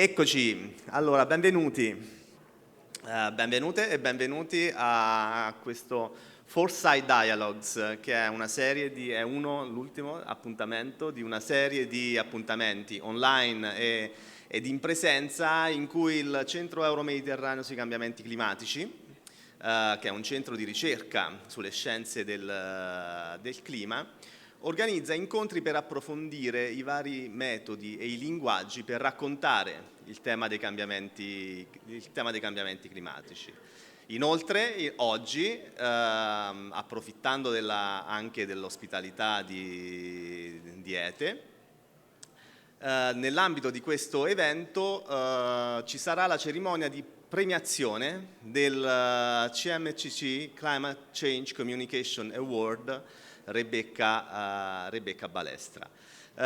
Eccoci, allora benvenuti, benvenute e benvenuti a questo Foresight Dialogues, che è una serie è l'ultimo appuntamento di una serie di appuntamenti online ed in presenza in cui il Centro Euro-Mediterraneo sui cambiamenti climatici, che è un centro di ricerca sulle scienze del clima, organizza incontri per approfondire i vari metodi e i linguaggi per raccontare il tema dei cambiamenti climatici. Inoltre, oggi, approfittando anche dell'ospitalità di Ete, nell'ambito di questo evento ci sarà la cerimonia di premiazione del CMCC Climate Change Communication Award Rebecca Ballestra.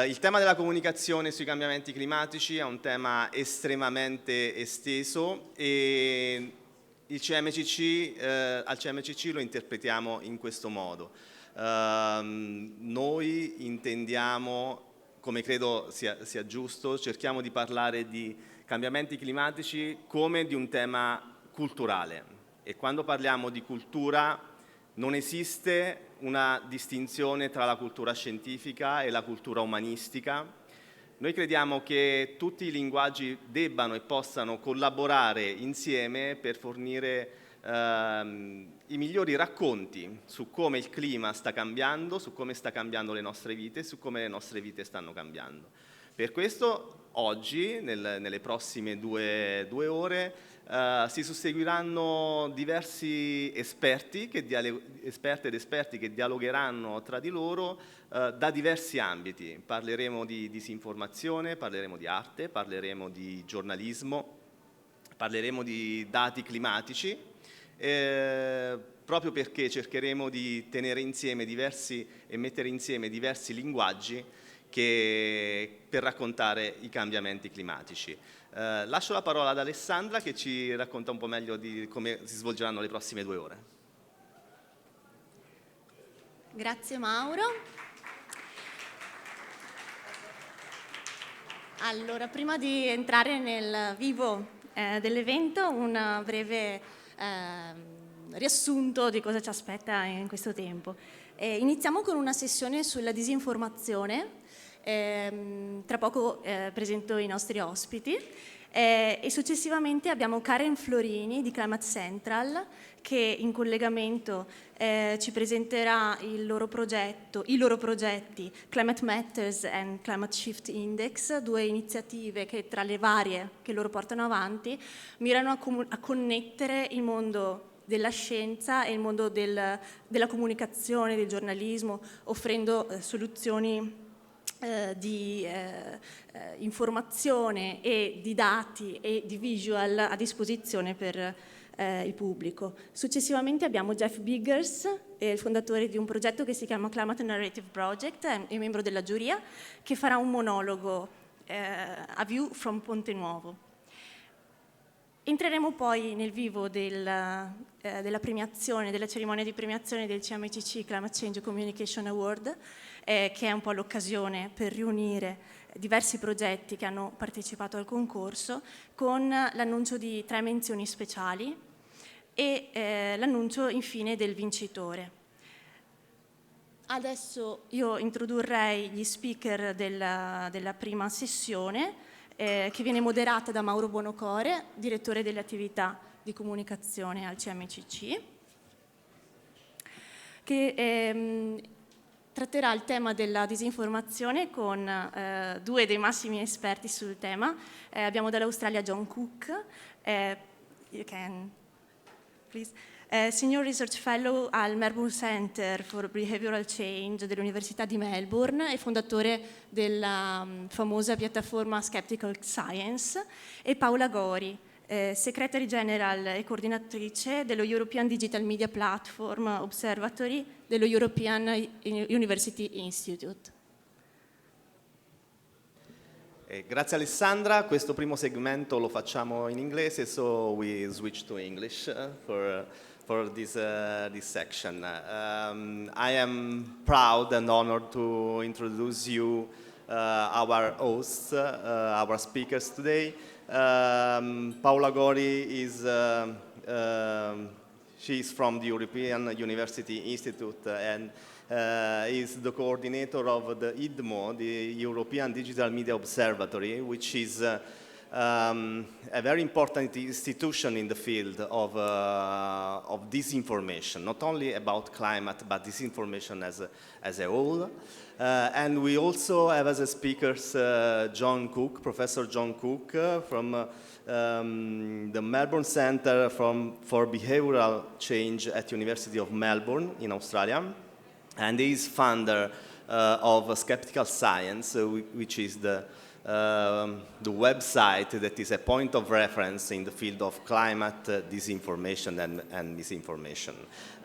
Il tema della comunicazione sui cambiamenti climatici è un tema estremamente esteso e al CMCC lo interpretiamo in questo modo. Noi intendiamo, come credo sia giusto, cerchiamo di parlare di cambiamenti climatici come di un tema culturale, e quando parliamo di cultura non esiste una distinzione tra la cultura scientifica e la cultura umanistica. Noi crediamo che tutti i linguaggi debbano e possano collaborare insieme per fornire i migliori racconti su come il clima sta cambiando, su come sta cambiando le nostre vite, su come le nostre vite stanno cambiando. Per questo oggi, nelle prossime due ore, si susseguiranno diversi esperti esperte ed esperti che dialogheranno tra di loro da diversi ambiti. Parleremo di disinformazione, parleremo di arte, parleremo di giornalismo, parleremo di dati climatici, proprio perché cercheremo di tenere insieme e mettere insieme diversi linguaggi per raccontare i cambiamenti climatici. Lascio la parola ad Alessandra, che ci racconta un po' meglio di come si svolgeranno le prossime 2 ore. Grazie Mauro. Allora, prima di entrare nel vivo dell'evento, un breve riassunto di cosa ci aspetta in questo tempo. Iniziamo con una sessione sulla disinformazione. Tra poco presento i nostri ospiti e successivamente abbiamo Karen Florini di Climate Central, che in collegamento ci presenterà i loro progetti Climate Matters and Climate Shift Index, 2 iniziative che tra le varie che loro portano avanti mirano a connettere il mondo della scienza e il mondo della comunicazione, del giornalismo, offrendo soluzioni di informazione e di dati e di visual a disposizione per il pubblico. Successivamente abbiamo Jeff Biggers, il fondatore di un progetto che si chiama Climate Narrative Project, è membro della giuria, che farà un monologo a view from Ponte Nuovo. Entreremo poi nel vivo della cerimonia di premiazione del CMCC Climate Change Communication Award, che è un po' l'occasione per riunire diversi progetti che hanno partecipato al concorso, con l'annuncio di 3 menzioni speciali e l'annuncio infine del vincitore. Adesso io introdurrei gli speaker della prima sessione, che viene moderata da Mauro Buonocore, direttore delle attività di comunicazione al CMCC, che tratterà il tema della disinformazione con 2 dei massimi esperti sul tema. Abbiamo dall'Australia John Cook, Senior Research Fellow al Melbourne Center for Behavioral Change dell'Università di Melbourne e fondatore della famosa piattaforma Skeptical Science, e Paola Gori, Secretary General e coordinatrice dello European Digital Media Platform Observatory dello European University Institute. Grazie Alessandra, questo primo segmento lo facciamo in inglese, so we switch to English for this section. I am proud and honored to introduce you our hosts, our speakers today. Paola Gori is she's from the European University Institute and is the coordinator of the IDMO, the European Digital Media Observatory, which is a very important institution in the field of disinformation, not only about climate, but disinformation as a whole. And we also have as a speakers John Cook, Professor John Cook from the Melbourne Centre for Behavioural Change at University of Melbourne in Australia. And he is founder of Skeptical Science, which is the website that is a point of reference in the field of climate, disinformation and misinformation.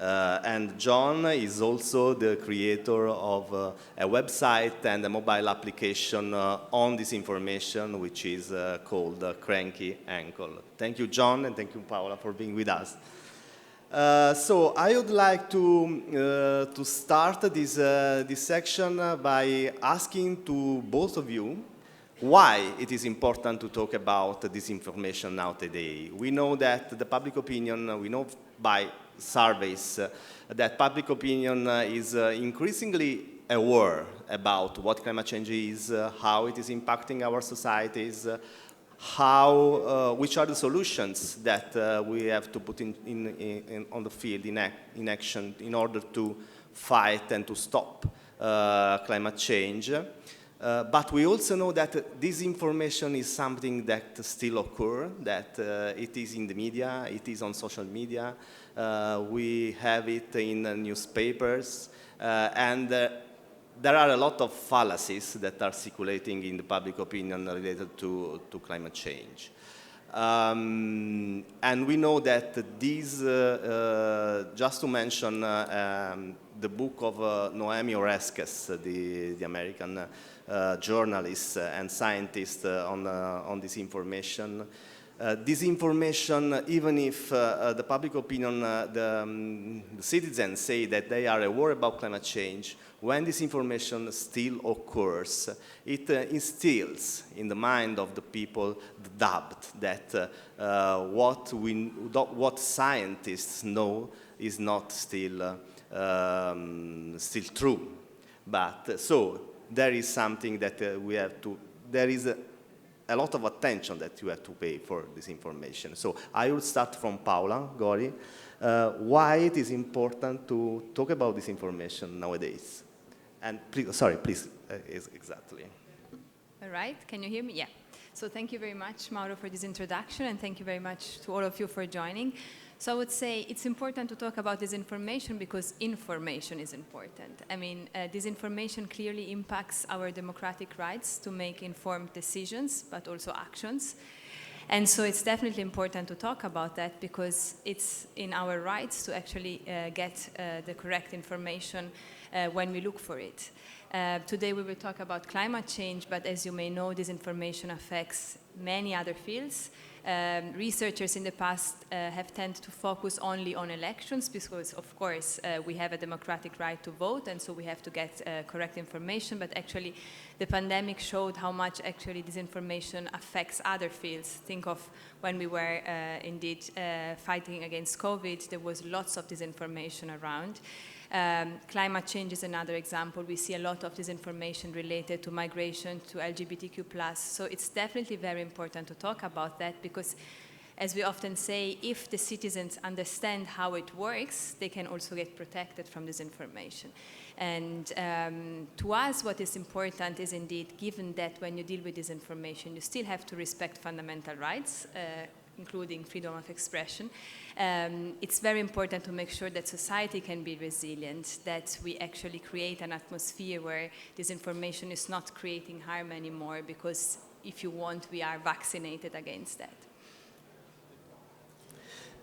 And John is also the creator of a website and a mobile application on disinformation, which is called Cranky Ankle. Thank you, John, and thank you, Paola, for being with us. So I would like to start this section by asking to both of you why it is important to talk about disinformation now today. We know that the public opinion, we know by surveys that public opinion is increasingly aware about what climate change is, how it is impacting our societies, which are the solutions that we have to put on the field in action in order to fight and to stop climate change. But we also know that disinformation is something that still occurs, that it is in the media, it is on social media, we have it in newspapers, and there are a lot of fallacies that are circulating in the public opinion related to climate change. And we know that these, just to mention the book of Noemi Oreskes, the American journalist and scientist on disinformation. Disinformation, even if the public opinion, the citizens say that they are aware about climate change, when disinformation still occurs, it instills in the mind of the people the doubt that what scientists know is not still true. But so there is something that we have to. There is a lot of attention that you have to pay for this information. So I will start from Paola Gori. Why it is important to talk about this information nowadays? And please, exactly. All right, can you hear me? Yeah. So thank you very much, Mauro, for this introduction, and thank you very much to all of you for joining. So I would say it's important to talk about disinformation because information is important. I mean, disinformation clearly impacts our democratic rights to make informed decisions, but also actions. And so it's definitely important to talk about that because it's in our rights to actually get the correct information when we look for it. Today we will talk about climate change, but as you may know, disinformation affects many other fields. Researchers in the past have tended to focus only on elections because, of course, we have a democratic right to vote, and so we have to get correct information. But actually, the pandemic showed how much actually disinformation affects other fields. Think of when we were indeed fighting against COVID, there was lots of disinformation around. Climate change is another example. We see a lot of disinformation related to migration, to LGBTQ+. So it's definitely very important to talk about that because, as we often say, if the citizens understand how it works, they can also get protected from disinformation. And to us, what is important is indeed, given that when you deal with disinformation, you still have to respect fundamental rights, including freedom of expression. It's very important to make sure that society can be resilient, that we actually create an atmosphere where disinformation is not creating harm anymore, because if you want, we are vaccinated against that.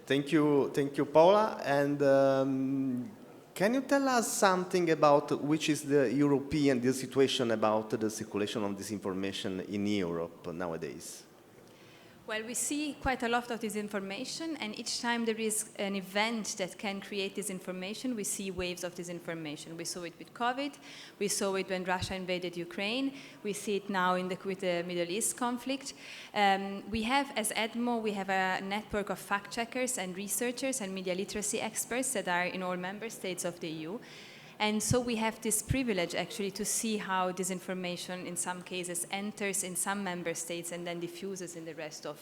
Thank you, Paola. And can you tell us something about which is the situation about the circulation of disinformation in Europe nowadays? Well, we see quite a lot of this information, and each time there is an event that can create this information, we see waves of this information. We saw it with COVID, we saw it when Russia invaded Ukraine, we see it now with the Middle East conflict. We have, as EDMO, we have a network of fact-checkers and researchers and media literacy experts that are in all member states of the EU. And so we have this privilege actually to see how this information in some cases enters in some member states and then diffuses in the rest of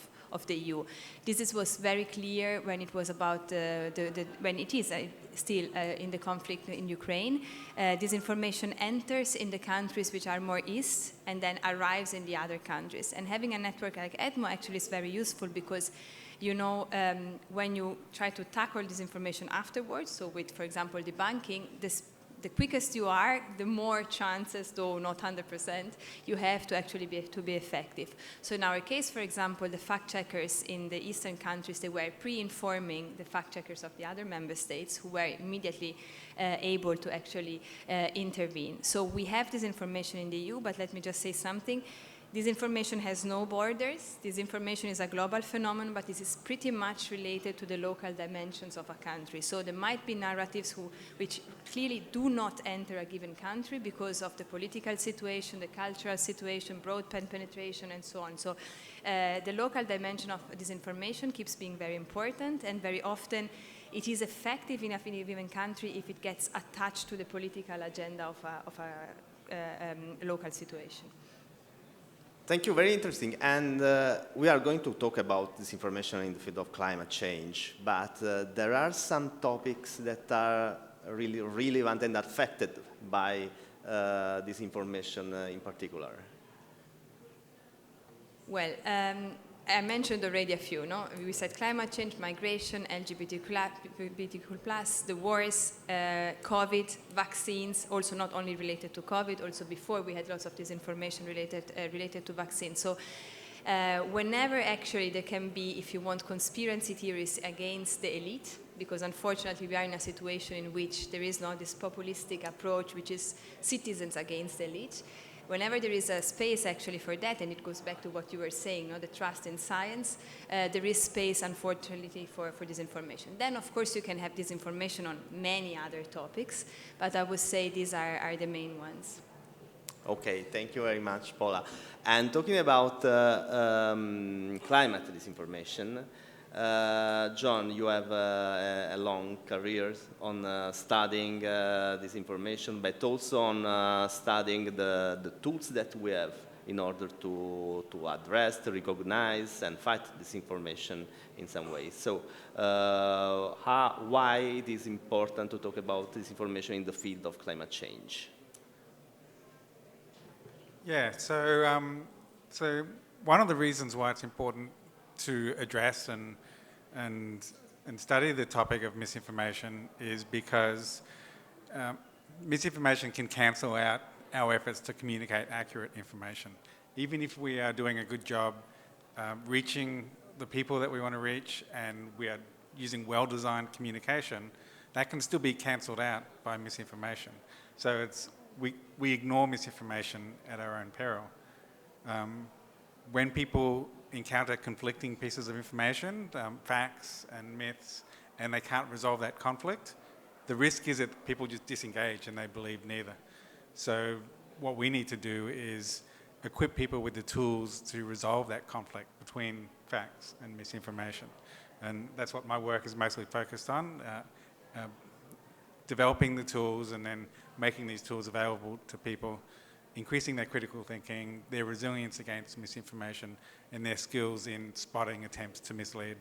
the EU. This was very clear when it was about when it is still in the conflict in Ukraine. This information enters in the countries which are more east and then arrives in the other countries. And having a network like EDMO actually is very useful because when you try to tackle this information afterwards, so with, for example, debunking, the quickest you are, the more chances, though not 100%, you have to actually be effective. So in our case, for example, the fact-checkers in the eastern countries, they were pre-informing the fact-checkers of the other member states who were immediately able to actually intervene. So we have this information in the EU, but let me just say something. This information has no borders. This information is a global phenomenon, but this is pretty much related to the local dimensions of a country. So there might be narratives which clearly do not enter a given country because of the political situation, the cultural situation, broadband penetration, and so on. So the local dimension of this information keeps being very important, and very often it is effective enough in a given country if it gets attached to the political agenda of a local situation. Thank you, very interesting. And we are going to talk about this information in the field of climate change, but there are some topics that are really relevant and affected by this information in particular. Well, I mentioned already a few, no? We said climate change, migration, LGBTQ+, the wars, COVID, vaccines, also not only related to COVID, also before we had lots of this information related to vaccines. So whenever actually there can be, if you want, conspiracy theories against the elite, because unfortunately we are in a situation in which there is not this populistic approach, which is citizens against the elite. Whenever there is a space actually for that, and it goes back to what you were saying, the trust in science, there is space, unfortunately, for this information. Then, of course, you can have this information on many other topics, but I would say these are the main ones. Okay, thank you very much, Paula. And talking about climate disinformation, John, you have a long career on studying this information, but also on studying the tools that we have in order to address, to recognize, and fight disinformation in some ways. So why it is important to talk about disinformation in the field of climate change? Yeah, so one of the reasons why it's important to address and study the topic of misinformation is because misinformation can cancel out our efforts to communicate accurate information. Even if we are doing a good job reaching the people that we want to reach and we are using well-designed communication, that can still be cancelled out by misinformation. So we ignore misinformation at our own peril. When people encounter conflicting pieces of information, facts and myths, and they can't resolve that conflict, the risk is that people just disengage and they believe neither. So what we need to do is equip people with the tools to resolve that conflict between facts and misinformation. And that's what my work is mostly focused on, developing the tools and then making these tools available to people, increasing their critical thinking, their resilience against misinformation, and their skills in spotting attempts to mislead.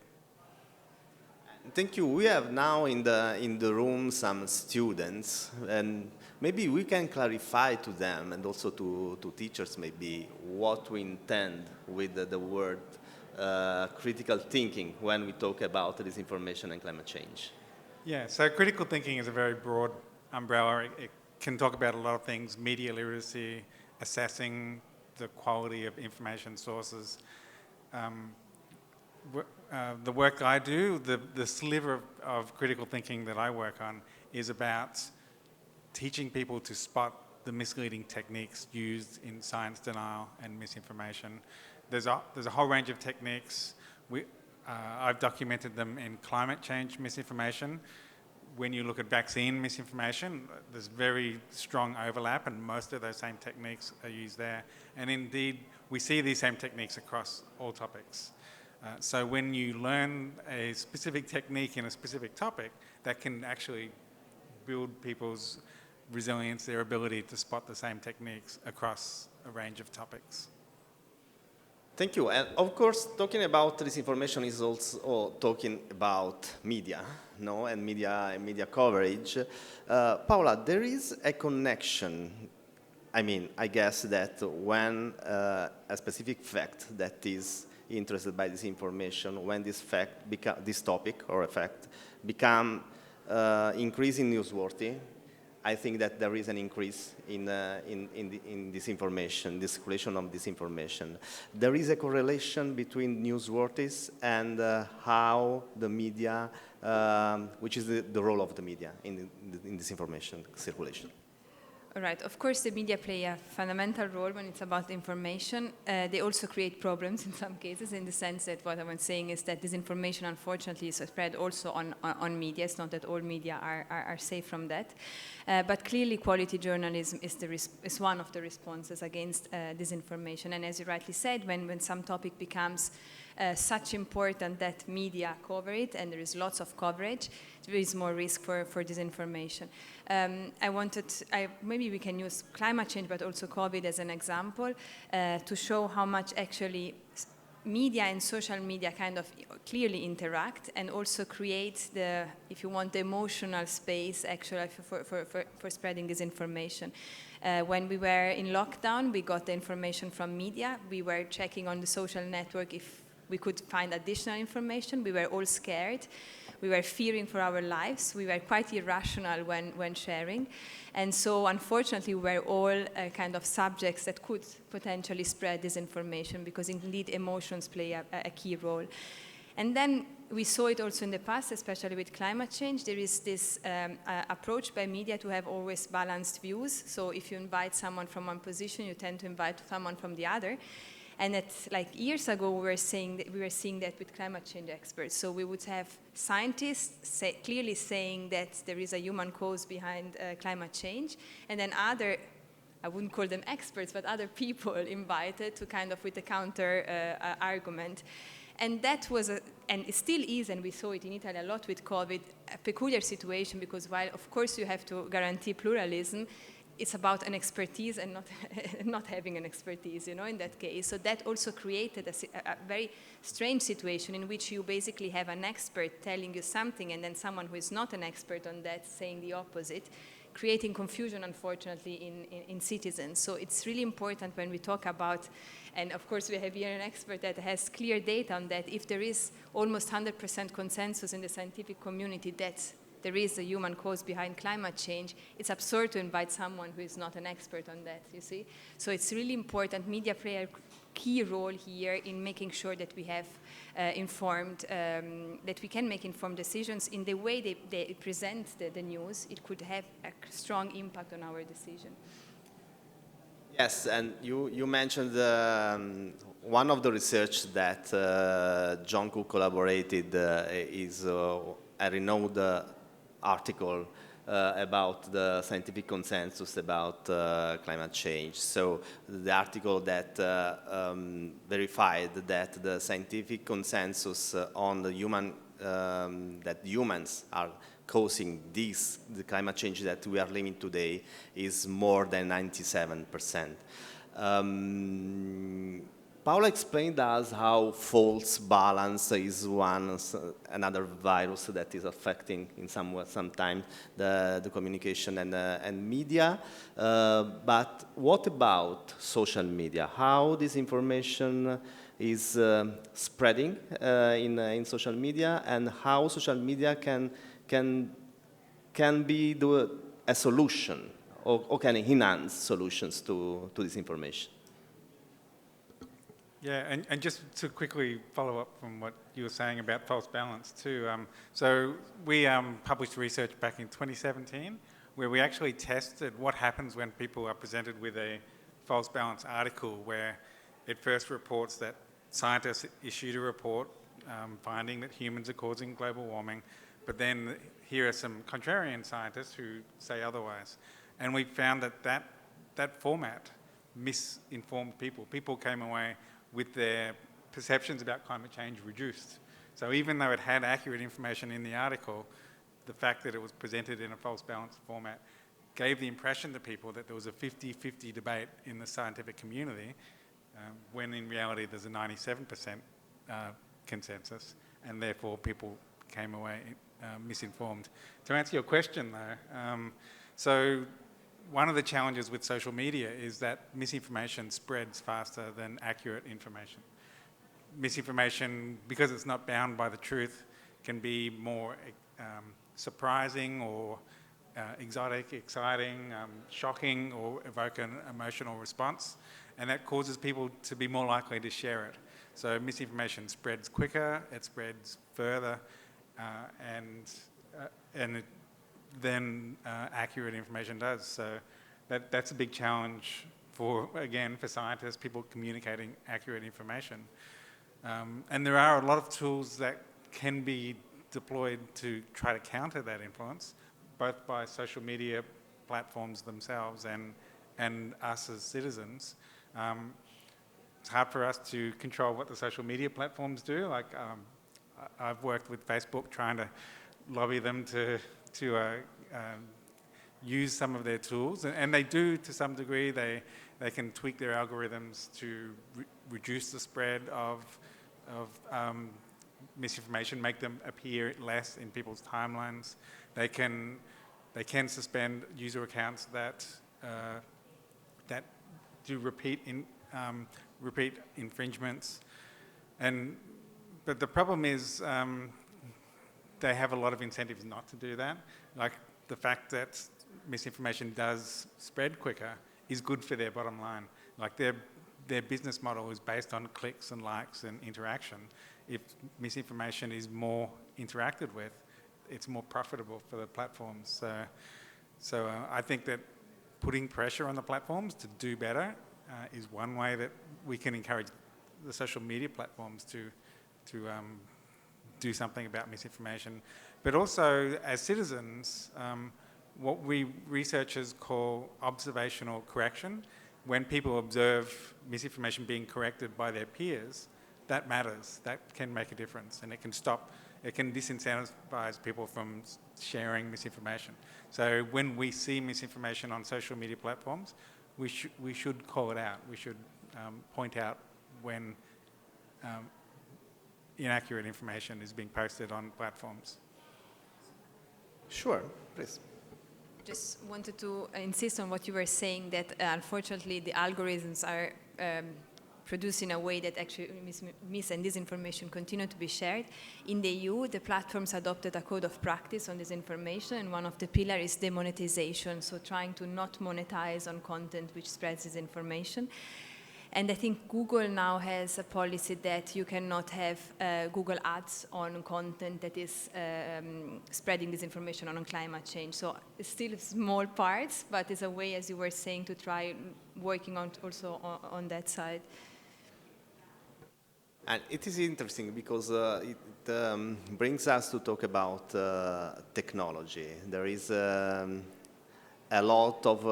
Thank you. We have now in the room some students, and maybe we can clarify to them and also to teachers maybe what we intend with the word critical thinking when we talk about disinformation and climate change. Yeah, so critical thinking is a very broad umbrella. It can talk about a lot of things: media literacy, assessing the quality of information sources. The work I do, the sliver of critical thinking that I work on is about teaching people to spot the misleading techniques used in science denial and misinformation, there's a whole range of techniques. I've documented them in climate change misinformation. When you look at vaccine misinformation, there's very strong overlap, and most of those same techniques are used there. And indeed, we see these same techniques across all topics. So when you learn a specific technique in a specific topic, that can actually build people's resilience, their ability to spot the same techniques across a range of topics. Thank you. And of course, talking about disinformation is also talking about media, no, and media coverage. Paola, there is a connection. I mean, I guess that when a specific fact that is interested by disinformation, when this topic or a fact become increasingly newsworthy, I think that there is an increase in disinformation, the circulation of disinformation. There is a correlation between newsworthies and how the media, which is the role of the media in disinformation circulation. All right. Of course, the media play a fundamental role when it's about information. They also create problems in some cases, in the sense that what I was saying is that disinformation, unfortunately, is spread also on media. It's not that all media are safe from that. But clearly, quality journalism is one of the responses against disinformation. And as you rightly said, when some topic becomes such important that media cover it, and there is lots of coverage, there is more risk for disinformation. Maybe we can use climate change, but also COVID as an example, to show how much actually media and social media kind of clearly interact and also create the, if you want, the emotional space actually for spreading disinformation. When we were in lockdown, we got the information from media. We were checking on the social network if we could find additional information. We were all scared. We were fearing for our lives. We were quite irrational when sharing. And so, unfortunately, we were all kind of subjects that could potentially spread disinformation, because indeed emotions play a key role. And then we saw it also in the past, especially with climate change. There is this approach by media to have always balanced views. So if you invite someone from one position, you tend to invite someone from the other. And like years ago, we were seeing that with climate change experts. So we would have scientists clearly saying that there is a human cause behind climate change, and then other, I wouldn't call them experts, but other people invited to kind of with a counter argument. And that was, and it still is, and we saw it in Italy a lot with COVID, a peculiar situation, because while of course you have to guarantee pluralism, it's about an expertise and not having an expertise, in that case. So that also created a very strange situation in which you basically have an expert telling you something and then someone who is not an expert on that saying the opposite, creating confusion, unfortunately, in citizens. So it's really important when we talk about, and of course we have here an expert that has clear data on that, if there is almost 100% consensus in the scientific community that there is a human cause behind climate change, it's absurd to invite someone who is not an expert on that, you see? So it's really important. Media play a key role here in making sure that we have that we can make informed decisions. In the way they present the news, it could have a strong impact on our decision. Yes, and you mentioned one of the research that John Cook collaborated is a renowned article about the scientific consensus about climate change. So the article that verified that the scientific consensus on the that humans are causing the climate change that we are living today is more than 97%. Paola explained to us how false balance is another virus that is affecting in sometimes the communication and media. But what about social media? How this information is spreading in social media, and how social media can be a solution or can enhance solutions to this information? Yeah, and just to quickly follow up from what you were saying about false balance too. So we published research back in 2017 where we actually tested what happens when people are presented with a false balance article where it first reports that scientists issued a report finding that humans are causing global warming, but then here are some contrarian scientists who say otherwise. And we found that format misinformed people. People came away with their perceptions about climate change reduced. So even though it had accurate information in the article, the fact that it was presented in a false balanced format gave the impression to people that there was a 50-50 debate in the scientific community, when in reality there's a 97% consensus, and therefore people came away misinformed. To answer your question though, so one of the challenges with social media is that misinformation spreads faster than accurate information. Misinformation, because it's not bound by the truth, can be more surprising or exotic, exciting, shocking, or evoke an emotional response, and that causes people to be more likely to share it. So misinformation spreads quicker, it spreads further, than accurate information does. So that's a big challenge for scientists, people communicating accurate information. And there are a lot of tools that can be deployed to try to counter that influence, both by social media platforms themselves and us as citizens. It's hard for us to control what the social media platforms do. Like I've worked with Facebook trying to lobby them to use some of their tools, and they do to some degree. They can tweak their algorithms to reduce the spread of misinformation, make them appear less in people's timelines. They can suspend user accounts that do repeat infringements, but the problem is they have a lot of incentives not to do that. Like the fact that misinformation does spread quicker is good for their bottom line. Like their business model is based on clicks and likes and interaction. If misinformation is more interacted with, it's more profitable for the platforms. So I think that putting pressure on the platforms to do better is one way that we can encourage the social media platforms to do something about misinformation. But also, as citizens, what we researchers call observational correction, when people observe misinformation being corrected by their peers, that matters. That can make a difference, and it can disincentivize people from sharing misinformation. So when we see misinformation on social media platforms, we should call it out. We should point out when inaccurate information is being posted on platforms. Sure, please. Just wanted to insist on what you were saying, that unfortunately the algorithms are produced in a way that actually mis and disinformation continue to be shared. In the EU, the platforms adopted a code of practice on disinformation, and one of the pillars is demonetization, so trying to not monetize on content which spreads disinformation. And I think Google now has a policy that you cannot have Google ads on content that is spreading disinformation on climate change. So it's still small parts, but it's a way, as you were saying, to try working on also on that side. And it is interesting because it brings us to talk about technology. There is a lot of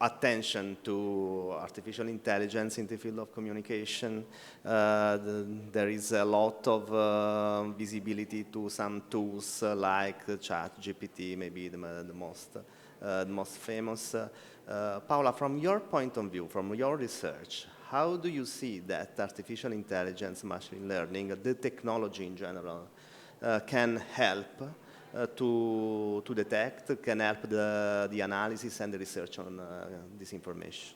attention to artificial intelligence in the field of communication. There is a lot of visibility to some tools like ChatGPT, maybe the most famous. Paola, from your point of view, from your research, how do you see that artificial intelligence, machine learning, the technology in general, can help to detect, can help the analysis and the research on this information?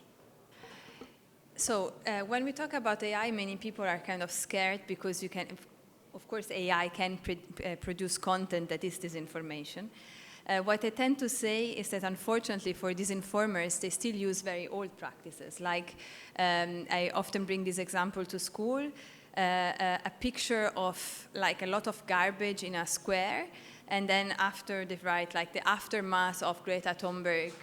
So when we talk about AI, many people are kind of scared because you can, of course, AI can produce content that is disinformation. What I tend to say is that unfortunately for disinformers, they still use very old practices. Like I often bring this example to school, a picture of like a lot of garbage in a square, and then after they write like the aftermath of Greta Thunberg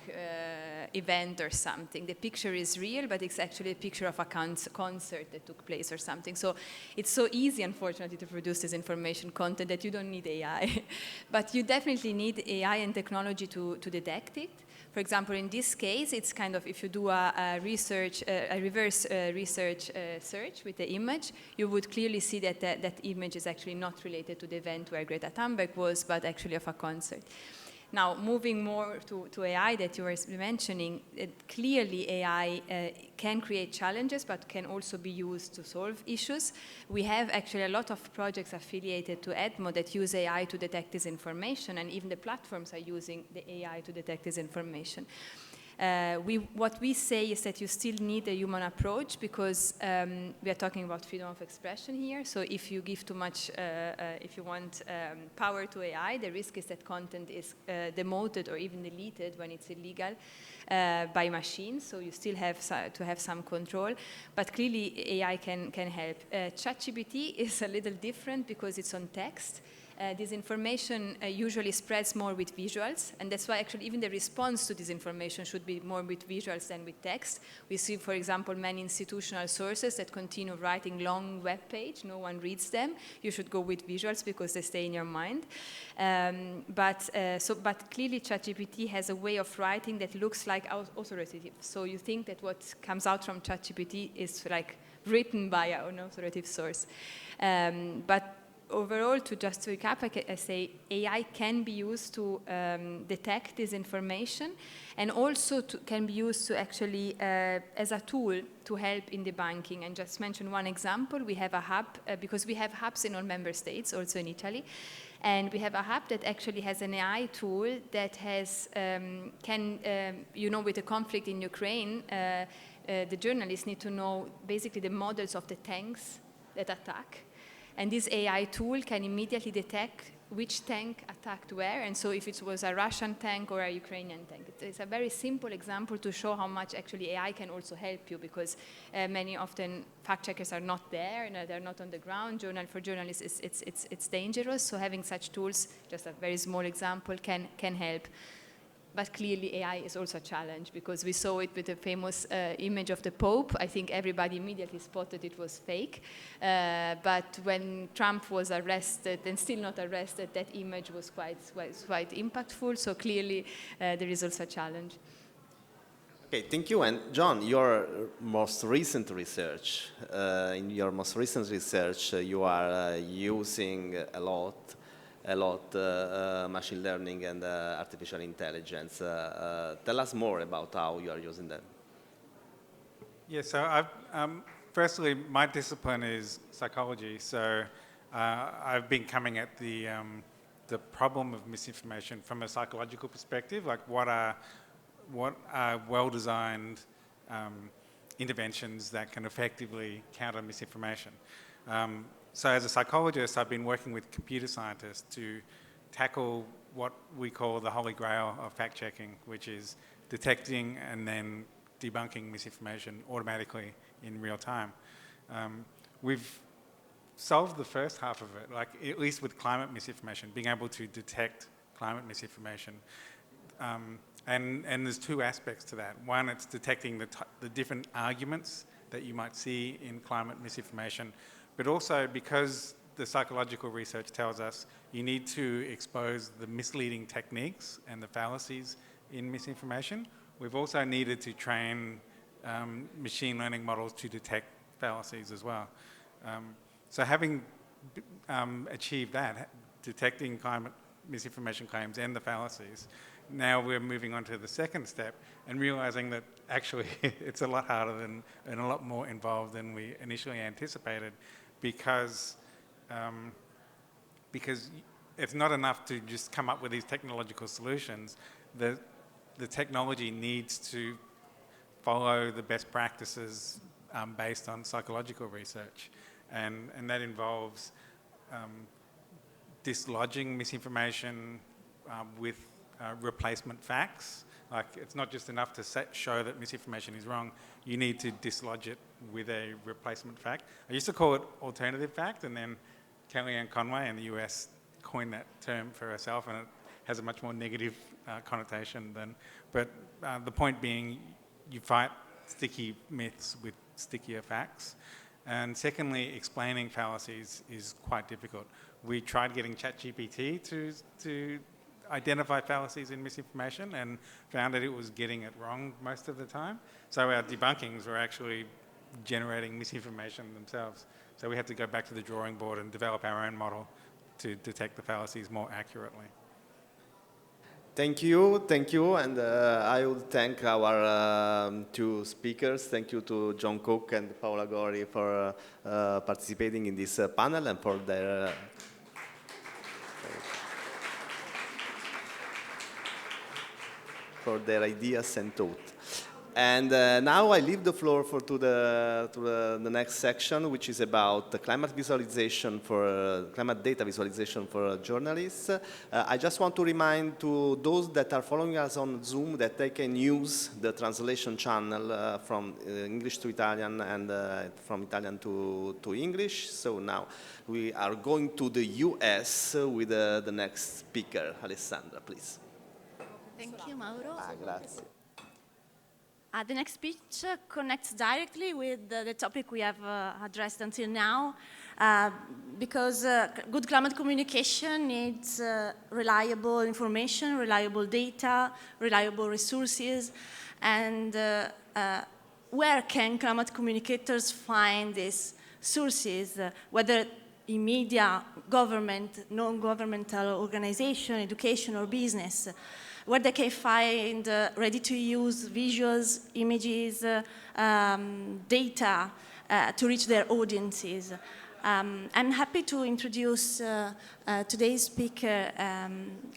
event or something. The picture is real, but it's actually a picture of a concert that took place or something. So it's so easy, unfortunately, to produce this information content that you don't need AI. But you definitely need AI and technology to detect it. For example, in this case, it's kind of, if you do a reverse research search with the image, you would clearly see that that image is actually not related to the event where Greta Thunberg was, but actually of a concert. Now, moving more to AI that you were mentioning, clearly AI can create challenges, but can also be used to solve issues. We have actually a lot of projects affiliated to EDMO that use AI to detect this information, and even the platforms are using the AI to detect this information. What we say is that you still need a human approach, because we are talking about freedom of expression here. So if you give too much, if you want power to AI, the risk is that content is demoted or even deleted when it's illegal by machines. So you still have to have some control. But clearly AI can help. ChatGPT is a little different because it's on text. This information usually spreads more with visuals, and that's why actually even the response to this information should be more with visuals than with text. We see, for example, many institutional sources that continue writing long web page. No one reads them. You should go with visuals because they stay in your mind. But clearly ChatGPT has a way of writing that looks like authoritative. So you think that what comes out from ChatGPT is like written by an authoritative source. But overall, to just recap, I say AI can be used to detect this information, and also can be used to actually as a tool to help in debunking. And just mention one example, we have a hub, because we have hubs in all member states, also in Italy, and we have a hub that actually has an AI tool that has, with the conflict in Ukraine, the journalists need to know basically the models of the tanks that attack. And this AI tool can immediately detect which tank attacked where, and so if it was a Russian tank or a Ukrainian tank. It's a very simple example to show how much actually AI can also help you, because many often fact checkers are not there, and they're not on the ground. For journalists, it's dangerous. So having such tools, just a very small example, can help. But clearly AI is also a challenge, because we saw it with the famous image of the Pope. I think everybody immediately spotted it was fake. But when Trump was arrested, and still not arrested, that image was quite impactful. So clearly there is also a challenge. Okay, thank you. And John, your most recent research, you are using a lot machine learning and artificial intelligence. Tell us more about how you are using them. Yeah, so firstly, my discipline is psychology. So I've been coming at the problem of misinformation from a psychological perspective, like what are well-designed interventions that can effectively counter misinformation. So as a psychologist, I've been working with computer scientists to tackle what we call the holy grail of fact-checking, which is detecting and then debunking misinformation automatically in real time. We've solved the first half of it, like at least with climate misinformation, being able to detect climate misinformation. And there's two aspects to that. One, it's detecting the different arguments that you might see in climate misinformation, but also because the psychological research tells us you need to expose the misleading techniques and the fallacies in misinformation. We've also needed to train machine learning models to detect fallacies as well. So having achieved that, detecting climate misinformation claims and the fallacies, now we're moving on to the second step and realizing that actually it's a lot harder and a lot more involved than we initially anticipated, because it's not enough to just come up with these technological solutions. The technology needs to follow the best practices based on psychological research, and that involves dislodging misinformation with replacement facts. Like, it's not just enough to show that misinformation is wrong. You need to dislodge it with a replacement fact. I used to call it alternative fact, and then Kellyanne Conway in the US coined that term for herself, and it has a much more negative connotation than. But The point being, you fight sticky myths with stickier facts. And secondly, explaining fallacies is quite difficult. We tried getting ChatGPT to identify fallacies in misinformation and found that it was getting it wrong most of the time. So our debunkings were actually generating misinformation themselves. So we had to go back to the drawing board and develop our own model to detect the fallacies more accurately. Thank you, and I would thank our two speakers. Thank you to John Cook and Paola Gori for participating in this panel and for their ideas and thought. And now I leave the floor to the next section, which is about the climate visualization climate data visualization for journalists. I just want to remind to those that are following us on Zoom that they can use the translation channel from English to Italian and from Italian to English. So now we are going to the US with the next speaker, Alessandra, please. Thank you, Mauro. Grazie. The next speech connects directly with the topic we have addressed until now, because good climate communication needs reliable information, reliable data, reliable resources, and where can climate communicators find these sources, whether in media, government, non-governmental organization, education, or business, where they can find ready-to-use visuals, images, data to reach their audiences. I'm happy to introduce today's speaker,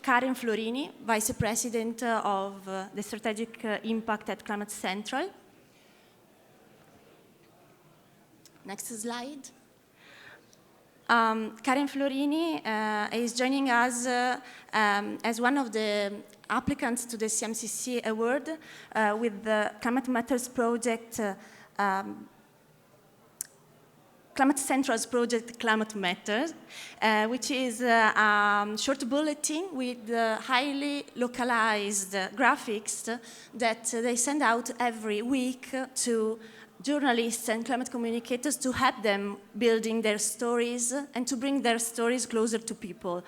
Karen Florini, Vice President of the Strategic Impact at Climate Central. Next slide. Karen Florini is joining us as one of the applicants to the CMCC Award with the Climate Matters project, Climate Central's project Climate Matters, which is a short bulletin with highly localized graphics that they send out every week to journalists and climate communicators to help them building their stories and to bring their stories closer to people.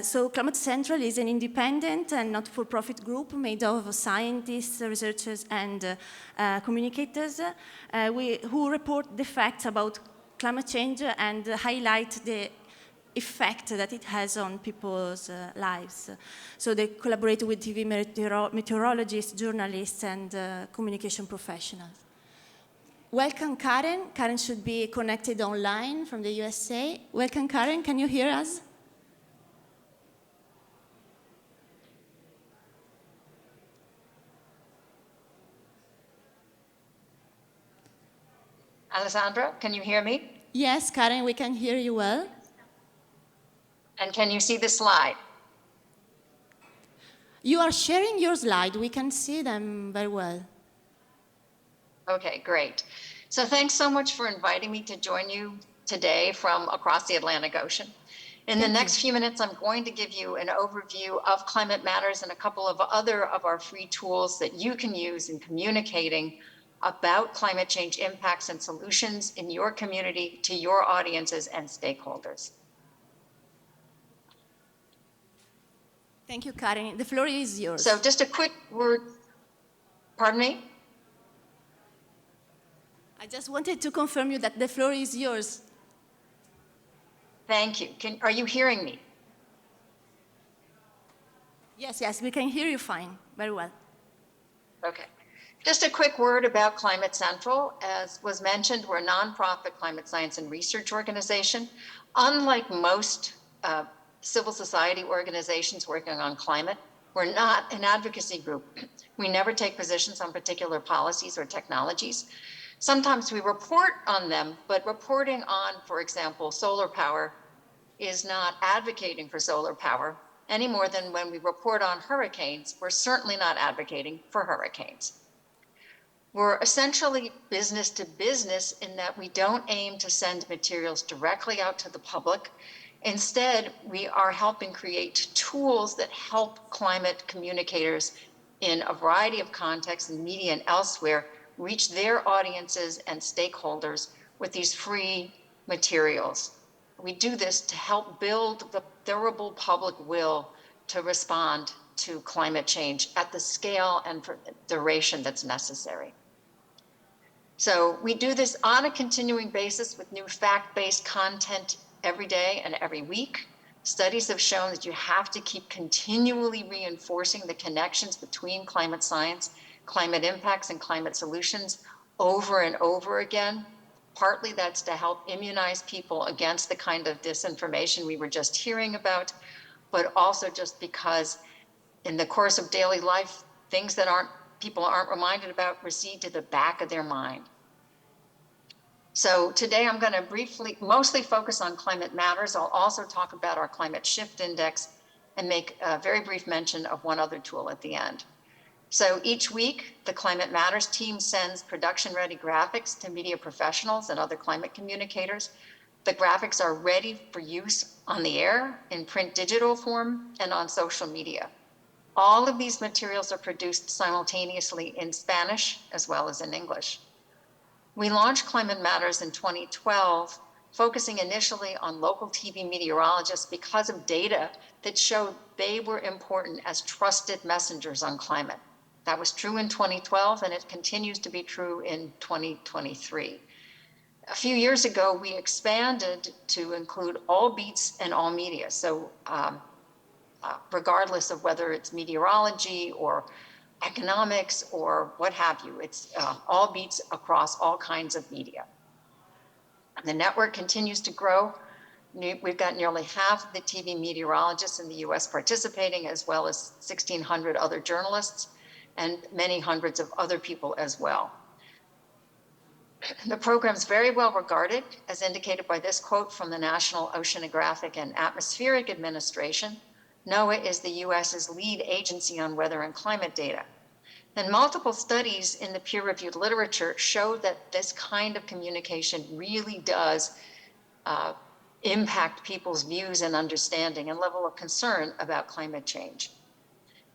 So Climate Central is an independent and not-for-profit group made of scientists, researchers, and communicators who report the facts about climate change and highlight the effect that it has on people's lives. So they collaborate with TV meteorologists, journalists, and communication professionals. Welcome, Karen. Karen should be connected online from the USA. Welcome, Karen. Can you hear us? Alessandra, can you hear me? Yes, Karen, we can hear you well. And can you see the slide? You are sharing your slide. We can see them very well. Okay, great. So thanks so much for inviting me to join you today from across the Atlantic Ocean. In the next few minutes, I'm going to give you an overview of Climate Matters and a couple of other of our free tools that you can use in communicating about climate change impacts and solutions in your community to your audiences and stakeholders. Thank you, Karen. The floor is yours. So just a quick word, pardon me? I just wanted to confirm you that the floor is yours. Thank you. Are you hearing me? Yes, yes, we can hear you fine, very well. Okay. Just a quick word about Climate Central. As was mentioned, we're a nonprofit climate science and research organization. Unlike most civil society organizations working on climate, we're not an advocacy group. We never take positions on particular policies or technologies. Sometimes we report on them, but reporting on, for example, solar power is not advocating for solar power any more than when we report on hurricanes, we're certainly not advocating for hurricanes. We're essentially business to business in that we don't aim to send materials directly out to the public. Instead, we are helping create tools that help climate communicators in a variety of contexts in media and elsewhere, reach their audiences and stakeholders with these free materials. We do this to help build the durable public will to respond to climate change at the scale and for the duration that's necessary. So we do this on a continuing basis with new fact-based content every day and every week. Studies have shown that you have to keep continually reinforcing the connections between climate science, climate impacts, and climate solutions over and over again. Partly that's to help immunize people against the kind of disinformation we were just hearing about, but also just because in the course of daily life, things that people aren't reminded about recede to the back of their mind. So today I'm going to mostly focus on climate matters. I'll also talk about our climate shift index and make a very brief mention of one other tool at the end. So each week, the Climate Matters team sends production-ready graphics to media professionals and other climate communicators. The graphics are ready for use on the air, in print digital form, and on social media. All of these materials are produced simultaneously in Spanish as well as in English. We launched Climate Matters in 2012, focusing initially on local TV meteorologists because of data that showed they were important as trusted messengers on climate. That was true in 2012, and it continues to be true in 2023. A few years ago, we expanded to include all beats and all media. So regardless of whether it's meteorology or economics or what have you, it's all beats across all kinds of media. The network continues to grow. We've got nearly half of the TV meteorologists in the US participating, as well as 1,600 other journalists and many hundreds of other people as well. The program's very well regarded, as indicated by this quote from the National Oceanographic and Atmospheric Administration. NOAA is the US's lead agency on weather and climate data. And multiple studies in the peer-reviewed literature show that this kind of communication really does impact people's views and understanding and level of concern about climate change.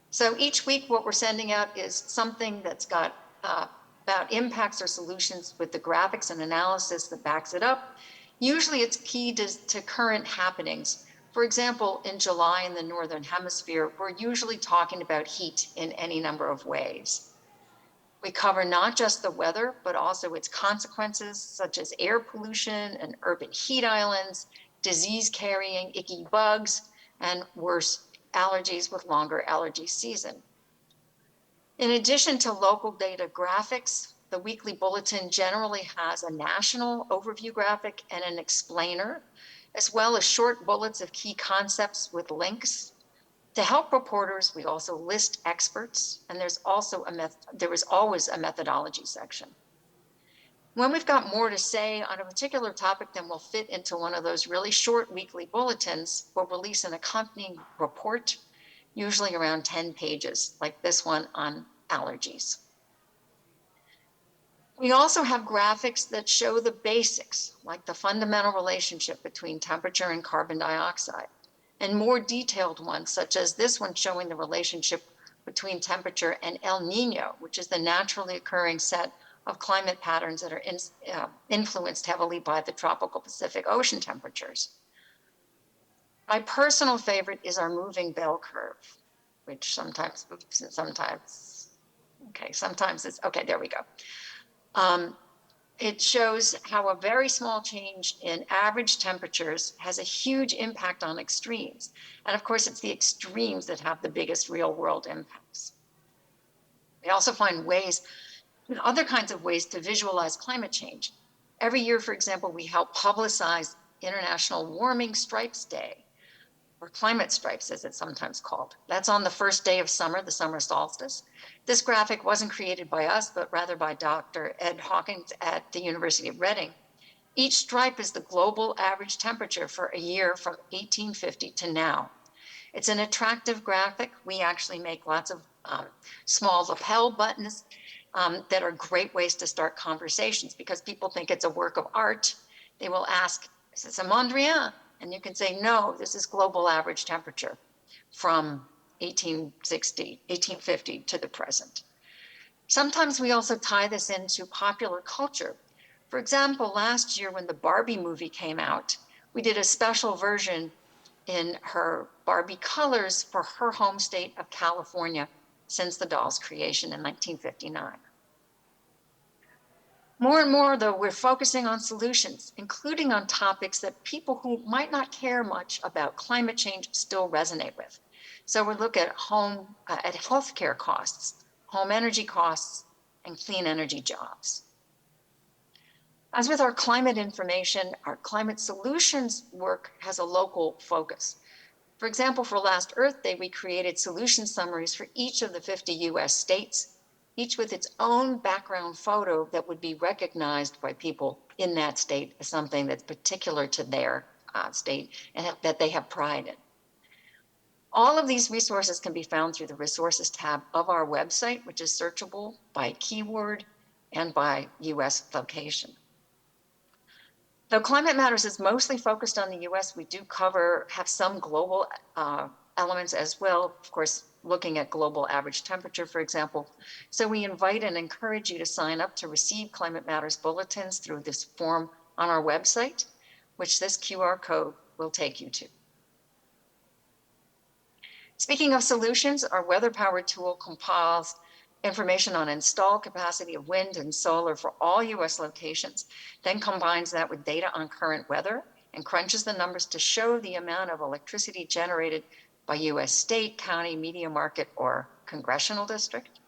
So each week what we're sending out is something that's got about impacts or solutions with the graphics and analysis that backs it up. Usually it's key to current happenings. For example, in July in the Northern Hemisphere, we're usually talking about heat in any number of ways. We cover not just the weather, but also its consequences, such as air pollution and urban heat islands, disease-carrying icky bugs, and worse, allergies with longer allergy season. In addition to local data graphics, the weekly bulletin generally has a national overview graphic and an explainer, as well as short bullets of key concepts with links. To help reporters, we also list experts, and there is always a methodology section. When we've got more to say on a particular topic than will fit into one of those really short weekly bulletins, we'll release an accompanying report, usually around 10 pages, like this one on allergies. We also have graphics that show the basics, like the fundamental relationship between temperature and carbon dioxide, and more detailed ones, such as this one showing the relationship between temperature and El Nino, which is the naturally occurring set of climate patterns that are influenced heavily by the tropical Pacific Ocean temperatures. My personal favorite is our moving bell curve, which sometimes moves and sometimes it's, okay, there we go. It shows how a very small change in average temperatures has a huge impact on extremes. And of course, it's the extremes that have the biggest real world impacts. We also find other kinds of ways to visualize climate change. Every year, for example, we help publicize International Warming Stripes Day, or climate stripes, as it's sometimes called. That's on the first day of summer, the summer solstice. This graphic wasn't created by us, but rather by Dr. Ed Hawkins at the University of Reading. Each stripe is the global average temperature for a year from 1850 to now. It's an attractive graphic. We actually make lots of small lapel buttons that are great ways to start conversations, because people think it's a work of art. They will ask, is this a Mondrian? And you can say, no, this is global average temperature from 1850 to the present. Sometimes we also tie this into popular culture. For example, last year when the Barbie movie came out, we did a special version in her Barbie colors for her home state of California since the doll's creation in 1959. More and more, though, we're focusing on solutions, including on topics that people who might not care much about climate change still resonate with. So we look at healthcare costs, home energy costs, and clean energy jobs. As with our climate information, our climate solutions work has a local focus. For example, for last Earth Day, we created solution summaries for each of the 50 US states, each with its own background photo that would be recognized by people in that state as something that's particular to their state and that they have pride in. All of these resources can be found through the resources tab of our website, which is searchable by keyword and by US location. Though Climate Matters is mostly focused on the US, we do have some global elements as well, of course, looking at global average temperature, for example. So we invite and encourage you to sign up to receive Climate Matters bulletins through this form on our website, which this QR code will take you to. Speaking of solutions, our weather power tool compiles information on installed capacity of wind and solar for all US locations, then combines that with data on current weather and crunches the numbers to show the amount of electricity generated by US state, county, media market, or congressional district.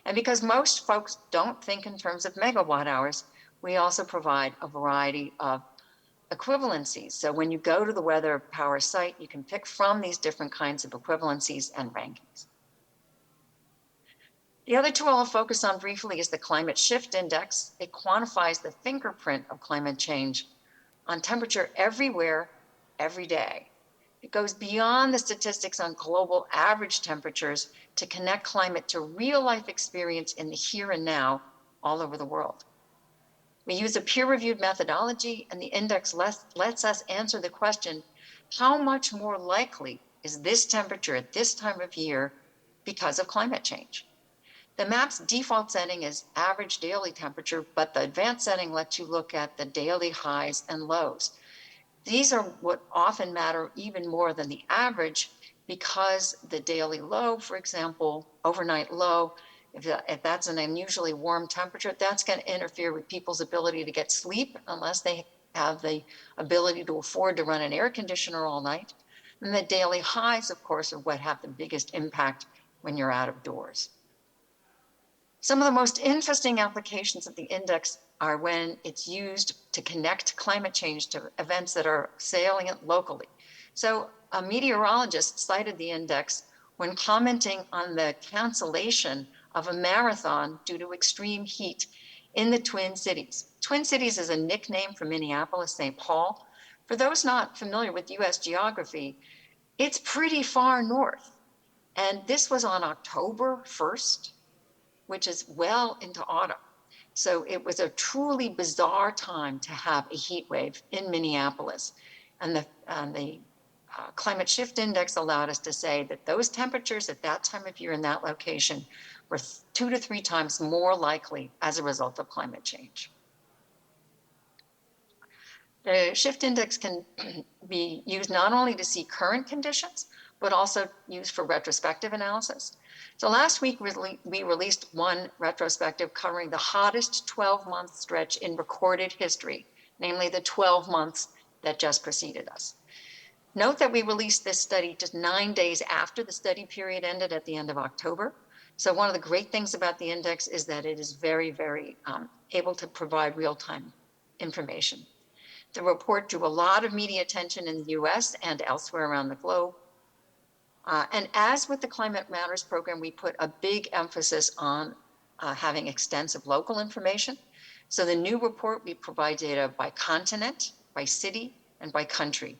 And because most folks don't think in terms of megawatt hours, we also provide a variety of equivalencies. So when you go to the weather power site, you can pick from these different kinds of equivalencies and rankings. The other tool I'll focus on briefly is the Climate Shift Index. It quantifies the fingerprint of climate change on temperature everywhere, every day. It goes beyond the statistics on global average temperatures to connect climate to real life experience in the here and now all over the world. We use a peer-reviewed methodology, and the index lets us answer the question, how much more likely is this temperature at this time of year because of climate change? The map's default setting is average daily temperature, but the advanced setting lets you look at the daily highs and lows. These are what often matter even more than the average because the daily low, for example, overnight low, if that's an unusually warm temperature, that's going to interfere with people's ability to get sleep unless they have the ability to afford to run an air conditioner all night. And the daily highs, of course, are what have the biggest impact when you're out of doors. Some of the most interesting applications of the index are when it's used to connect climate change to events that are salient locally. So a meteorologist cited the index when commenting on the cancellation of a marathon due to extreme heat in the Twin Cities. Twin Cities is a nickname for Minneapolis, St. Paul. For those not familiar with US geography, it's pretty far north. And this was on October 1st, which is well into autumn. So it was a truly bizarre time to have a heat wave in Minneapolis. And the Climate Shift Index allowed us to say that those temperatures at that time of year in that location were 2 to 3 times more likely as a result of climate change. The Shift Index can be used not only to see current conditions, but also used for retrospective analysis. So last week, we released one retrospective covering the hottest 12-month stretch in recorded history, namely the 12 months that just preceded us. Note that we released this study just 9 days after the study period ended at the end of October. So one of the great things about the index is that it is very, very able to provide real-time information. The report drew a lot of media attention in the US and elsewhere around the globe. And as with the Climate Matters program, we put a big emphasis on having extensive local information. So the new report, we provide data by continent, by city, and by country.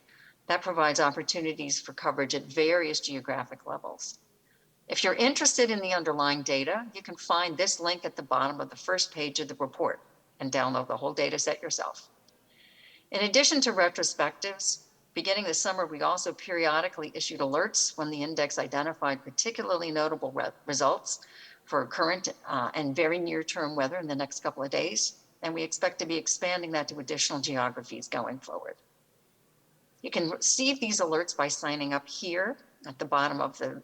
That provides opportunities for coverage at various geographic levels. If you're interested in the underlying data, you can find this link at the bottom of the first page of the report and download the whole data set yourself. In addition to retrospectives, Beginning this summer, we also periodically issued alerts when the index identified particularly notable results for current and very near-term weather in the next couple of days. And we expect to be expanding that to additional geographies going forward. You can receive these alerts by signing up here at the bottom of the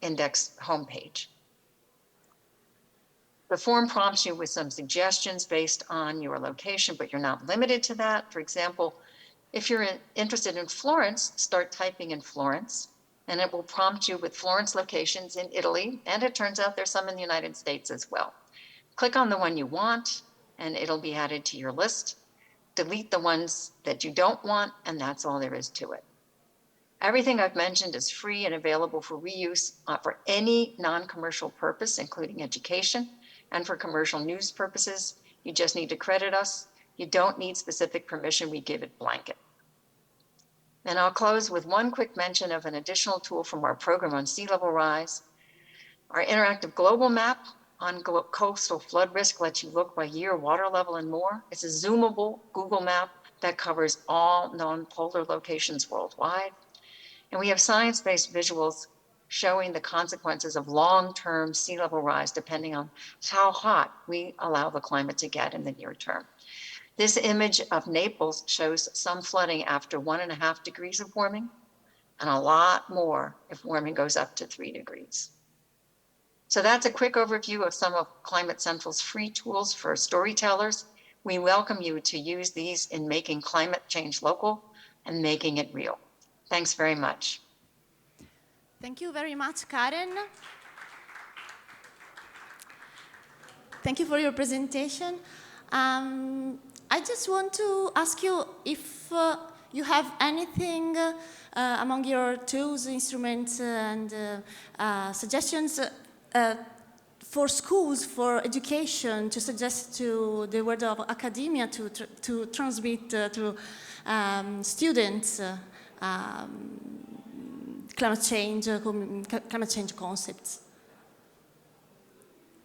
index homepage. The form prompts you with some suggestions based on your location, but you're not limited to that. For example, if you're interested in Florence, start typing in Florence, and it will prompt you with Florence locations in Italy, and it turns out there's some in the United States as well. Click on the one you want, and it'll be added to your list. Delete the ones that you don't want, and that's all there is to it. Everything I've mentioned is free and available for reuse for any non-commercial purpose, including education, and for commercial news purposes. You just need to credit us. You don't need specific permission. We give it blanket. And I'll close with one quick mention of an additional tool from our program on sea level rise. Our interactive global map on coastal flood risk lets you look by year, water level, and more. It's a zoomable Google map that covers all known polar locations worldwide. And we have science-based visuals showing the consequences of long-term sea level rise depending on how hot we allow the climate to get in the near term. This image of Naples shows some flooding after 1.5 degrees of warming, and a lot more if warming goes up to 3 degrees. So that's a quick overview of some of Climate Central's free tools for storytellers. We welcome you to use these in making climate change local and making it real. Thanks very much. Thank you very much, Karen. Thank you for your presentation. I just want to ask you if you have anything among your tools, instruments, and suggestions for schools, for education, to suggest to the world of academia to transmit to students climate change concepts.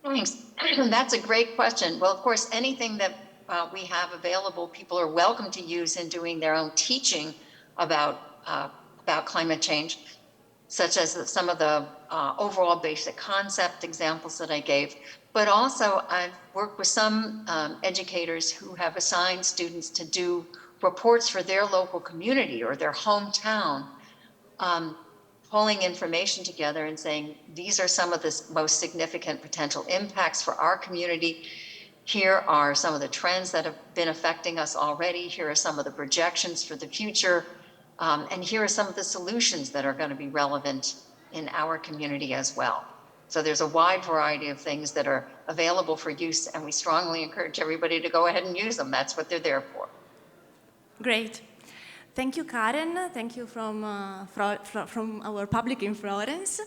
Thanks. That's a great question. Well, of course, anything that we have available, people are welcome to use in doing their own teaching about climate change, such as some of the overall basic concept examples that I gave. But also, I've worked with some educators who have assigned students to do reports for their local community or their hometown, pulling information together and saying, these are some of the most significant potential impacts for our community. Here are some of the trends that have been affecting us already. Here are some of the projections for the future. And here are some of the solutions that are going to be relevant in our community as well. So there's a wide variety of things that are available for use, and we strongly encourage everybody to go ahead and use them. That's what they're there for. Great. Thank you, Karen. Thank you from our public in Florence.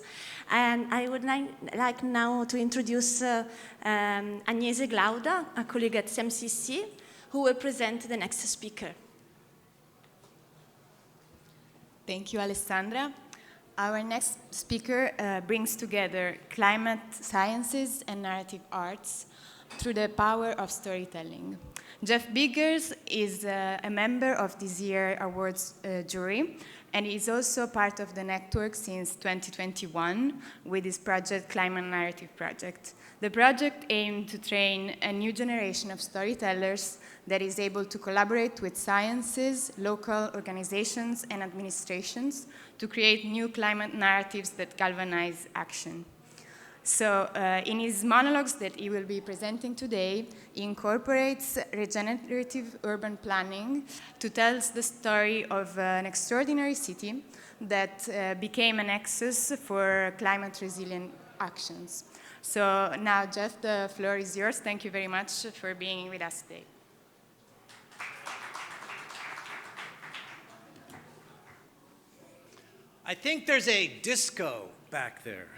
And I would like now to introduce Agnese Glauda, a colleague at CMCC, who will present the next speaker. Thank you, Alessandra. Our next speaker brings together climate sciences and narrative arts through the power of storytelling. Jeff Biggers is a member of this year's awards jury, and is also part of the network since 2021 with his project, Climate Narrative Project. The project aimed to train a new generation of storytellers that is able to collaborate with sciences, local organizations, and administrations to create new climate narratives that galvanize action. So in his monologues that he will be presenting today, he incorporates regenerative urban planning to tell the story of an extraordinary city that became a nexus for climate resilient actions. So now, Jeff, the floor is yours. Thank you very much for being with us today. I think there's a disco back there.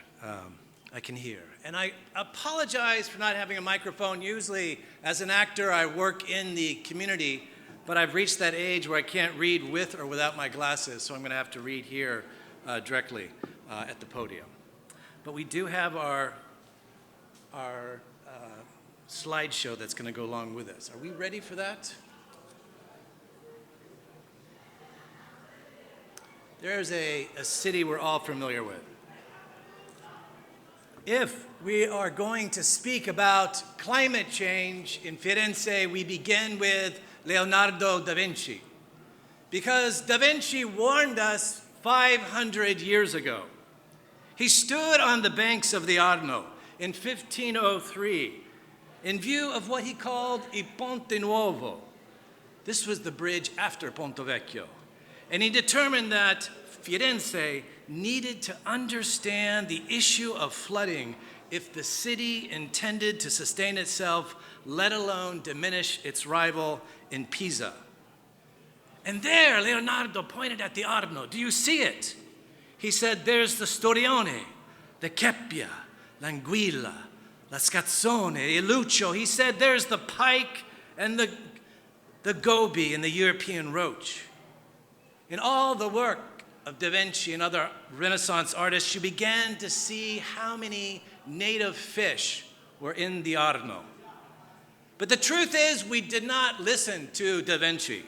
I can hear. And I apologize for not having a microphone. Usually, as an actor, I work in the community, but I've reached that age where I can't read with or without my glasses, so I'm going to have to read here directly at the podium. But we do have our slideshow that's going to go along with us. Are we ready for that? there's a city we're all familiar with. If we are going to speak about climate change in Firenze, we begin with Leonardo da Vinci. Because da Vinci warned us 500 years ago. He stood on the banks of the Arno in 1503 in view of what he called Il Ponte Nuovo. This was the bridge after Ponte Vecchio. And he determined that Firenze needed to understand the issue of flooding if the city intended to sustain itself, let alone diminish its rival in Pisa. And there, Leonardo pointed at the Arno. Do you see it? He said, there's the Storione, the Cheppia, l'Anguilla, la Scazzone, il Luccio. He said, there's the pike and the goby and the European roach. In all the work of Da Vinci and other Renaissance artists, you began to see how many native fish were in the Arno. But the truth is, we did not listen to Da Vinci.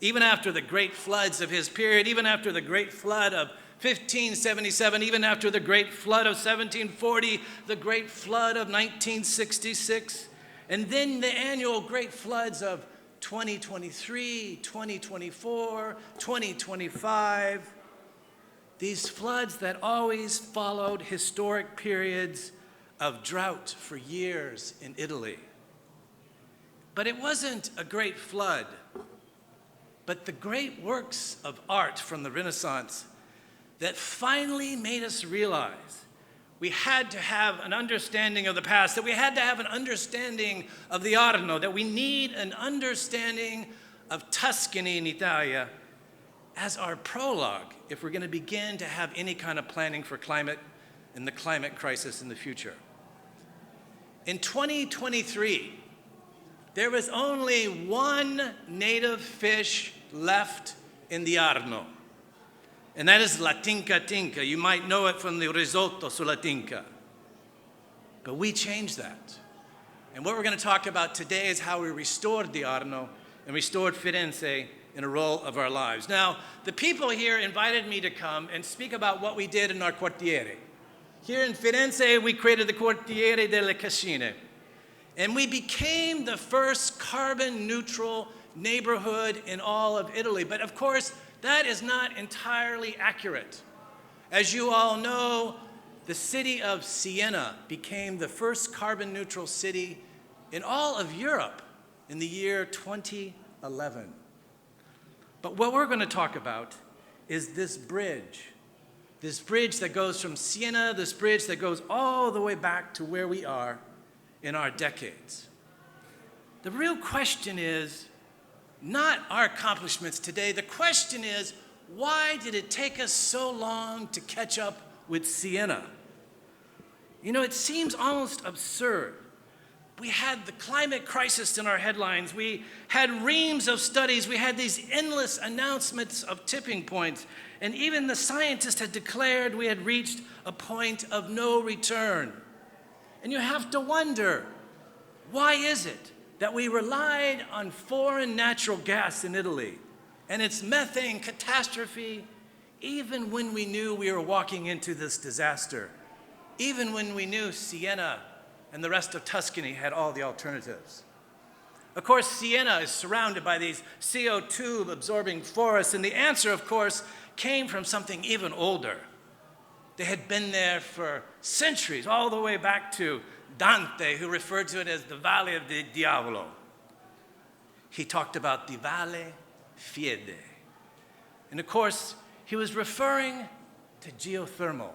Even after the great floods of his period, even after the great flood of 1577, even after the great flood of 1740, the great flood of 1966, and then the annual great floods of 2023, 2024, 2025, these floods that always followed historic periods of drought for years in Italy. But it wasn't a great flood, but the great works of art from the Renaissance that finally made us realize we had to have an understanding of the past, that we had to have an understanding of the Arno, that we need an understanding of Tuscany in Italia as our prologue if we're going to begin to have any kind of planning for climate and the climate crisis in the future. In 2023, there was only one native fish left in the Arno, and that is la tinca tinca. You might know it from the risotto sulla tinca. But we changed that. And what we're going to talk about today is how we restored the Arno and restored Firenze in a role of our lives. Now, the people here invited me to come and speak about what we did in our quartiere. Here in Firenze, we created the Quartiere delle Cascine. And we became the first carbon-neutral neighborhood in all of Italy. But of course, that is not entirely accurate. As you all know, the city of Siena became the first carbon-neutral city in all of Europe in the year 2011. But what we're going to talk about is this bridge that goes from Siena, this bridge that goes all the way back to where we are in our decades. The real question is not our accomplishments today. The question is, why did it take us so long to catch up with Siena? You know, it seems almost absurd. We had the climate crisis in our headlines. We had reams of studies. We had these endless announcements of tipping points. And even the scientists had declared we had reached a point of no return. And you have to wonder, why is it that we relied on foreign natural gas in Italy and its methane catastrophe even when we knew we were walking into this disaster, even when we knew Siena and the rest of Tuscany had all the alternatives? Of course, Siena is surrounded by these CO2-absorbing forests, and the answer, of course, came from something even older. They had been there for centuries, all the way back to Dante, who referred to it as the Valley of the Diavolo. He talked about the Valle Fiede. And of course, he was referring to geothermal.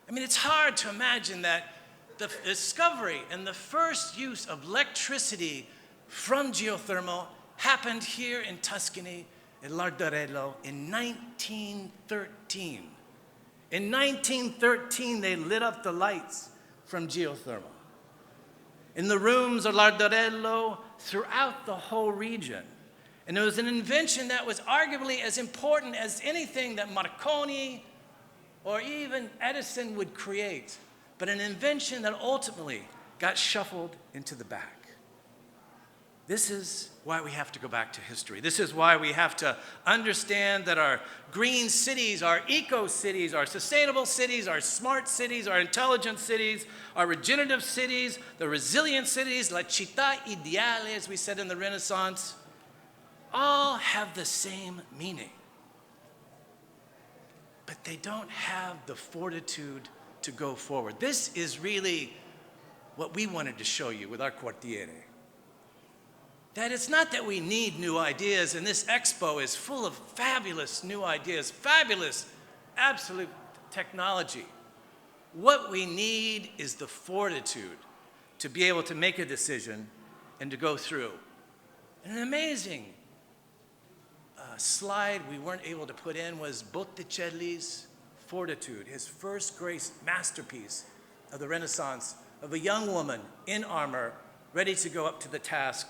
I mean, it's hard to imagine that the discovery and the first use of electricity from geothermal happened here in Tuscany, in Lardarello, in 1913. In 1913, they lit up the lights from geothermal. In the rooms of Lardarello, throughout the whole region. And it was an invention that was arguably as important as anything that Marconi or even Edison would create, but an invention that ultimately got shuffled into the back. This is why we have to go back to history. This is why we have to understand that our green cities, our eco-cities, our sustainable cities, our smart cities, our intelligent cities, our regenerative cities, the resilient cities, la città ideale, as we said in the Renaissance, all have the same meaning. But they don't have the fortitude to go forward. This is really what we wanted to show you with our quartiere. That it's not that we need new ideas, and this expo is full of fabulous new ideas, fabulous, absolute technology. What we need is the fortitude to be able to make a decision and to go through. And an amazing slide we weren't able to put in was Botticelli's Fortitude, his first great masterpiece of the Renaissance, of a young woman in armor, ready to go up to the task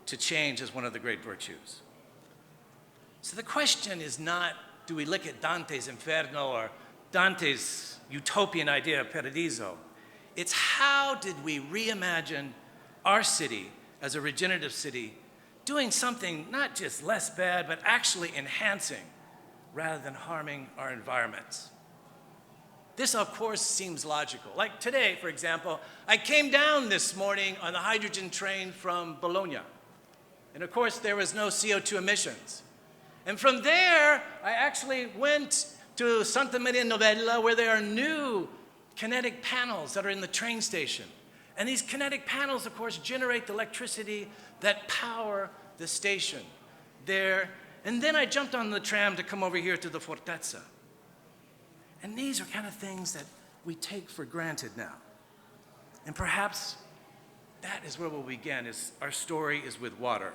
to change as one of the great virtues. So the question is not, do we look at Dante's Inferno or Dante's utopian idea of Paradiso? It's how did we reimagine our city as a regenerative city, doing something not just less bad, but actually enhancing rather than harming our environments. This, of course, seems logical. Like today, for example, I came down this morning on the hydrogen train from Bologna. And of course, there was no CO2 emissions. And from there, I actually went to Santa Maria Novella, where there are new kinetic panels that are in the train station. And these kinetic panels, of course, generate the electricity that power the station there. And then I jumped on the tram to come over here to the Fortezza. And these are kind of things that we take for granted now. And perhaps that is where we'll begin, is our story is with water.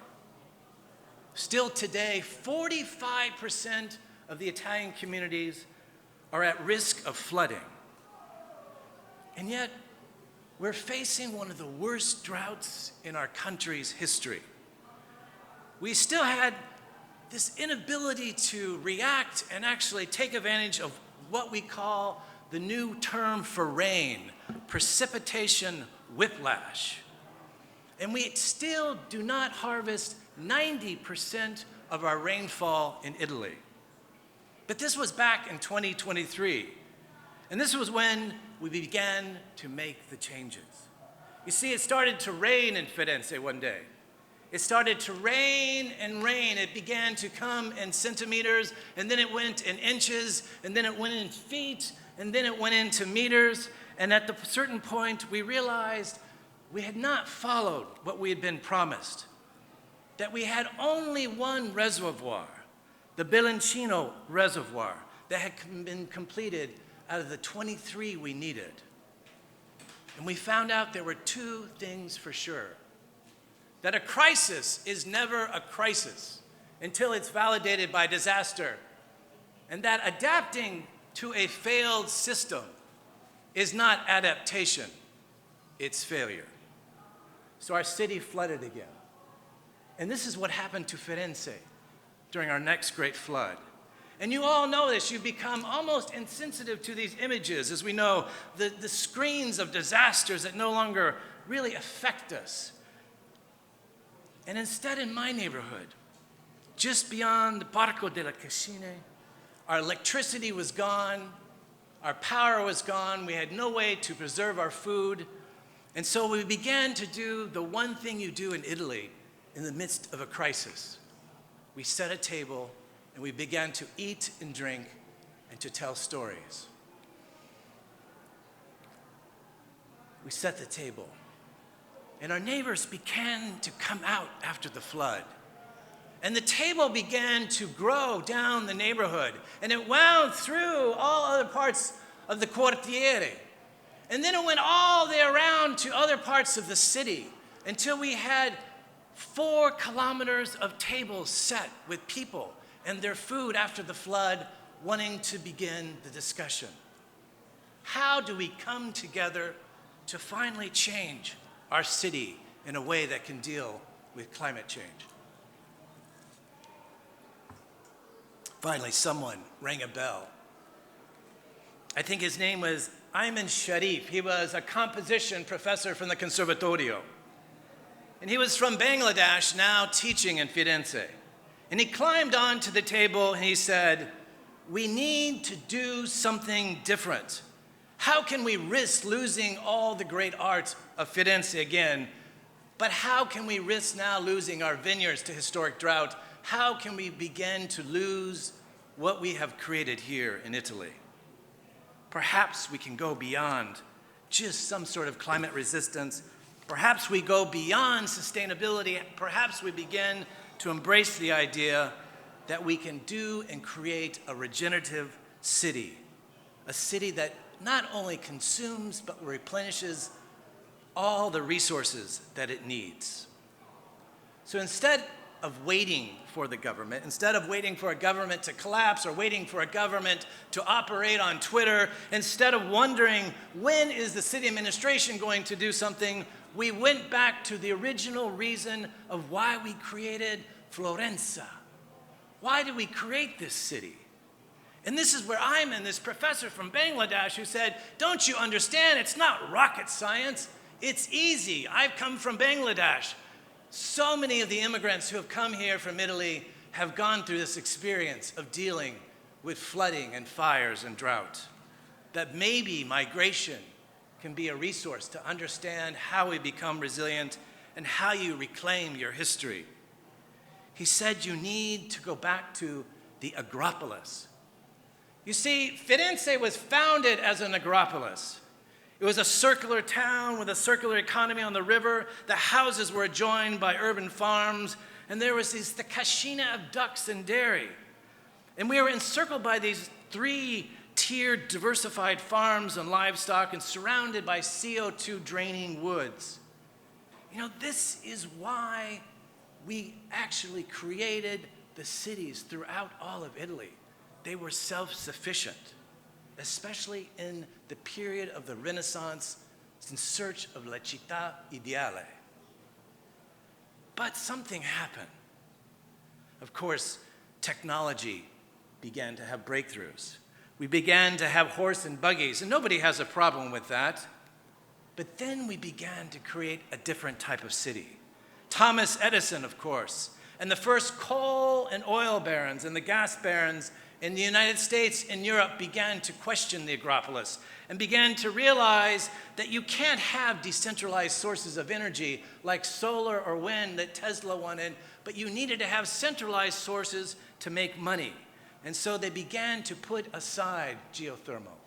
Still today, 45% of the Italian communities are at risk of flooding. And yet, we're facing one of the worst droughts in our country's history. We still had this inability to react and actually take advantage of what we call the new term for rain, precipitation whiplash. And we still do not harvest 90% of our rainfall in Italy. But this was back in 2023. And this was when we began to make the changes. You see, it started to rain in Firenze one day. It started to rain and rain. It began to come in centimeters, and then it went in inches, and then it went in feet, and then it went into meters. And at a certain point, we realized we had not followed what we had been promised, that we had only one reservoir, the Belloncino Reservoir, that had been completed out of the 23 we needed. And we found out there were two things for sure. That a crisis is never a crisis until it's validated by disaster. And that adapting to a failed system is not adaptation, it's failure. So our city flooded again. And this is what happened to Firenze during our next great flood. And you all know this, you become almost insensitive to these images, as we know, the screens of disasters that no longer really affect us. And instead, in my neighborhood, just beyond the Parco della Cascine, our electricity was gone, our power was gone, we had no way to preserve our food. And so we began to do the one thing you do in Italy in the midst of a crisis. We set a table and we began to eat and drink and to tell stories. We set the table. And our neighbors began to come out after the flood. And the table began to grow down the neighborhood. And it wound through all other parts of the quartiere. And then it went all the way around to other parts of the city until we had 4 kilometers of tables set with people and their food after the flood, wanting to begin the discussion. How do we come together to finally change our city in a way that can deal with climate change? Finally, someone rang a bell. I think his name was Ayman Sharif. He was a composition professor from the Conservatorio. And he was from Bangladesh, now teaching in Firenze. And he climbed onto the table and he said, "We need to do something different. How can we risk losing all the great art of Firenze again? But how can we risk now losing our vineyards to historic drought? How can we begin to lose what we have created here in Italy? Perhaps we can go beyond just some sort of climate resistance. Perhaps we go beyond sustainability. Perhaps we begin to embrace the idea that we can do and create a regenerative city, a city that not only consumes but replenishes all the resources that it needs." So instead of waiting for the government, instead of waiting for a government to collapse or waiting for a government to operate on Twitter, instead of wondering when is the city administration going to do something, we went back to the original reason of why we created Florence. Why did we create this city? And this is where I'm in, this professor from Bangladesh who said, "Don't you understand? It's not rocket science. It's easy. I've come from Bangladesh. So many of the immigrants who have come here from Italy have gone through this experience of dealing with flooding and fires and drought. That maybe migration can be a resource to understand how we become resilient and how you reclaim your history." He said you need to go back to the agropolis. You see, Firenze was founded as an agropolis. It was a circular town with a circular economy on the river. The houses were joined by urban farms, and there was the cascina of ducks and dairy. And we were encircled by these three-tiered diversified farms and livestock and surrounded by CO2 draining woods. You know, this is why we actually created the cities throughout all of Italy. They were self-sufficient, especially in the period of the Renaissance in search of la città ideale. But something happened. Of course, technology began to have breakthroughs. We began to have horse and buggies, and nobody has a problem with that. But then we began to create a different type of city. Thomas Edison, of course, and the first coal and oil barons and the gas barons in the United States and Europe began to question the agropolis and began to realize that you can't have decentralized sources of energy like solar or wind that Tesla wanted, but you needed to have centralized sources to make money. And so they began to put aside geothermal.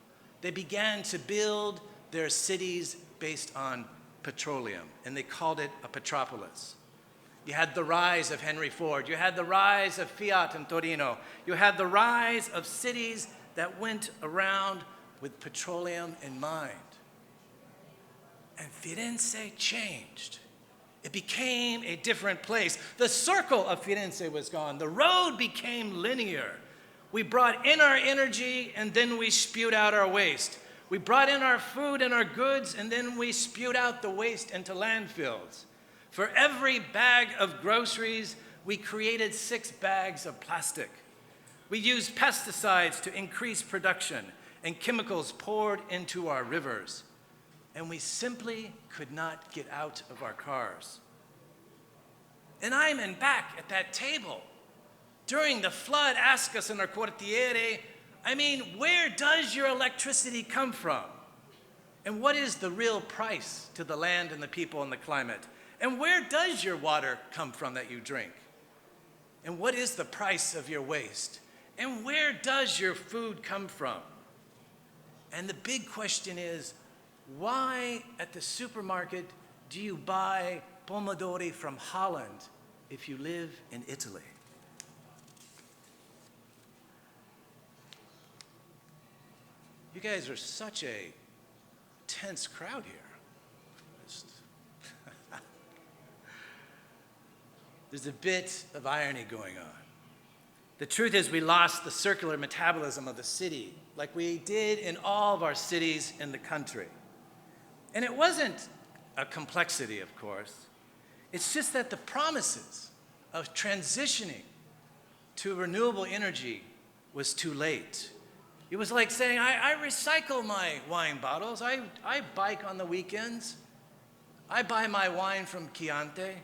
They began to build their cities based on petroleum, and they called it a petropolis. You had the rise of Henry Ford. You had the rise of Fiat in Torino. You had the rise of cities that went around with petroleum in mind. And Firenze changed. It became a different place. The circle of Firenze was gone. The road became linear. We brought in our energy, and then we spewed out our waste. We brought in our food and our goods, and then we spewed out the waste into landfills. For every bag of groceries, we created 6 bags of plastic. We used pesticides to increase production and chemicals poured into our rivers. And we simply could not get out of our cars. And I'm back at that table. During the flood, ask us in our quartiere, where does your electricity come from? And what is the real price to the land and the people and the climate? And where does your water come from that you drink? And what is the price of your waste? And where does your food come from? And the big question is, why at the supermarket do you buy pomodori from Holland if you live in Italy? You guys are such a tense crowd here. There's a bit of irony going on. The truth is we lost the circular metabolism of the city, like we did in all of our cities in the country. And it wasn't a complexity, of course. It's just that the promises of transitioning to renewable energy was too late. It was like saying, I recycle my wine bottles. I bike on the weekends. I buy my wine from Chianti,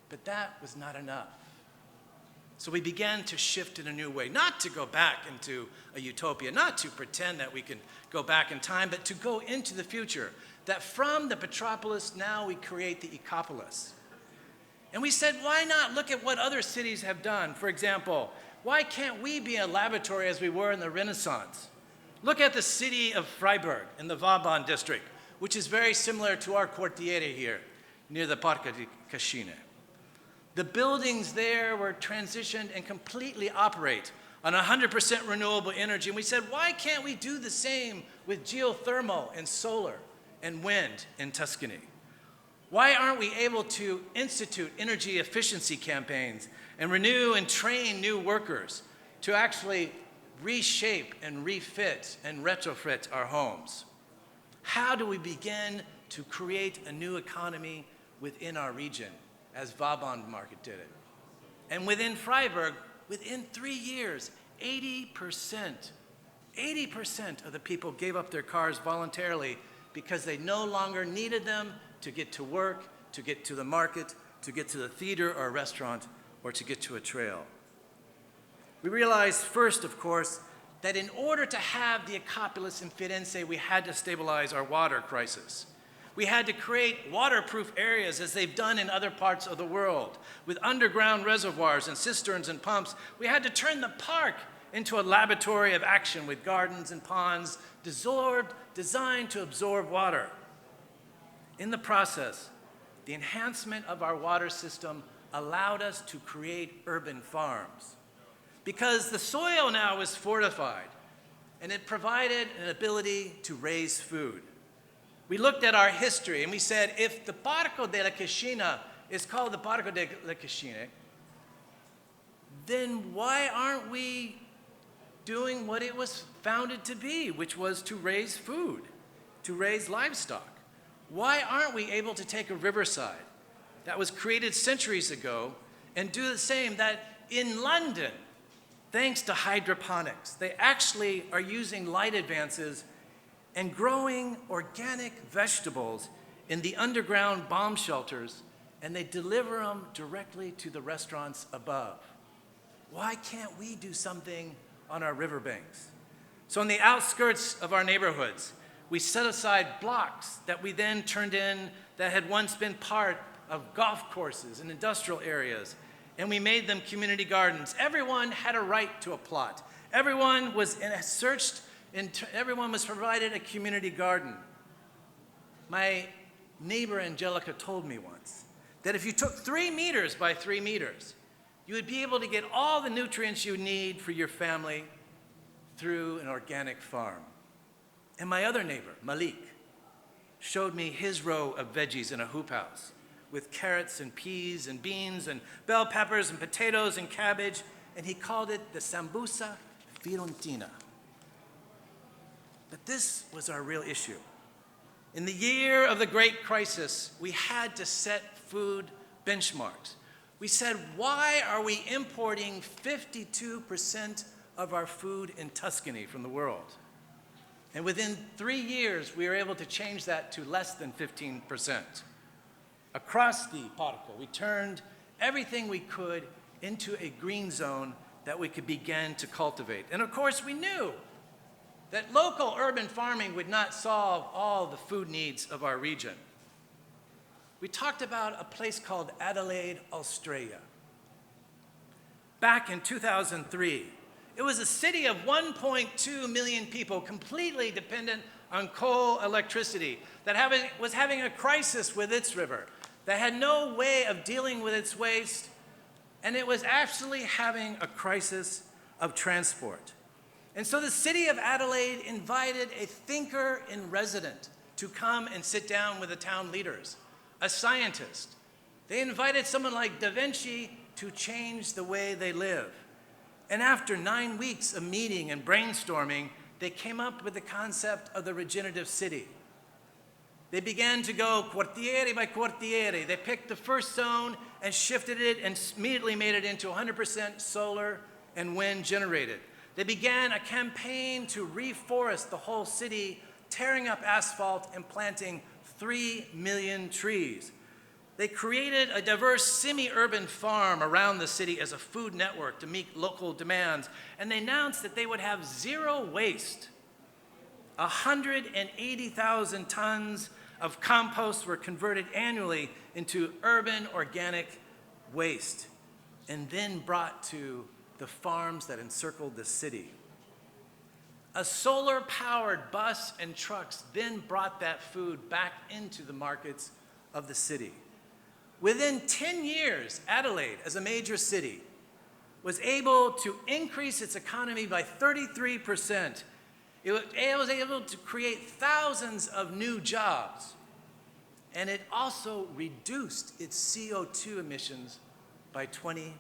but that was not enough. So we began to shift in a new way, not to go back into a utopia, not to pretend that we can go back in time, but to go into the future, that from the Petropolis now we create the Ecopolis. And we said, why not look at what other cities have done? For example, why can't we be a laboratory as we were in the Renaissance? Look at the city of Freiburg in the Vauban district, which is very similar to our quartiere here, near the Parco di Cascine. The buildings there were transitioned and completely operate on 100% renewable energy. And we said, why can't we do the same with geothermal and solar and wind in Tuscany? Why aren't we able to institute energy efficiency campaigns and renew and train new workers to actually reshape and refit and retrofit our homes? How do we begin to create a new economy within our region, as Vauban market did it? And within Freiburg, within 3 years, 80% of the people gave up their cars voluntarily because they no longer needed them to get to work, to get to the market, to get to the theater or a restaurant, or to get to a trail. We realized first, of course, that in order to have the Ecopolis in Firenze, we had to stabilize our water crisis. We had to create waterproof areas as they've done in other parts of the world, with underground reservoirs and cisterns and pumps. We had to turn the park into a laboratory of action with gardens and ponds designed to absorb water. In the process, the enhancement of our water system allowed us to create urban farms, because the soil now was fortified and it provided an ability to raise food. We looked at our history and we said, if the Parco della Cascina is called the Parco della Cascine, then why aren't we doing what it was founded to be, which was to raise food, to raise livestock? Why aren't we able to take a riverside that was created centuries ago and do the same? That in London, thanks to hydroponics, they actually are using light advances and growing organic vegetables in the underground bomb shelters, and they deliver them directly to the restaurants above. Why can't we do something on our riverbanks? So on the outskirts of our neighborhoods, we set aside blocks that we then turned in that had once been part of golf courses and industrial areas, and we made them community gardens. Everyone had a right to a plot. Everyone was everyone was provided a community garden. My neighbor Angelica told me once that if you took 3 meters by 3 meters, you would be able to get all the nutrients you need for your family through an organic farm. And my other neighbor, Malik, showed me his row of veggies in a hoop house with carrots and peas and beans and bell peppers and potatoes and cabbage, and he called it the Sambusa Fiorentina. But this was our real issue. In the year of the Great Crisis, we had to set food benchmarks. We said, why are we importing 52% of our food in Tuscany from the world? And within 3 years, we were able to change that to less than 15%. Across the Parco, we turned everything we could into a green zone that we could begin to cultivate. And of course, we knew that local urban farming would not solve all the food needs of our region. We talked about a place called Adelaide, Australia. Back in 2003, it was a city of 1.2 million people, completely dependent on coal electricity, that was having a crisis with its river, that had no way of dealing with its waste, and it was actually having a crisis of transport. And so the city of Adelaide invited a thinker in residence to come and sit down with the town leaders, a scientist. They invited someone like Da Vinci to change the way they live. And after 9 weeks of meeting and brainstorming, they came up with the concept of the regenerative city. They began to go quartiere by quartiere. They picked the first zone and shifted it and immediately made it into 100% solar and wind generated. They began a campaign to reforest the whole city, tearing up asphalt and planting 3 million trees. They created a diverse semi-urban farm around the city as a food network to meet local demands, and they announced that they would have zero waste. 180,000 tons of compost were converted annually into urban organic waste and then brought to the farms that encircled the city. A solar-powered bus and trucks then brought that food back into the markets of the city. Within 10 years, Adelaide, as a major city, was able to increase its economy by 33%. It was able to create thousands of new jobs, and it also reduced its CO2 emissions by 20%.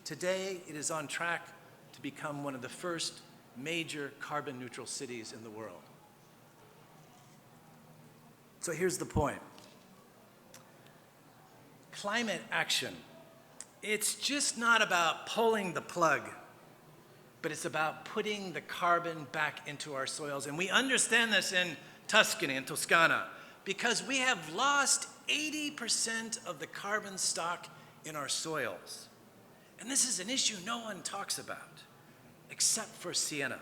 Today, it is on track to become one of the first major carbon-neutral cities in the world. So here's the point. Climate action, it's just not about pulling the plug, but it's about putting the carbon back into our soils. And we understand this in Tuscany and Toscana because we have lost 80% of the carbon stock in our soils. And this is an issue no one talks about, except for Siena.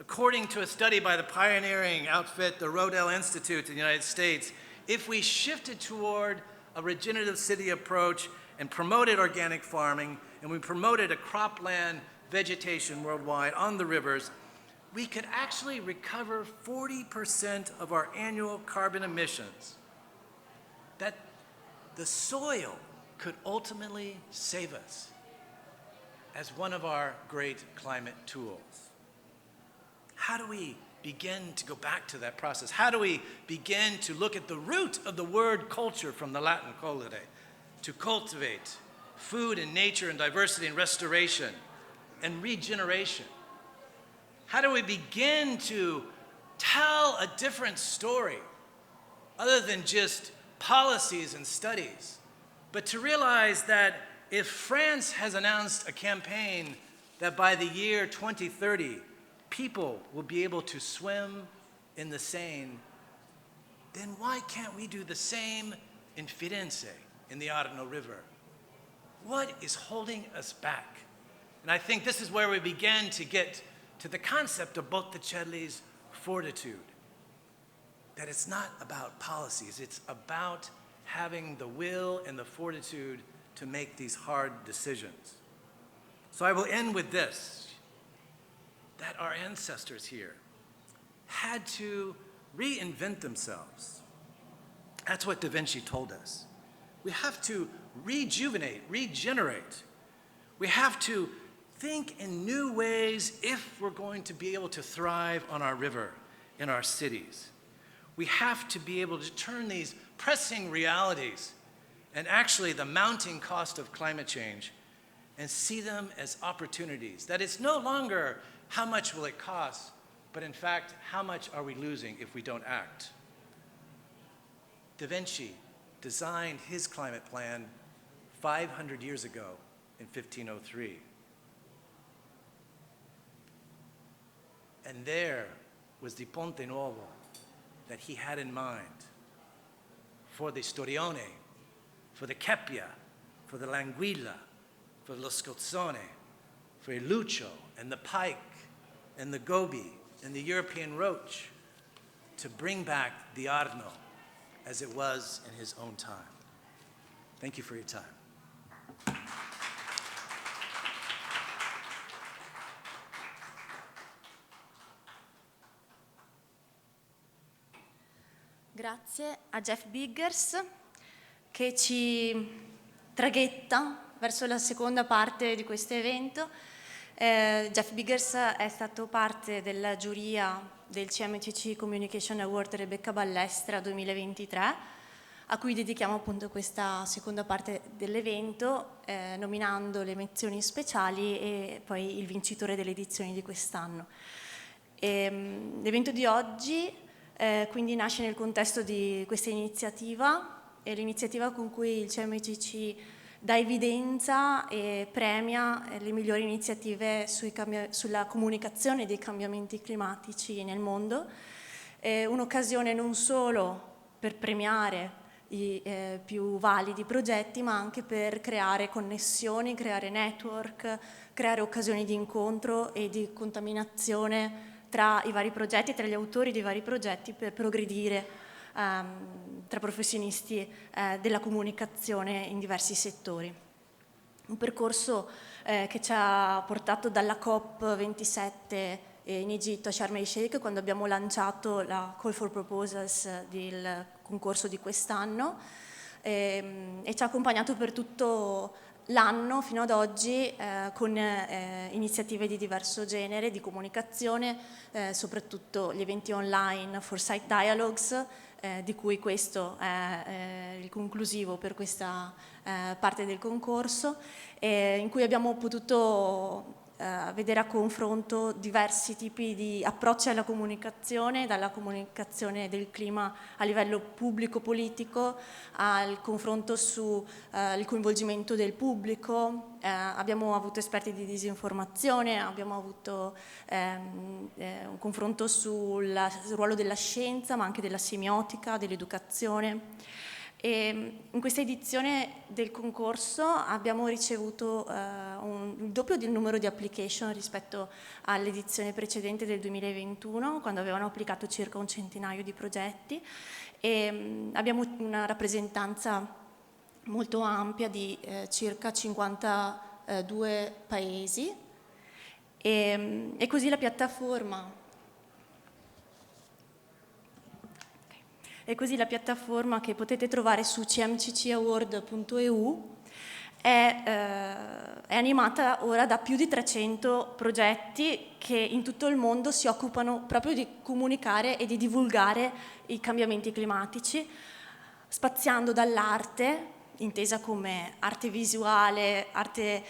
According to a study by the pioneering outfit, the Rodale Institute in the United States, if we shifted toward a regenerative city approach and promoted organic farming, and we promoted a cropland vegetation worldwide on the rivers, we could actually recover 40% of our annual carbon emissions. That the soil could ultimately save us as one of our great climate tools. How do we begin to go back to that process? How do we begin to look at the root of the word culture from the Latin colere, to cultivate food and nature and diversity and restoration and regeneration? How do we begin to tell a different story other than just policies and studies, but to realize that if France has announced a campaign that by the year 2030, people will be able to swim in the Seine, then why can't we do the same in Firenze, in the Arno River? What is holding us back? And I think this is where we begin to get to the concept of Botticelli's fortitude. That it's not about policies, it's about having the will and the fortitude to make these hard decisions. So I will end with this, that our ancestors here had to reinvent themselves. That's what Da Vinci told us. We have to rejuvenate, regenerate. We have to think in new ways if we're going to be able to thrive on our river, in our cities. We have to be able to turn these pressing realities and actually the mounting cost of climate change and see them as opportunities. That it's no longer how much will it cost, but in fact, how much are we losing if we don't act? Da Vinci designed his climate plan 500 years ago in 1503. And there was the Ponte Nuovo that he had in mind for the Storione, for the Keppia, for the L'Anguilla, for lo Scozzone, for il Lucio, and the pike, and the goby, and the European roach, to bring back the Arno as it was in his own time. Thank you for your time. Grazie a Jeff Biggers che ci traghetta verso la seconda parte di questo evento. Jeff Biggers è stato parte della giuria del CMCC Communication Award Rebecca Ballestra 2023, a cui dedichiamo appunto questa seconda parte dell'evento, nominando le menzioni speciali e poi il vincitore delle edizioni di quest'anno. L'evento di oggi quindi nasce nel contesto di questa iniziativa, è l'iniziativa con cui il CMCC dà evidenza e premia le migliori iniziative sulla comunicazione dei cambiamenti climatici nel mondo. un'occasione non solo per premiare i più validi progetti, ma anche per creare connessioni, creare network, creare occasioni di incontro e di contaminazione tra i vari progetti, tra gli autori dei vari progetti, per progredire tra professionisti della comunicazione in diversi settori. Un percorso che ci ha portato dalla COP27 in Egitto a Sharm el Sheikh, quando abbiamo lanciato la Call for Proposals del concorso di quest'anno, e ci ha accompagnato per tutto l'anno fino ad oggi con iniziative di diverso genere, di comunicazione, soprattutto gli eventi online Foresight Dialogues, di cui questo è il conclusivo per questa parte del concorso, in cui abbiamo potuto vedere a confronto diversi tipi di approcci alla comunicazione, dalla comunicazione del clima a livello pubblico-politico al confronto sul coinvolgimento del pubblico. Abbiamo avuto esperti di disinformazione, abbiamo avuto un confronto sul ruolo della scienza, ma anche della semiotica, dell'educazione. E in questa edizione del concorso abbiamo ricevuto il doppio del numero di application rispetto all'edizione precedente del 2021, quando avevano applicato circa un centinaio di progetti, e abbiamo una rappresentanza molto ampia di circa 52 paesi, e così la piattaforma che potete trovare su cmccaward.eu è animata ora da più di 300 progetti che in tutto il mondo si occupano proprio di comunicare e di divulgare i cambiamenti climatici, spaziando dall'arte, intesa come arte visuale, arte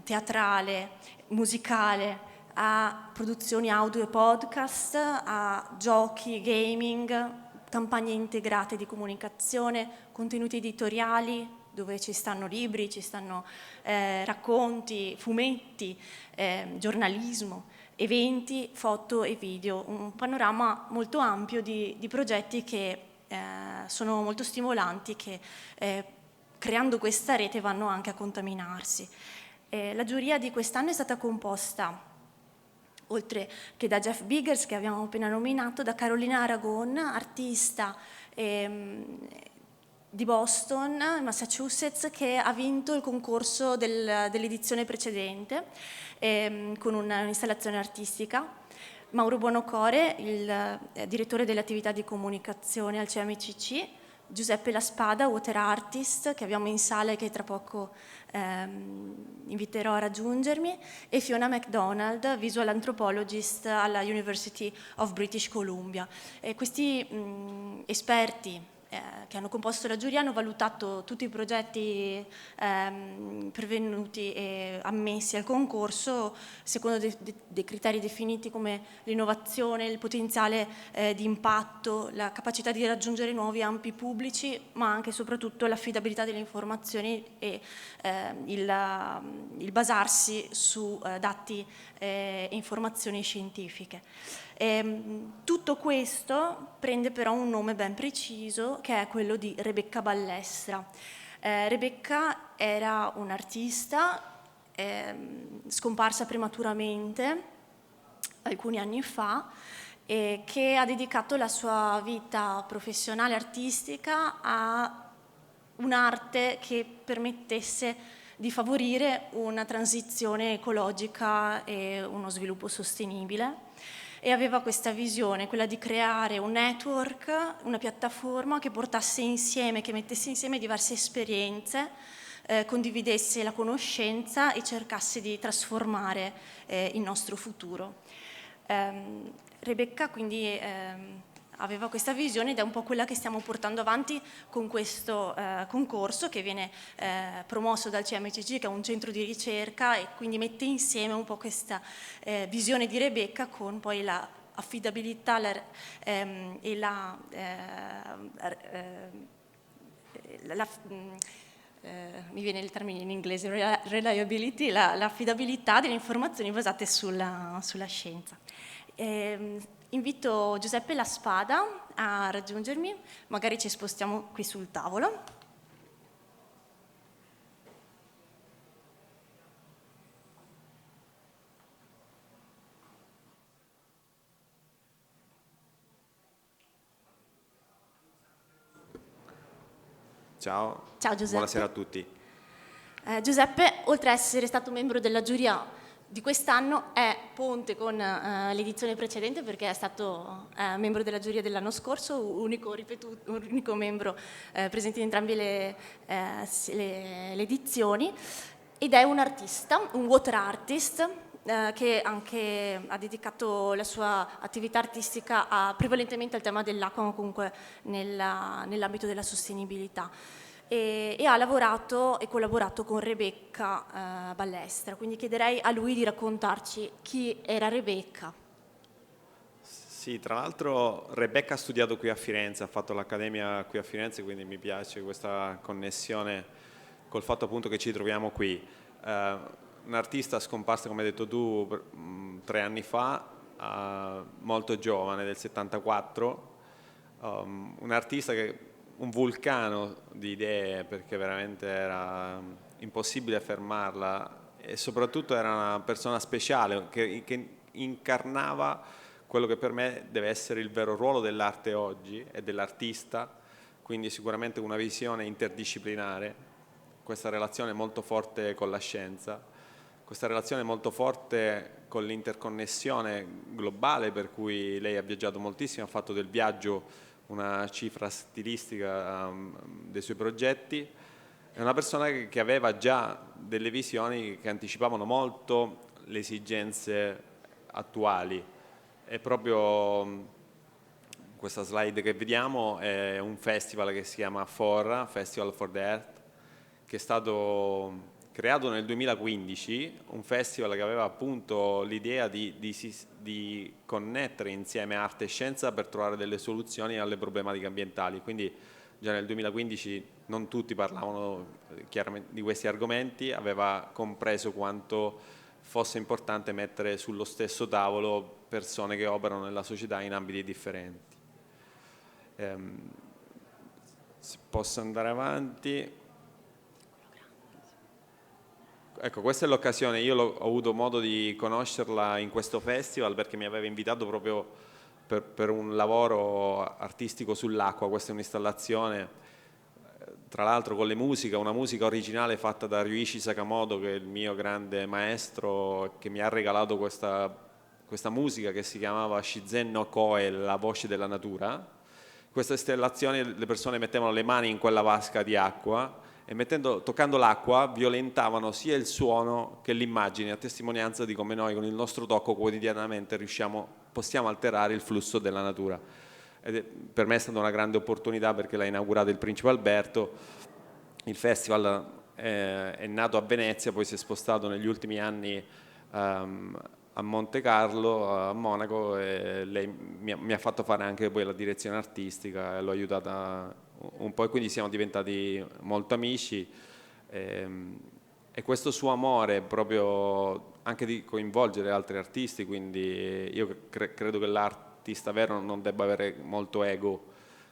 teatrale, musicale, a produzioni audio e podcast, a giochi, gaming, campagne integrate di comunicazione, contenuti editoriali dove ci stanno libri, ci stanno racconti, fumetti, giornalismo, eventi, foto e video, un panorama molto ampio di progetti che sono molto stimolanti, che creando questa rete vanno anche a contaminarsi. La giuria di quest'anno è stata composta, oltre che da Jeff Biggers, che abbiamo appena nominato, da Carolina Aragon, artista di Boston, Massachusetts, che ha vinto il concorso dell'edizione precedente con un'installazione artistica, Mauro Buonocore, il direttore delle attività di comunicazione al CMCC, Giuseppe La Spada, water artist, che abbiamo in sala e che tra poco inviterò a raggiungermi, e Fiona MacDonald, visual anthropologist alla University of British Columbia. Questi esperti che hanno composto la giuria hanno valutato tutti i progetti pervenuti e ammessi al concorso secondo dei criteri definiti come l'innovazione, il potenziale di impatto, la capacità di raggiungere nuovi ampi pubblici, ma anche e soprattutto l'affidabilità delle informazioni e il basarsi su dati e informazioni scientifiche. Tutto questo prende però un nome ben preciso, che è quello di Rebecca Ballestra. Rebecca era un'artista scomparsa prematuramente alcuni anni fa, che ha dedicato la sua vita professionale artistica a un'arte che permettesse di favorire una transizione ecologica e uno sviluppo sostenibile. E aveva questa visione, quella di creare un network, una piattaforma che portasse insieme, che mettesse insieme diverse esperienze, condividesse la conoscenza e cercasse di trasformare il nostro futuro. Rebecca quindi aveva questa visione ed è un po' quella che stiamo portando avanti con questo concorso, che viene promosso dal CMCC, che è un centro di ricerca, e quindi mette insieme un po' questa visione di Rebecca con poi la affidabilità e mi viene il termine in inglese, reliability, l'affidabilità delle informazioni basate sulla scienza. Invito Giuseppe La Spada a raggiungermi, magari ci spostiamo qui sul tavolo. Ciao. Ciao Giuseppe. Buonasera a tutti. Giuseppe, oltre a essere stato membro della giuria di quest'anno, è ponte con l'edizione precedente perché è stato membro della giuria dell'anno scorso, unico membro presente in entrambe le edizioni, ed è un artista, un water artist, che anche ha dedicato la sua attività artistica prevalentemente al tema dell'acqua, ma comunque nell'ambito della sostenibilità. E ha lavorato e collaborato con Rebecca Ballestra, quindi chiederei a lui di raccontarci chi era Rebecca. Sì, tra l'altro Rebecca ha studiato qui a Firenze, ha fatto l'accademia qui a Firenze, quindi mi piace questa connessione col fatto appunto che ci troviamo qui. Un'artista scomparsa, come hai detto tu, 3 anni fa, molto giovane, del 74, un artista che un vulcano di idee, perché veramente era impossibile fermarla, e soprattutto era una persona speciale che incarnava quello che per me deve essere il vero ruolo dell'arte oggi e dell'artista, quindi sicuramente una visione interdisciplinare, questa relazione molto forte con la scienza, questa relazione molto forte con l'interconnessione globale, per cui lei ha viaggiato moltissimo, ha fatto del viaggio una cifra stilistica dei suoi progetti. È una persona che aveva già delle visioni che anticipavano molto le esigenze attuali. E proprio questa slide che vediamo è un festival che si chiama FOR, Festival for the Earth, che è stato creato nel 2015, un festival che aveva appunto l'idea di connettere insieme arte e scienza per trovare delle soluzioni alle problematiche ambientali. Quindi già nel 2015 non tutti parlavano chiaramente di questi argomenti, aveva compreso quanto fosse importante mettere sullo stesso tavolo persone che operano nella società in ambiti differenti. Posso andare avanti? Ecco, questa è l'occasione, io ho avuto modo di conoscerla in questo festival perché mi aveva invitato proprio per un lavoro artistico sull'acqua. Questa è un'installazione, tra l'altro con le musiche, una musica originale fatta da Ryuichi Sakamoto, che è il mio grande maestro, che mi ha regalato questa musica che si chiamava Shizen no Koe, la voce della natura. Questa installazione, le persone mettevano le mani in quella vasca di acqua e toccando l'acqua violentavano sia il suono che l'immagine, a testimonianza di come noi con il nostro tocco quotidianamente possiamo alterare il flusso della natura. Per me è stata una grande opportunità perché l'ha inaugurato il Principe Alberto. Il festival è nato a Venezia, poi si è spostato negli ultimi anni a Monte Carlo, a Monaco, e lei mi ha fatto fare anche poi la direzione artistica e l'ho aiutata un po', e quindi siamo diventati molto amici, e questo suo amore proprio anche di coinvolgere altri artisti, quindi io credo che l'artista vero non debba avere molto ego,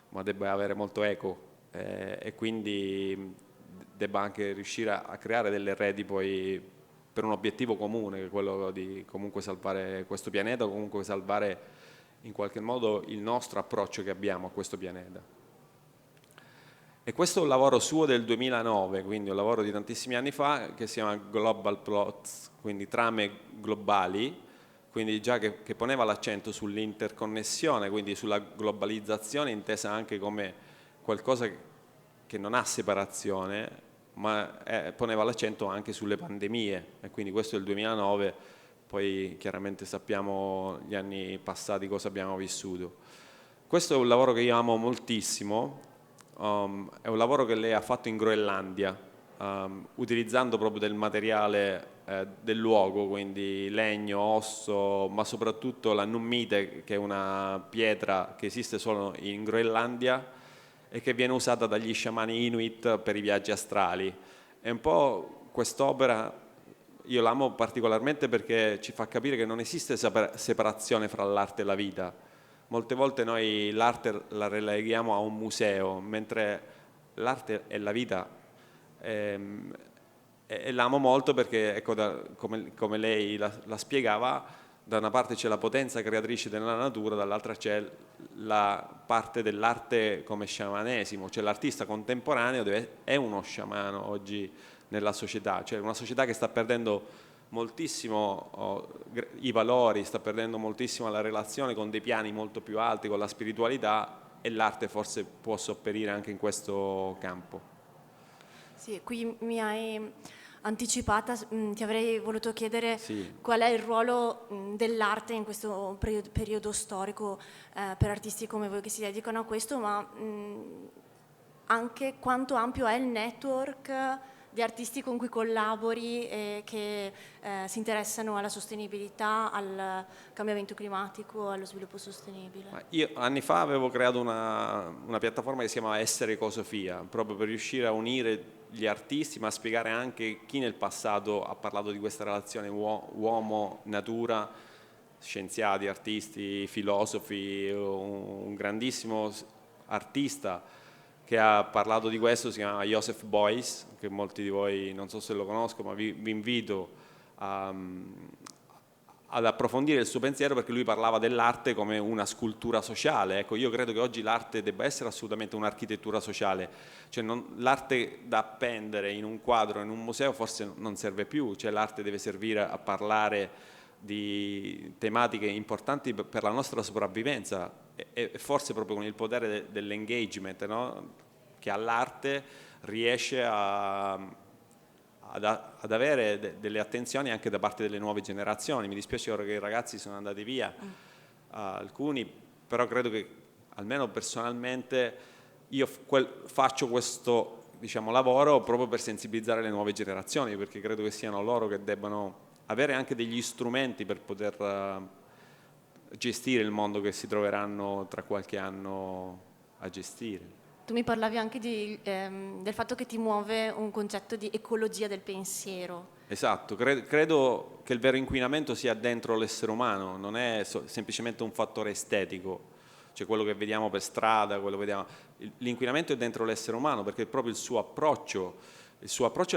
ma debba avere molto eco, e quindi debba anche riuscire a creare delle reti poi per un obiettivo comune, che è quello di comunque salvare questo pianeta, o comunque salvare in qualche modo il nostro approccio che abbiamo a questo pianeta. E questo è un lavoro suo del 2009, quindi un lavoro di tantissimi anni fa, che si chiama Global Plots, quindi trame globali, quindi già che poneva l'accento sull'interconnessione, quindi sulla globalizzazione intesa anche come qualcosa che non ha separazione, ma poneva l'accento anche sulle pandemie, e quindi questo è il 2009, poi chiaramente sappiamo gli anni passati cosa abbiamo vissuto. Questo è un lavoro che io amo moltissimo. È un lavoro che lei ha fatto in Groenlandia, utilizzando proprio del materiale del luogo, quindi legno, osso, ma soprattutto la nummite, che è una pietra che esiste solo in Groenlandia e che viene usata dagli sciamani Inuit per i viaggi astrali. È un po' quest'opera, io l'amo particolarmente perché ci fa capire che non esiste separazione fra l'arte e la vita. molte volte noi l'arte la releghiamo a un museo, mentre l'arte è la vita. E l'amo molto perché, ecco, come lei la spiegava, da una parte c'è la potenza creatrice della natura, dall'altra c'è la parte dell'arte come sciamanesimo, cioè l'artista contemporaneo è uno sciamano oggi nella società, cioè una società che sta perdendo moltissimo i valori, sta perdendo moltissimo la relazione con dei piani molto più alti, con la spiritualità, e l'arte forse può sopperire anche in questo campo. Sì, qui mi hai anticipata, ti avrei voluto chiedere Sì. qual è il ruolo dell'arte in questo periodo storico per artisti come voi che si dedicano a questo, ma anche quanto ampio è il network di artisti con cui collabori e che si interessano alla sostenibilità, al cambiamento climatico, allo sviluppo sostenibile. Io anni fa avevo creato una piattaforma che si chiamava Essere Ecosofia, proprio per riuscire a unire gli artisti, ma a spiegare anche chi nel passato ha parlato di questa relazione uomo-natura, scienziati, artisti, filosofi. Un grandissimo artista che ha parlato di questo si chiama Joseph Beuys, che molti di voi non so se lo conosco, ma vi invito ad approfondire il suo pensiero, perché lui parlava dell'arte come una scultura sociale. Ecco, io credo che oggi l'arte debba essere assolutamente un'architettura sociale, cioè l'arte da appendere in un quadro, in un museo forse non serve più, cioè l'arte deve servire a parlare di tematiche importanti per la nostra sopravvivenza, e forse proprio con il potere dell'engagement, no? Che ha l'arte riesce ad avere delle attenzioni anche da parte delle nuove generazioni. Mi dispiace ora che i ragazzi sono andati via, alcuni, però credo che almeno personalmente io faccio questo, diciamo, lavoro proprio per sensibilizzare le nuove generazioni, perché credo che siano loro che debbano avere anche degli strumenti per poter gestire il mondo che si troveranno tra qualche anno a gestire. Tu mi parlavi anche del fatto che ti muove un concetto di ecologia del pensiero. Esatto, credo che il vero inquinamento sia dentro l'essere umano, non è semplicemente un fattore estetico, cioè quello che vediamo per strada, quello che vediamo. L'inquinamento è dentro l'essere umano, perché è proprio il suo approccio e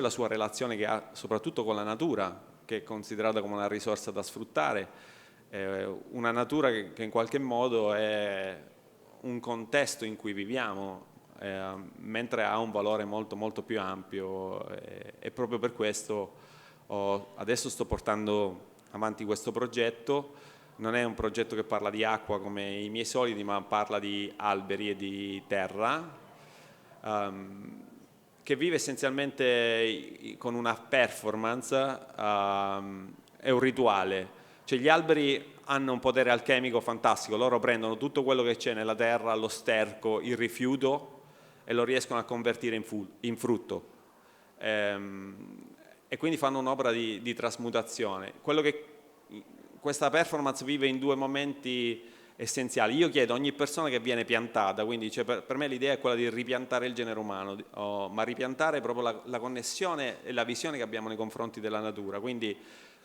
la sua relazione che ha soprattutto con la natura, che è considerata come una risorsa da sfruttare, una natura che in qualche modo è un contesto in cui viviamo, mentre ha un valore molto molto più ampio, e proprio per questo adesso sto portando avanti questo progetto. Non è un progetto che parla di acqua come i miei soliti, ma parla di alberi e di terra, che vive essenzialmente con una performance e un rituale. Cioè gli alberi hanno un potere alchemico fantastico, loro prendono tutto quello che c'è nella terra, lo sterco, il rifiuto, e lo riescono a convertire in frutto, e quindi fanno un'opera di trasmutazione. Questa performance vive in due momenti essenziali. Io chiedo a ogni persona che viene piantata, quindi cioè per me l'idea è quella di ripiantare il genere umano, ma ripiantare proprio la connessione e la visione che abbiamo nei confronti della natura. Quindi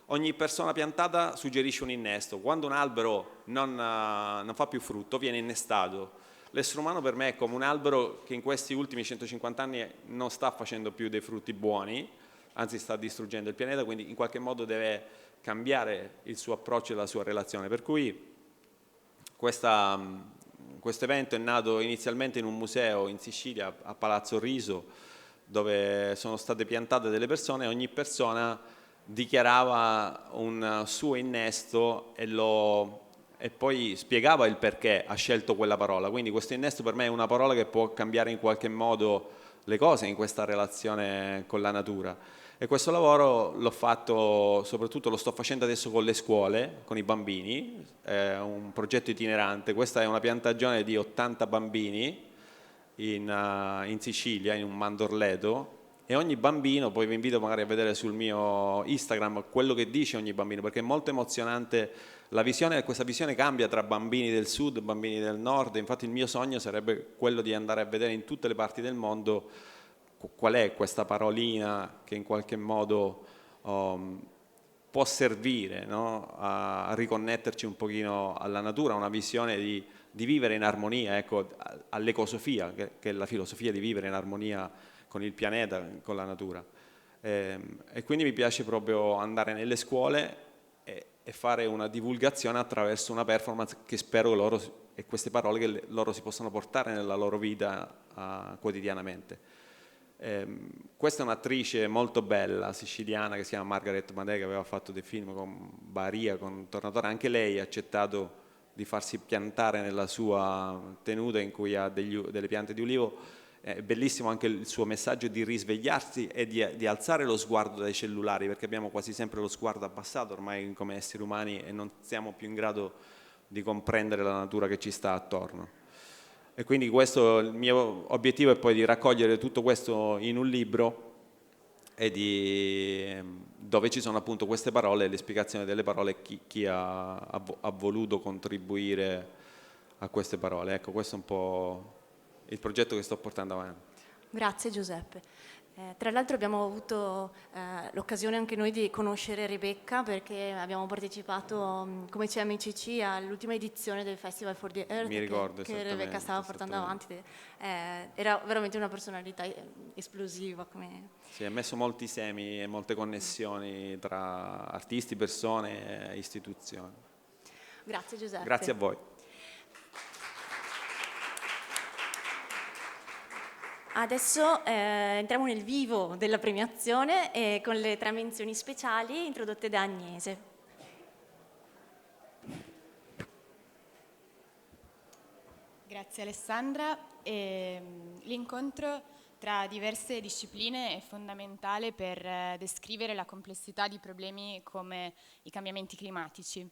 ogni persona piantata suggerisce un innesto. Quando un albero non fa più frutto, viene innestato. L'essere umano per me è come un albero che in questi ultimi 150 anni non sta facendo più dei frutti buoni, anzi sta distruggendo il pianeta, quindi in qualche modo deve cambiare il suo approccio e la sua relazione. Per cui questo evento è nato inizialmente in un museo in Sicilia, a Palazzo Riso, dove sono state piantate delle persone, e ogni persona dichiarava un suo innesto e poi spiegava il perché ha scelto quella parola. Quindi questo innesto per me è una parola che può cambiare in qualche modo le cose in questa relazione con la natura. E questo lavoro l'ho fatto, soprattutto lo sto facendo adesso con le scuole, con i bambini, è un progetto itinerante. Questa è una piantagione di 80 bambini in Sicilia, in un mandorleto, e ogni bambino, poi vi invito magari a vedere sul mio Instagram quello che dice ogni bambino, perché è molto emozionante la visione. Questa visione cambia tra bambini del sud e bambini del nord. Infatti il mio sogno sarebbe quello di andare a vedere in tutte le parti del mondo qual è questa parolina che in qualche modo può servire, no? A riconnetterci un pochino alla natura, una visione di vivere in armonia, ecco, all'ecosofia, che è la filosofia di vivere in armonia con il pianeta, con la natura. E quindi mi piace proprio andare nelle scuole e fare una divulgazione attraverso una performance che spero che loro, e queste parole che loro si possano portare nella loro vita quotidianamente. Questa è un'attrice molto bella siciliana che si chiama Margaret Madè, che aveva fatto dei film con Baria, con Tornatore. Anche lei ha accettato di farsi piantare nella sua tenuta in cui ha delle piante di ulivo. È bellissimo anche il suo messaggio di risvegliarsi e di alzare lo sguardo dai cellulari, perché abbiamo quasi sempre lo sguardo abbassato ormai come esseri umani e non siamo più in grado di comprendere la natura che ci sta attorno. E quindi questo, il mio obiettivo è poi di raccogliere tutto questo in un libro e dove ci sono appunto queste parole, le spiegazioni delle parole, chi ha voluto contribuire a queste parole. Ecco, questo è un po' il progetto che sto portando avanti. Grazie Giuseppe. Tra l'altro abbiamo avuto l'occasione anche noi di conoscere Rebecca, perché abbiamo partecipato come CMCC all'ultima edizione del Festival for the Earth. Mi ricordo, che Rebecca stava portando avanti. Era veramente una personalità esplosiva. Sì, ha messo molti semi e molte connessioni tra artisti, persone e istituzioni. Grazie Giuseppe. Grazie a voi. Adesso entriamo nel vivo della premiazione con le 3 menzioni speciali introdotte da Agnese. Grazie Alessandra. L'incontro tra diverse discipline è fondamentale per descrivere la complessità di problemi come i cambiamenti climatici.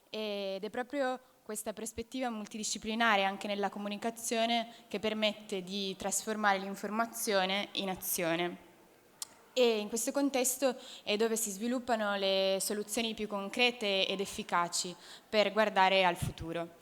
Ed è proprio questa prospettiva multidisciplinare anche nella comunicazione che permette di trasformare l'informazione in azione. E in questo contesto è dove si sviluppano le soluzioni più concrete ed efficaci per guardare al futuro.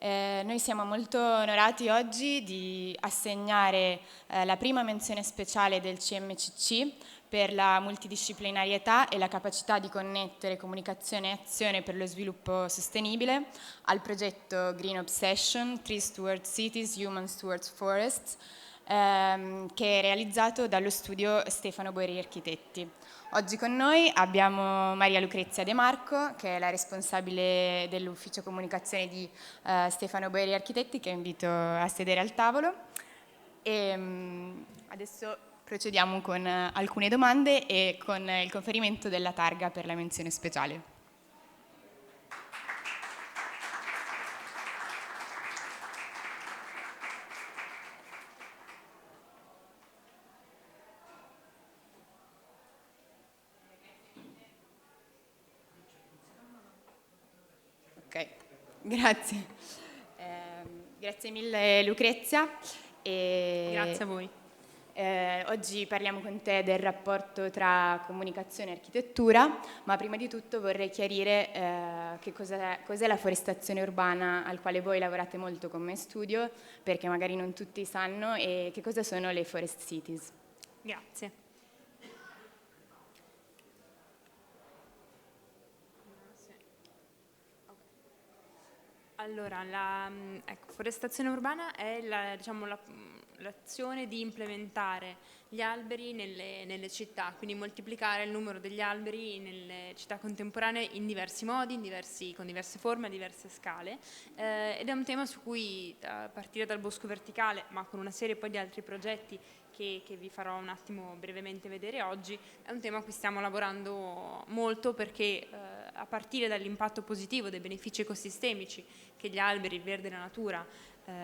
Noi siamo molto onorati oggi di assegnare la prima menzione speciale del CMCC per la multidisciplinarietà e la capacità di connettere comunicazione e azione per lo sviluppo sostenibile al progetto Green Obsession, Trees Towards Cities, Humans Towards Forests, che è realizzato dallo studio Stefano Boeri Architetti. Oggi con noi abbiamo Maria Lucrezia De Marco, che è la responsabile dell'ufficio comunicazione di Stefano Boeri Architetti, che invito a sedere al tavolo. E adesso procediamo con alcune domande e con il conferimento della targa per la menzione speciale. Ok, grazie. Grazie mille Lucrezia. Grazie a voi. Oggi parliamo con te del rapporto tra comunicazione e architettura, ma prima di tutto vorrei chiarire che cos'è la forestazione urbana al quale voi lavorate molto come studio, perché magari non tutti sanno, e che cosa sono le forest cities. Grazie. Allora, forestazione urbana è l'azione di implementare gli alberi nelle città, quindi moltiplicare il numero degli alberi nelle città contemporanee in diversi modi, con diverse forme, a diverse scale, ed è un tema su cui, a partire dal bosco verticale, ma con una serie poi di altri progetti che vi farò un attimo brevemente vedere oggi, è un tema a cui stiamo lavorando molto, perché a partire dall'impatto positivo dei benefici ecosistemici che gli alberi, il verde e la natura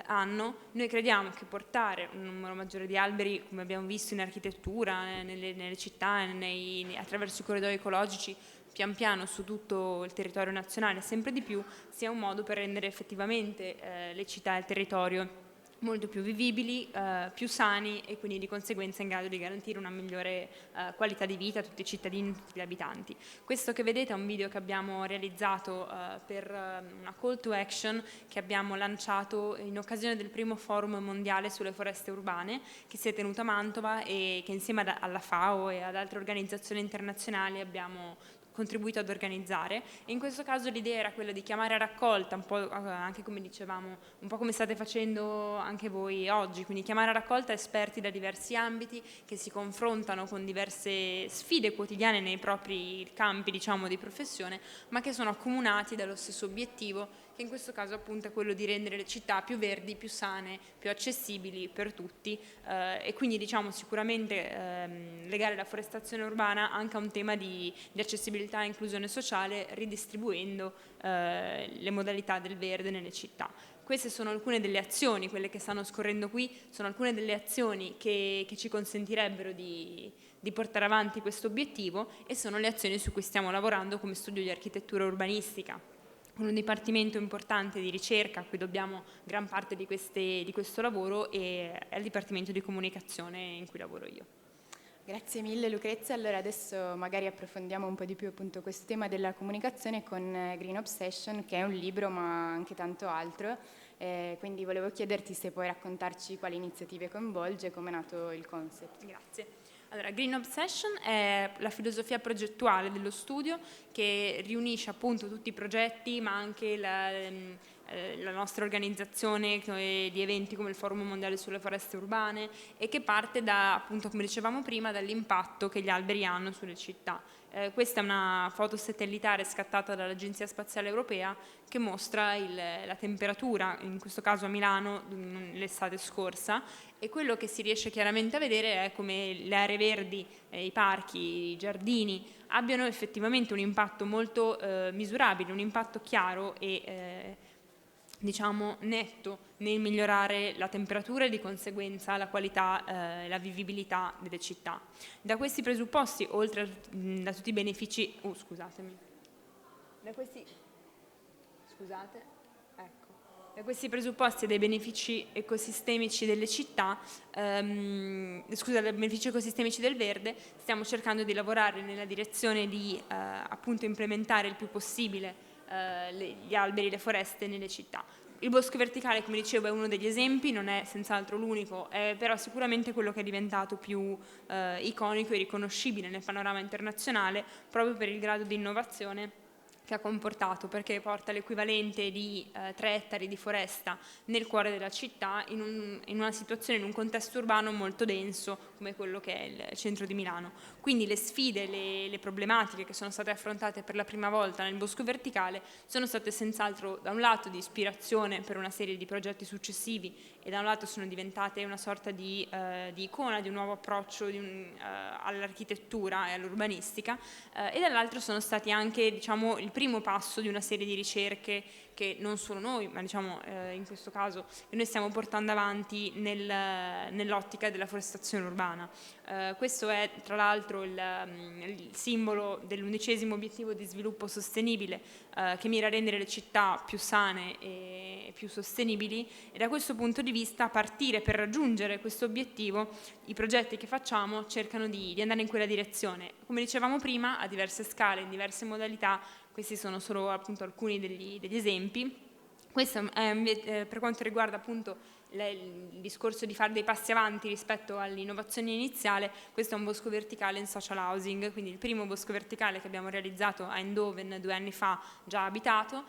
hanno, noi crediamo che portare un numero maggiore di alberi, come abbiamo visto in architettura, nelle città, attraverso i corridoi ecologici, pian piano su tutto il territorio nazionale, sempre di più, sia un modo per rendere effettivamente le città e il territorio molto più vivibili, più sani, e quindi di conseguenza in grado di garantire una migliore qualità di vita a tutti i cittadini e tutti gli abitanti. Questo che vedete è un video che abbiamo realizzato per una call to action che abbiamo lanciato in occasione del primo forum mondiale sulle foreste urbane, che si è tenuto a Mantova e che insieme alla FAO e ad altre organizzazioni internazionali abbiamo contribuito ad organizzare, e in questo caso l'idea era quella di chiamare a raccolta, un po' anche come dicevamo, un po' come state facendo anche voi oggi, quindi chiamare a raccolta esperti da diversi ambiti che si confrontano con diverse sfide quotidiane nei propri campi, diciamo, di professione, ma che sono accomunati dallo stesso obiettivo, che in questo caso appunto è quello di rendere le città più verdi, più sane, più accessibili per tutti, e quindi diciamo sicuramente legare la forestazione urbana anche a un tema di accessibilità e inclusione sociale, ridistribuendo le modalità del verde nelle città. Queste sono alcune delle azioni, quelle che stanno scorrendo qui, sono alcune delle azioni che ci consentirebbero di portare avanti questo obiettivo, e sono le azioni su cui stiamo lavorando come studio di architettura urbanistica, un dipartimento importante di ricerca a cui dobbiamo gran parte di questo lavoro, e è il dipartimento di comunicazione in cui lavoro io. Grazie mille Lucrezia, allora adesso magari approfondiamo un po' di più appunto questo tema della comunicazione con Green Obsession, che è un libro ma anche tanto altro, quindi volevo chiederti se puoi raccontarci quali iniziative coinvolge e come è nato il concept. Grazie. Allora, Green Obsession è la filosofia progettuale dello studio che riunisce appunto tutti i progetti, ma anche la nostra organizzazione di eventi come il Forum Mondiale sulle Foreste Urbane, e che parte da, appunto, come dicevamo prima, dall'impatto che gli alberi hanno sulle città. Questa è una foto satellitare scattata dall'Agenzia Spaziale Europea che mostra la temperatura, in questo caso a Milano, l'estate scorsa, e quello che si riesce chiaramente a vedere è come le aree verdi, i parchi, i giardini abbiano effettivamente un impatto molto misurabile, un impatto chiaro e diciamo netto nel migliorare la temperatura e di conseguenza la qualità e la vivibilità delle città. Da questi presupposti, oltre da tutti i benefici, da questi presupposti e dai benefici ecosistemici delle città, dai benefici ecosistemici del verde, stiamo cercando di lavorare nella direzione di appunto implementare il più possibile gli alberi e le foreste nelle città. Il bosco verticale, come dicevo, è uno degli esempi, non è senz'altro l'unico, è però sicuramente quello che è diventato più iconico e riconoscibile nel panorama internazionale, proprio per il grado di innovazione che ha comportato, perché porta l'equivalente di 3 ettari di foresta nel cuore della città, in una situazione, in un contesto urbano molto denso come quello che è il centro di Milano. Quindi le sfide, le problematiche che sono state affrontate per la prima volta nel bosco verticale sono state senz'altro da un lato di ispirazione per una serie di progetti successivi, e da un lato sono diventate una sorta di icona di un nuovo approccio all'architettura e all'urbanistica, e dall'altro sono stati anche, diciamo, il primo passo di una serie di ricerche che non solo noi, ma diciamo in questo caso noi stiamo portando avanti nell'ottica della forestazione urbana. Questo è tra l'altro il simbolo dell'11° obiettivo di sviluppo sostenibile, che mira a rendere le città più sane e più sostenibili, e da questo punto di vista, a partire per raggiungere questo obiettivo, i progetti che facciamo cercano di andare in quella direzione. Come dicevamo prima, a diverse scale, in diverse modalità. Questi sono solo appunto alcuni degli esempi. Questo è per quanto riguarda appunto il discorso di fare dei passi avanti rispetto all'innovazione iniziale. Questo è un bosco verticale in social housing, quindi il primo bosco verticale che abbiamo realizzato a Eindhoven 2 anni fa, già abitato,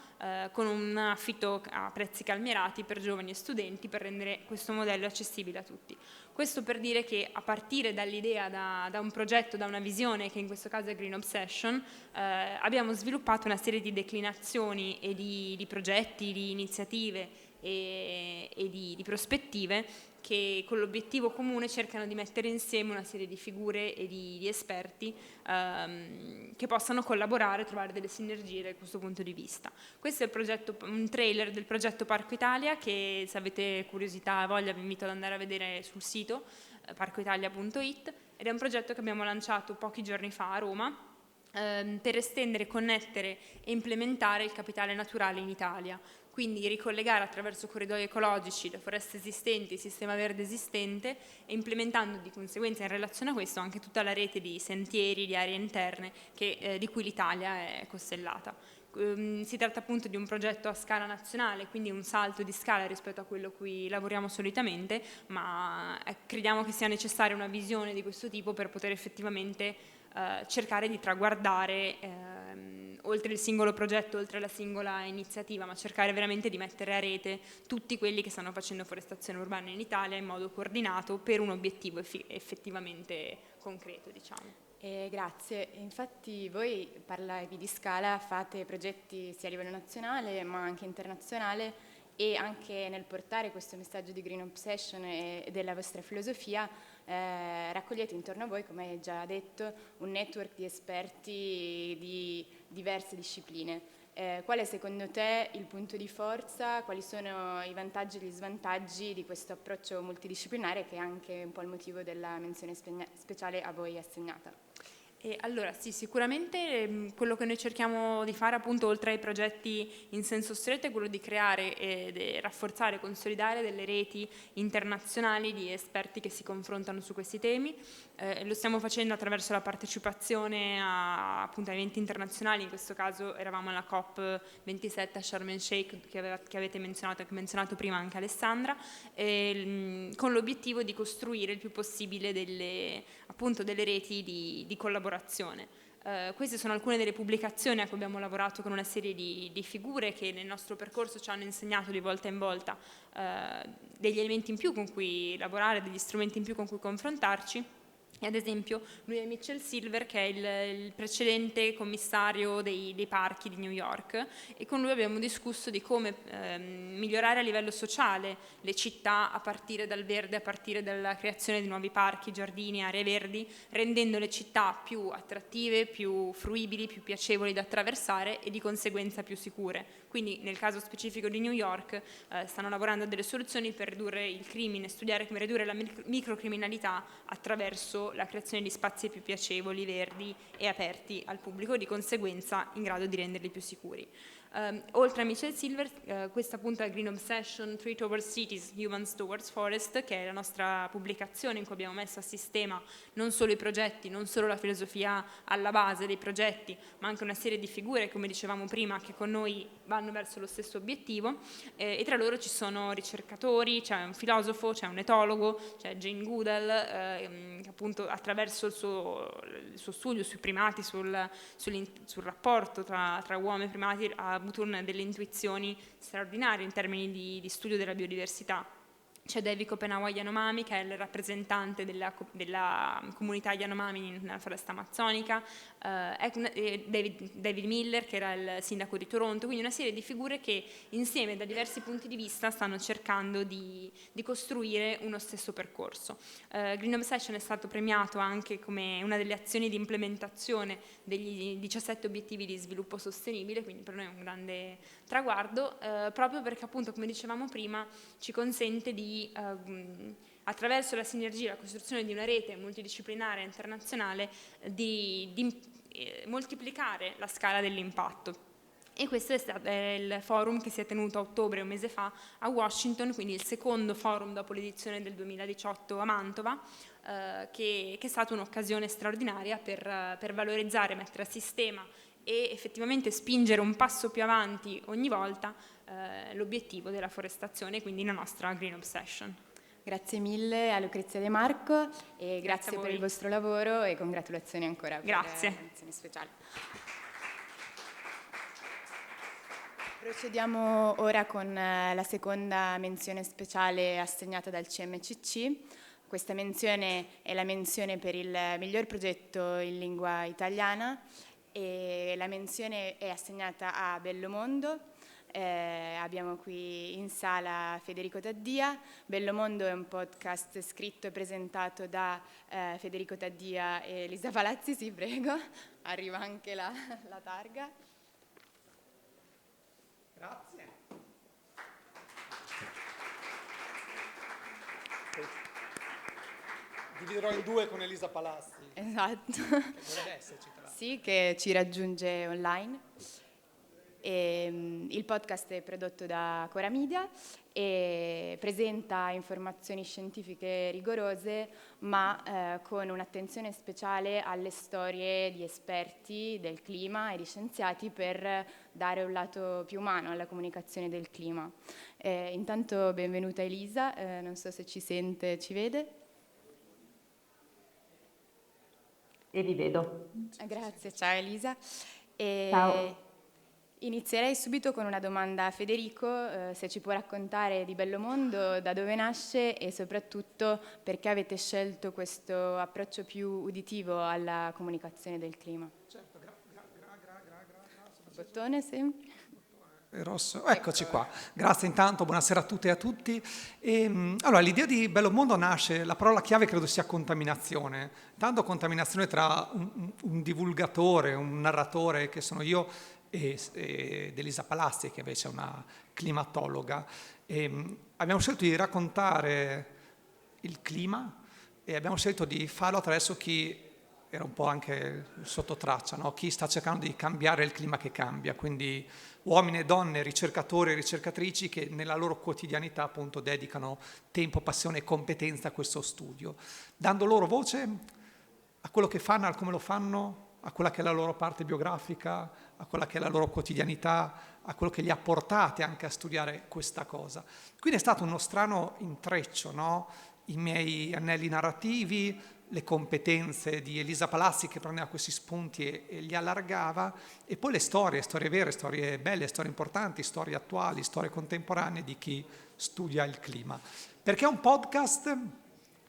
con un affitto a prezzi calmierati per giovani e studenti, per rendere questo modello accessibile a tutti. Questo per dire che a partire dall'idea, da un progetto, da una visione, che in questo caso è Green Obsession, abbiamo sviluppato una serie di declinazioni e di progetti, di iniziative e di prospettive che con l'obiettivo comune cercano di mettere insieme una serie di figure e di esperti che possano collaborare e trovare delle sinergie da questo punto di vista. Questo è un trailer del progetto Parco Italia, che se avete curiosità e voglia vi invito ad andare a vedere sul sito parcoitalia.it, ed è un progetto che abbiamo lanciato pochi giorni fa a Roma per estendere, connettere e implementare il capitale naturale in Italia. Quindi ricollegare attraverso corridoi ecologici le foreste esistenti, il sistema verde esistente, e implementando di conseguenza in relazione a questo anche tutta la rete di sentieri, di aree interne di cui l'Italia è costellata. Si tratta appunto di un progetto a scala nazionale, quindi un salto di scala rispetto a quello a cui lavoriamo solitamente, ma crediamo che sia necessaria una visione di questo tipo per poter effettivamente cercare di traguardare oltre il singolo progetto, oltre la singola iniziativa, ma cercare veramente di mettere a rete tutti quelli che stanno facendo forestazione urbana in Italia in modo coordinato per un obiettivo effettivamente concreto, diciamo. Grazie, infatti voi parlavi di scala, fate progetti sia a livello nazionale ma anche internazionale, e anche nel portare questo messaggio di Green Obsession e della vostra filosofia raccogliete intorno a voi, come hai già detto, un network di esperti di diverse discipline. Qual è secondo te il punto di forza, quali sono i vantaggi e gli svantaggi di questo approccio multidisciplinare, che è anche un po' il motivo della menzione speciale a voi assegnata? Allora sì, sicuramente quello che noi cerchiamo di fare appunto oltre ai progetti in senso stretto è quello di creare e rafforzare, consolidare delle reti internazionali di esperti che si confrontano su questi temi. Lo stiamo facendo attraverso la partecipazione appunto a eventi internazionali, in questo caso eravamo alla COP27 a Sharm el Sheikh che avete menzionato, che ha menzionato prima anche Alessandra, con l'obiettivo di costruire il più possibile delle reti di collaborazione. Queste sono alcune delle pubblicazioni a cui abbiamo lavorato con una serie di figure che nel nostro percorso ci hanno insegnato di volta in volta degli elementi in più con cui lavorare, degli strumenti in più con cui confrontarci. E ad esempio lui è Mitchell Silver, che è il precedente commissario dei parchi di New York, e con lui abbiamo discusso di come migliorare a livello sociale le città a partire dal verde, a partire dalla creazione di nuovi parchi, giardini, aree verdi, rendendo le città più attrattive, più fruibili, più piacevoli da attraversare e di conseguenza più sicure. Quindi nel caso specifico di New York stanno lavorando a delle soluzioni per ridurre il crimine, studiare come ridurre la microcriminalità attraverso la creazione di spazi più piacevoli, verdi e aperti al pubblico, di conseguenza in grado di renderli più sicuri. Oltre a Mitchell Silver, questa appunto è Green Obsession, Tree Towards Cities, Humans Towards Forest, che è la nostra pubblicazione in cui abbiamo messo a sistema non solo i progetti, non solo la filosofia alla base dei progetti, ma anche una serie di figure, come dicevamo prima, che con noi vanno verso lo stesso obiettivo, e tra loro ci sono ricercatori, c'è un filosofo, c'è un etologo, c'è Jane Goodall, che appunto attraverso il suo studio sui primati, sul rapporto tra uomo e primati ha avuto delle intuizioni straordinarie in termini di studio della biodiversità. C'è David Kopenawa Yanomami, che è il rappresentante della comunità Yanomami nella foresta amazzonica, David Miller, che era il sindaco di Toronto, quindi una serie di figure che insieme da diversi punti di vista stanno cercando di costruire uno stesso percorso. Green Obsession è stato premiato anche come una delle azioni di implementazione degli 17 obiettivi di sviluppo sostenibile, quindi per noi è un grande traguardo, proprio perché appunto, come dicevamo prima, ci consente di attraverso la sinergia, la costruzione di una rete multidisciplinare internazionale, di moltiplicare la scala dell'impatto. E questo è stato il forum che si è tenuto a ottobre, un mese fa, a Washington, quindi il secondo forum dopo l'edizione del 2018 a Mantova, che è stata un'occasione straordinaria per valorizzare, mettere a sistema e effettivamente spingere un passo più avanti ogni volta l'obiettivo della forestazione, quindi la nostra Green Obsession. Grazie mille a Lucrezia De Marco e grazie per il vostro lavoro e congratulazioni ancora per la menzione speciale. Procediamo ora con la seconda menzione speciale assegnata dal CMCC. Questa menzione è la menzione per il miglior progetto in lingua italiana e la menzione è assegnata a Bellomondo. Abbiamo qui in sala Federico Taddia. Bellomondo è un podcast scritto e presentato da Federico Taddia e Elisa Palazzi, sì prego, arriva anche la targa. Grazie. Dividerò in due con Elisa Palazzi. Esatto. Che dovrebbe esserci, tra l'altro. Sì, che ci raggiunge online. Il podcast è prodotto da Cora Media e presenta informazioni scientifiche rigorose, ma con un'attenzione speciale alle storie di esperti del clima e di scienziati per dare un lato più umano alla comunicazione del clima. Intanto benvenuta Elisa, non so se ci sente, ci vede. E vi vedo. Grazie, ciao Elisa. Ciao. Inizierei subito con una domanda a Federico, se ci può raccontare di Bellomondo, da dove nasce e soprattutto perché avete scelto questo approccio più uditivo alla comunicazione del clima. Certo, Bottone, sì. Rosso. Eccoci qua. Grazie intanto, buonasera a tutte e a tutti. Allora, l'idea di Bellomondo nasce, la parola chiave credo sia contaminazione. Tanto contaminazione tra un divulgatore, un narratore che sono io ed Elisa Palazzi, che invece è una climatologa. Abbiamo scelto di raccontare il clima e abbiamo scelto di farlo attraverso chi era un po' anche sotto traccia, no? Chi sta cercando di cambiare il clima che cambia, quindi uomini e donne, ricercatori e ricercatrici che nella loro quotidianità appunto dedicano tempo, passione e competenza a questo studio, dando loro voce a quello che fanno, a come lo fanno, a quella che è la loro parte biografica, a quella che è la loro quotidianità, a quello che li ha portati anche a studiare questa cosa. Quindi è stato uno strano intreccio, no? I miei anelli narrativi, le competenze di Elisa Palazzi che prendeva questi spunti e li allargava, e poi le storie vere, storie belle, storie importanti, storie attuali, storie contemporanee di chi studia il clima. Perché è un podcast?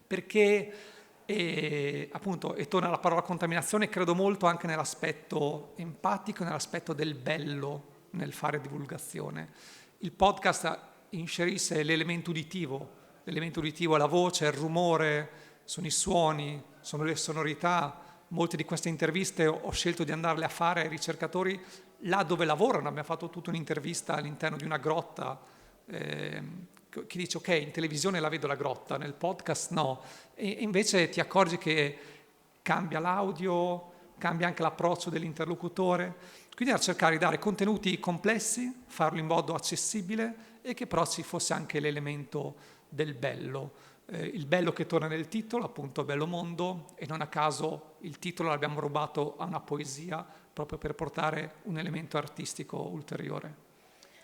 Perché appunto, e torna alla parola contaminazione, credo molto anche nell'aspetto empatico, nell'aspetto del bello nel fare divulgazione. Il podcast inserisce l'elemento uditivo è la voce, il rumore, sono i suoni, sono le sonorità. Molte di queste interviste ho scelto di andarle a fare ai ricercatori là dove lavorano. Abbiamo fatto tutta un'intervista all'interno di una grotta, chi dice ok, in televisione la vedo la grotta, nel podcast no, e invece ti accorgi che cambia l'audio, cambia anche l'approccio dell'interlocutore, quindi era cercare di dare contenuti complessi, farlo in modo accessibile e che però ci fosse anche l'elemento del bello. Il bello che torna nel titolo, appunto Bellomondo, e non a caso il titolo l'abbiamo rubato a una poesia proprio per portare un elemento artistico ulteriore.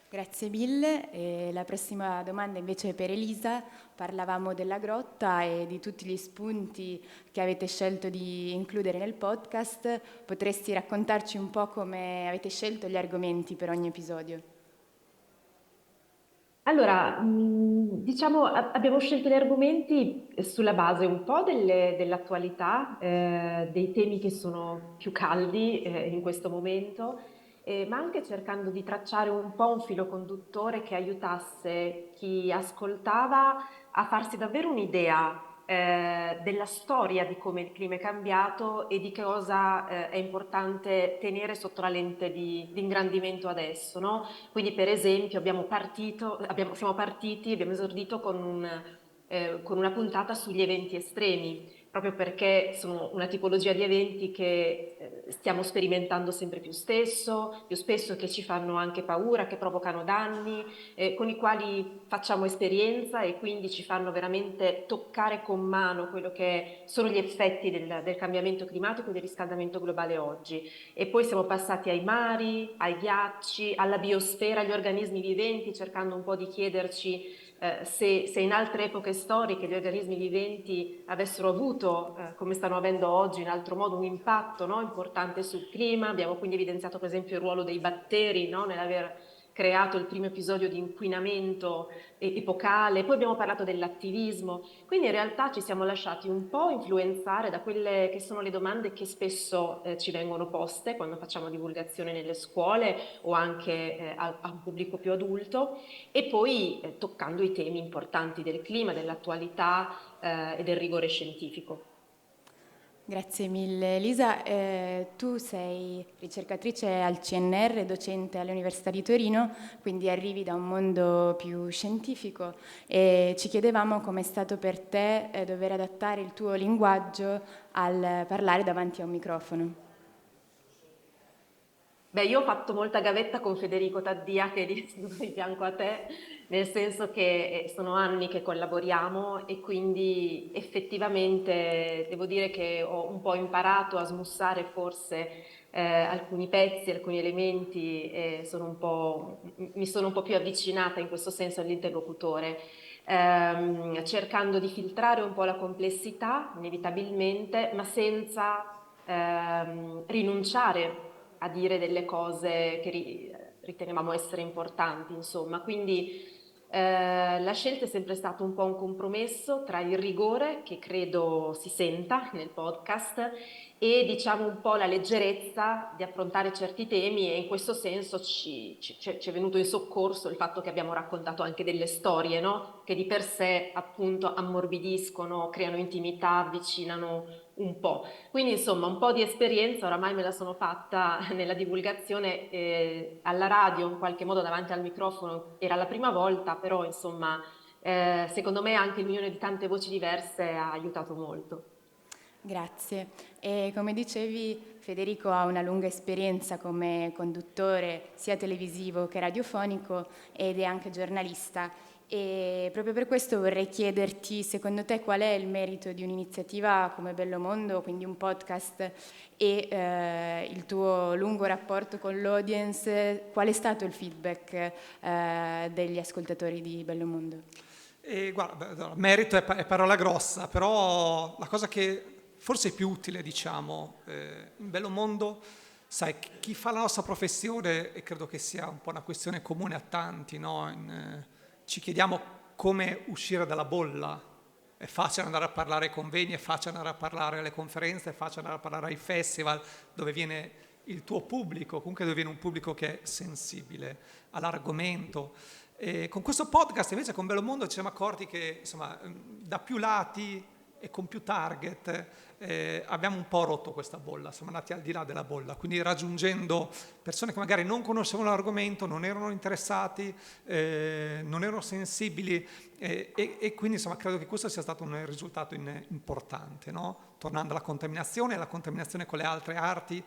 Grazie mille. E la prossima domanda invece è per Elisa. Parlavamo della grotta e di tutti gli spunti che avete scelto di includere nel podcast. Potresti raccontarci un po' come avete scelto gli argomenti per ogni episodio? Allora, diciamo, abbiamo scelto gli argomenti sulla base un po' dell'attualità, dei temi che sono più caldi in questo momento, ma anche cercando di tracciare un po' un filo conduttore che aiutasse chi ascoltava a farsi davvero un'idea della storia di come il clima è cambiato e di che cosa è importante tenere sotto la lente di ingrandimento adesso, no? Quindi per esempio abbiamo esordito con una puntata sugli eventi estremi, proprio perché sono una tipologia di eventi che stiamo sperimentando sempre più spesso, che ci fanno anche paura, che provocano danni, con i quali facciamo esperienza e quindi ci fanno veramente toccare con mano quello che sono gli effetti del cambiamento climatico e del riscaldamento globale oggi. E poi siamo passati ai mari, ai ghiacci, alla biosfera, agli organismi viventi, cercando un po' di chiederci se in altre epoche storiche gli organismi viventi avessero avuto, come stanno avendo oggi in altro modo, un impatto, no, importante sul clima. Abbiamo quindi evidenziato per esempio il ruolo dei batteri, no, nell'aver creato il primo episodio di inquinamento epocale, poi abbiamo parlato dell'attivismo, quindi in realtà ci siamo lasciati un po' influenzare da quelle che sono le domande che spesso ci vengono poste quando facciamo divulgazione nelle scuole o anche a un pubblico più adulto, e poi toccando i temi importanti del clima, dell'attualità e del rigore scientifico. Grazie mille Elisa. Tu sei ricercatrice al CNR, docente all'Università di Torino, quindi arrivi da un mondo più scientifico e ci chiedevamo com'è stato per te dover adattare il tuo linguaggio al parlare davanti a un microfono. Beh, io ho fatto molta gavetta con Federico Taddia, che è seduto di fianco a te, nel senso che sono anni che collaboriamo e quindi effettivamente devo dire che ho un po' imparato a smussare forse alcuni pezzi, alcuni elementi e mi sono un po' più avvicinata in questo senso all'interlocutore, cercando di filtrare un po' la complessità, inevitabilmente, ma senza rinunciare a dire delle cose che ritenevamo essere importanti, insomma. Quindi la scelta è sempre stata un po' un compromesso tra il rigore, che credo si senta nel podcast, e diciamo un po' la leggerezza di affrontare certi temi, e in questo senso ci è venuto in soccorso il fatto che abbiamo raccontato anche delle storie, no? Che di per sé appunto ammorbidiscono, creano intimità, avvicinano un po'. Quindi insomma un po' di esperienza oramai me la sono fatta nella divulgazione, alla radio in qualche modo davanti al microfono era la prima volta, però insomma secondo me anche l'unione di tante voci diverse ha aiutato molto. Grazie. E come dicevi, Federico ha una lunga esperienza come conduttore sia televisivo che radiofonico ed è anche giornalista. E proprio per questo vorrei chiederti, secondo te, qual è il merito di un'iniziativa come Bello Mondo, quindi un podcast, e il tuo lungo rapporto con l'audience, qual è stato il feedback degli ascoltatori di Bello Mondo? Guarda, merito è parola grossa, però la cosa che forse è più utile, diciamo, in Bello Mondo, sai, chi fa la nostra professione, e credo che sia un po' una questione comune a tanti, no? Ci chiediamo come uscire dalla bolla. È facile andare a parlare ai convegni, è facile andare a parlare alle conferenze, è facile andare a parlare ai festival, dove viene il tuo pubblico, comunque dove viene un pubblico che è sensibile all'argomento. E con questo podcast, invece, con Bello Mondo ci siamo accorti che, insomma, da più lati e con più target abbiamo un po' rotto questa bolla, siamo andati al di là della bolla, quindi raggiungendo persone che magari non conoscevano l'argomento, non erano interessati, non erano sensibili e quindi insomma credo che questo sia stato un risultato importante, no? Tornando alla contaminazione con le altre arti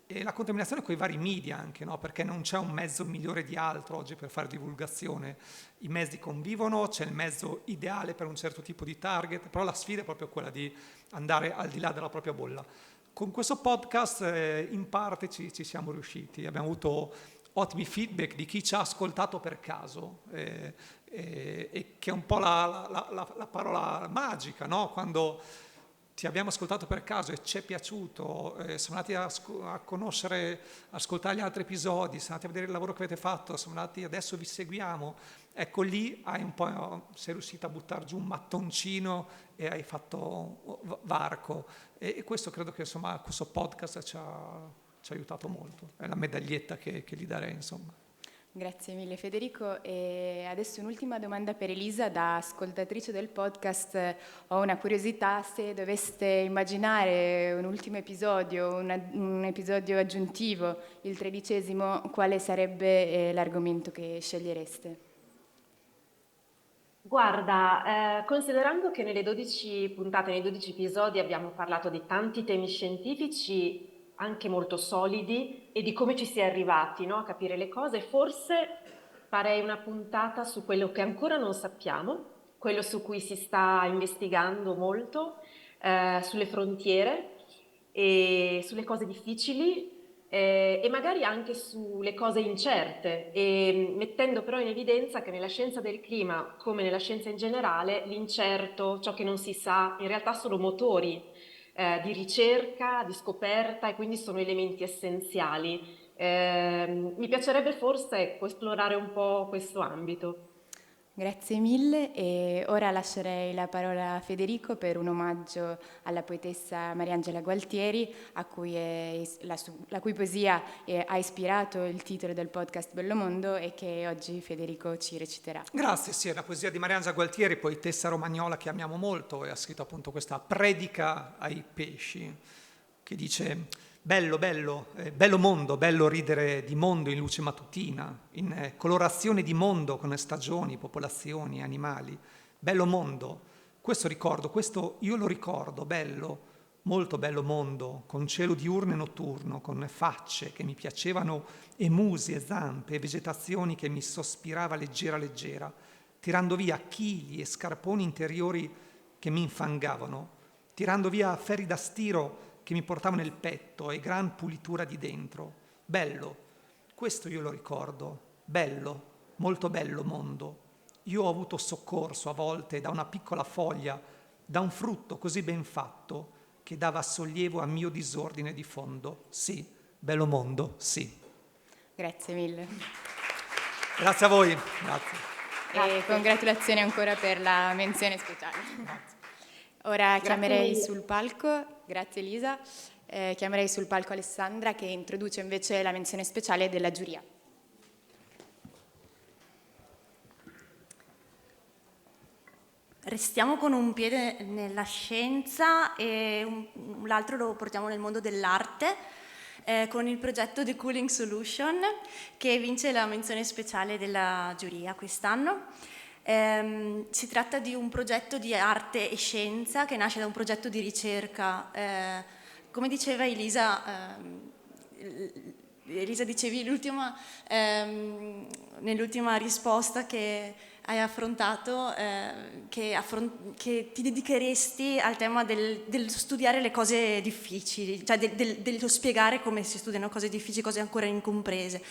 e la contaminazione con i vari media anche, no? Perché non c'è un mezzo migliore di altro oggi per fare divulgazione. I mezzi convivono, c'è il mezzo ideale per un certo tipo di target, però la sfida è proprio quella di andare al di là della propria bolla. Con questo podcast in parte ci siamo riusciti, abbiamo avuto ottimi feedback di chi ci ha ascoltato per caso, e che è un po' la parola magica, no? Quando ti abbiamo ascoltato per caso e ci è piaciuto, siamo andati a conoscere, ascoltare gli altri episodi, siamo andati a vedere il lavoro che avete fatto, siamo andati, adesso vi seguiamo, ecco lì sei riuscito a buttare giù un mattoncino e hai fatto varco e questo credo che insomma questo podcast ci ha aiutato molto, è la medaglietta che gli darei insomma. Grazie mille Federico e adesso un'ultima domanda per Elisa, da ascoltatrice del podcast ho una curiosità, se doveste immaginare un ultimo episodio, un episodio aggiuntivo, il 13°, quale sarebbe l'argomento che scegliereste? Guarda, considerando che nelle 12 puntate, nei 12 episodi abbiamo parlato di tanti temi scientifici, anche molto solidi, e di come ci si è arrivati, no, a capire le cose, forse farei una puntata su quello che ancora non sappiamo, quello su cui si sta investigando molto, sulle frontiere e sulle cose difficili e magari anche sulle cose incerte, e mettendo però in evidenza che nella scienza del clima, come nella scienza in generale, l'incerto, ciò che non si sa, in realtà sono motori di ricerca, di scoperta, e quindi sono elementi essenziali. Mi piacerebbe forse esplorare un po' questo ambito. Grazie mille e ora lascerei la parola a Federico per un omaggio alla poetessa Mariangela Gualtieri, la cui poesia ha ispirato il titolo del podcast Bello Mondo e che oggi Federico ci reciterà. Grazie, sì, è la poesia di Mariangela Gualtieri, poetessa romagnola che amiamo molto, e ha scritto appunto questa predica ai pesci che dice: bello, bello, bello mondo, bello ridere di mondo in luce mattutina, in colorazione di mondo con le stagioni, popolazioni, animali. Bello mondo, questo io lo ricordo, bello, molto bello mondo, con cielo diurno e notturno, con facce che mi piacevano e musi e zampe e vegetazioni che mi sospirava leggera leggera, tirando via chili e scarponi interiori che mi infangavano, tirando via ferri da stiro che mi portavo nel petto e gran pulitura di dentro. Bello, questo io lo ricordo, bello, molto bello mondo. Io ho avuto soccorso a volte da una piccola foglia, da un frutto così ben fatto che dava sollievo a mio disordine di fondo. Sì, bello mondo, sì. Grazie mille. Grazie a voi. Grazie. E congratulazioni ancora per la menzione speciale. Grazie. Ora chiamerei sul palco, grazie Elisa, chiamerei sul palco Alessandra che introduce invece la menzione speciale della giuria. Restiamo con un piede nella scienza e l'altro lo portiamo nel mondo dell'arte con il progetto The Cooling Solution che vince la menzione speciale della giuria quest'anno. Si tratta di un progetto di arte e scienza che nasce da un progetto di ricerca. Come diceva Elisa, dicevi nell'ultima risposta che hai affrontato, che ti dedicheresti al tema del studiare le cose difficili, cioè dello spiegare come si studiano cose difficili, cose ancora incomprese.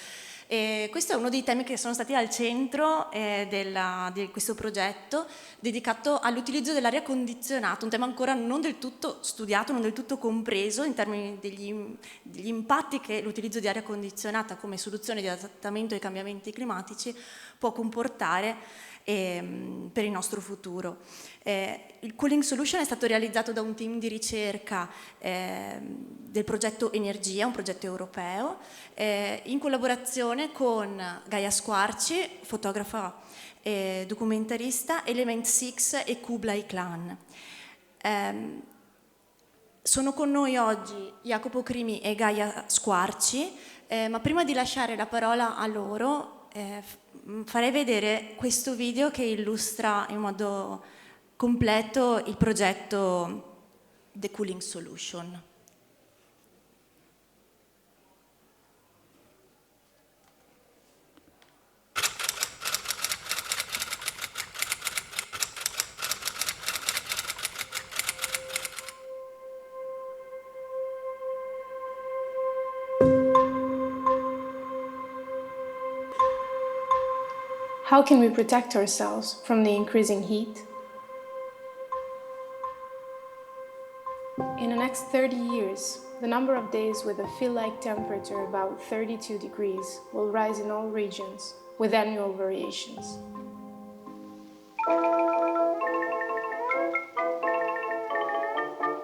E questo è uno dei temi che sono stati al centro di questo progetto dedicato all'utilizzo dell'aria condizionata, un tema ancora non del tutto studiato, non del tutto compreso in termini degli impatti che l'utilizzo di aria condizionata come soluzione di adattamento ai cambiamenti climatici può comportare per il nostro futuro. Il Cooling Solution è stato realizzato da un team di ricerca del progetto Energia, un progetto europeo, in collaborazione con Gaia Squarci, fotografa e documentarista, Element 6 e Kublai Klan. Sono con noi oggi Jacopo Crimi e Gaia Squarci, ma prima di lasciare la parola a loro farei vedere questo video che illustra in modo completo il progetto The Cooling Solution. How can we protect ourselves from the increasing heat? In the next 30 years, the number of days with a feel-like temperature about 32 degrees will rise in all regions, with annual variations.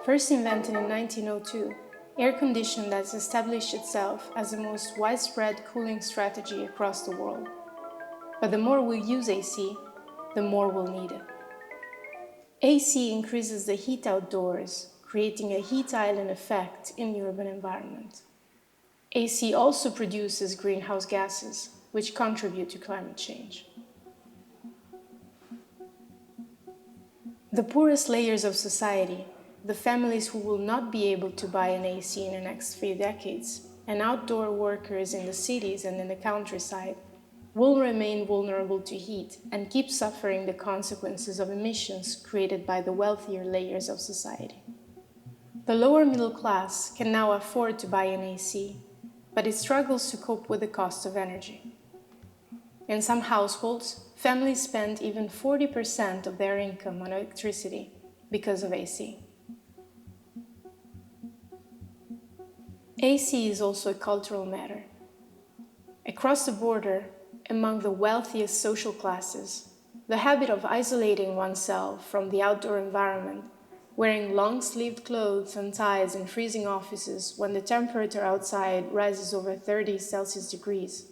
First invented in 1902, air conditioning has established itself as the most widespread cooling strategy across the world. But the more we use AC, the more we'll need it. AC increases the heat outdoors, creating a heat island effect in the urban environment. AC also produces greenhouse gases, which contribute to climate change. The poorest layers of society, the families who will not be able to buy an AC in the next few decades, and outdoor workers in the cities and in the countryside, will remain vulnerable to heat and keep suffering the consequences of emissions created by the wealthier layers of society. The lower middle class can now afford to buy an AC, but it struggles to cope with the cost of energy. In some households, families spend even 40% of their income on electricity because of AC. AC is also a cultural matter. Across the border, among the wealthiest social classes, the habit of isolating oneself from the outdoor environment, wearing long-sleeved clothes and ties in freezing offices when the temperature outside rises over 30 Celsius degrees,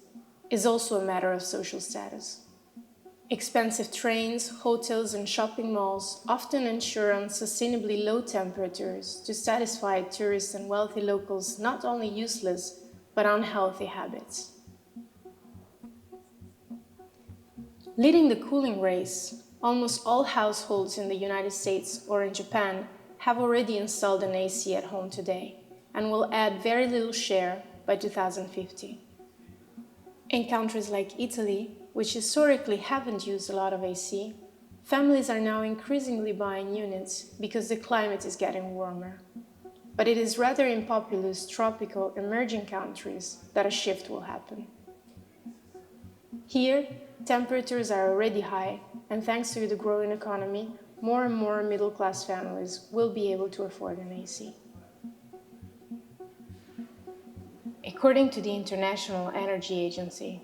is also a matter of social status. Expensive trains, hotels, and shopping malls often ensure unsustainably low temperatures to satisfy tourists and wealthy locals' not only useless, but unhealthy habits. Leading the cooling race, almost all households in the United States or in Japan have already installed an AC at home today and will add very little share by 2050. In countries like Italy, which historically haven't used a lot of AC, families are now increasingly buying units because the climate is getting warmer. But it is rather in populous, tropical, emerging countries that a shift will happen. Here, temperatures are already high, and thanks to the growing economy, more and more middle-class families will be able to afford an AC. According to the International Energy Agency,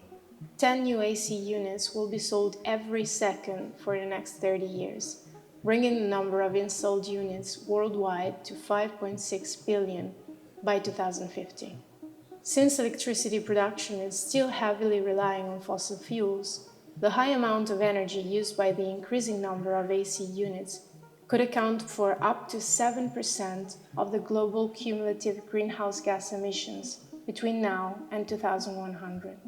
10 new AC units will be sold every second for the next 30 years, bringing the number of installed units worldwide to 5.6 billion by 2050. Since electricity production is still heavily relying on fossil fuels, the high amount of energy used by the increasing number of AC units could account for up to 7% of the global cumulative greenhouse gas emissions between now and 2100.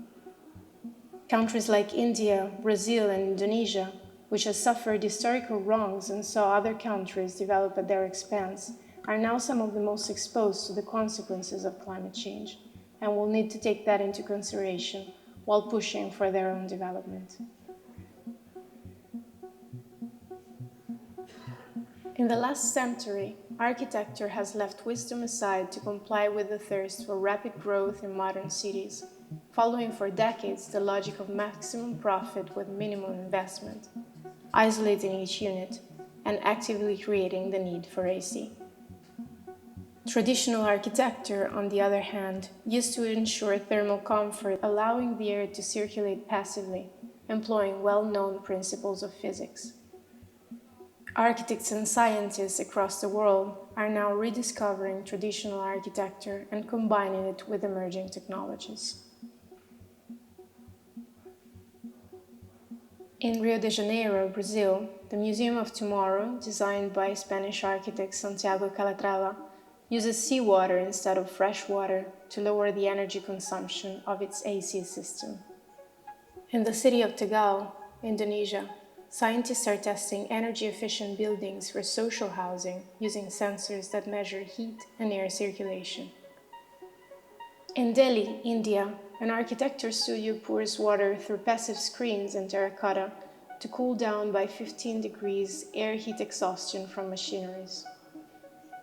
Countries like India, Brazil, and Indonesia, which have suffered historical wrongs and saw other countries develop at their expense, are now some of the most exposed to the consequences of climate change and will need to take that into consideration while pushing for their own development. In the last century, architecture has left wisdom aside to comply with the thirst for rapid growth in modern cities, following for decades the logic of maximum profit with minimum investment, isolating each unit, and actively creating the need for AC. Traditional architecture, on the other hand, used to ensure thermal comfort, allowing the air to circulate passively, employing well-known principles of physics. Architects and scientists across the world are now rediscovering traditional architecture and combining it with emerging technologies. In Rio de Janeiro, Brazil, the Museum of Tomorrow, designed by Spanish architect Santiago Calatrava, uses seawater instead of fresh water to lower the energy consumption of its AC system. In the city of Tegal, Indonesia, scientists are testing energy-efficient buildings for social housing using sensors that measure heat and air circulation. In Delhi, India, an architecture studio pours water through passive screens and terracotta to cool down by 15 degrees air heat exhaustion from machineries.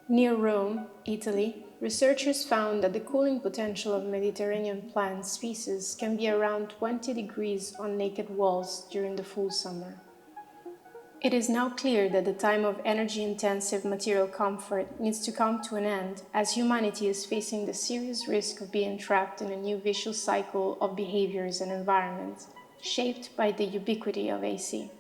Near Rome, Italy, researchers found that the cooling potential of Mediterranean plant species can be around 20 degrees on naked walls during the full summer. It is now clear that the time of energy-intensive material comfort needs to come to an end, as humanity is facing the serious risk of being trapped in a new vicious cycle of behaviors and environments, shaped by the ubiquity of AC.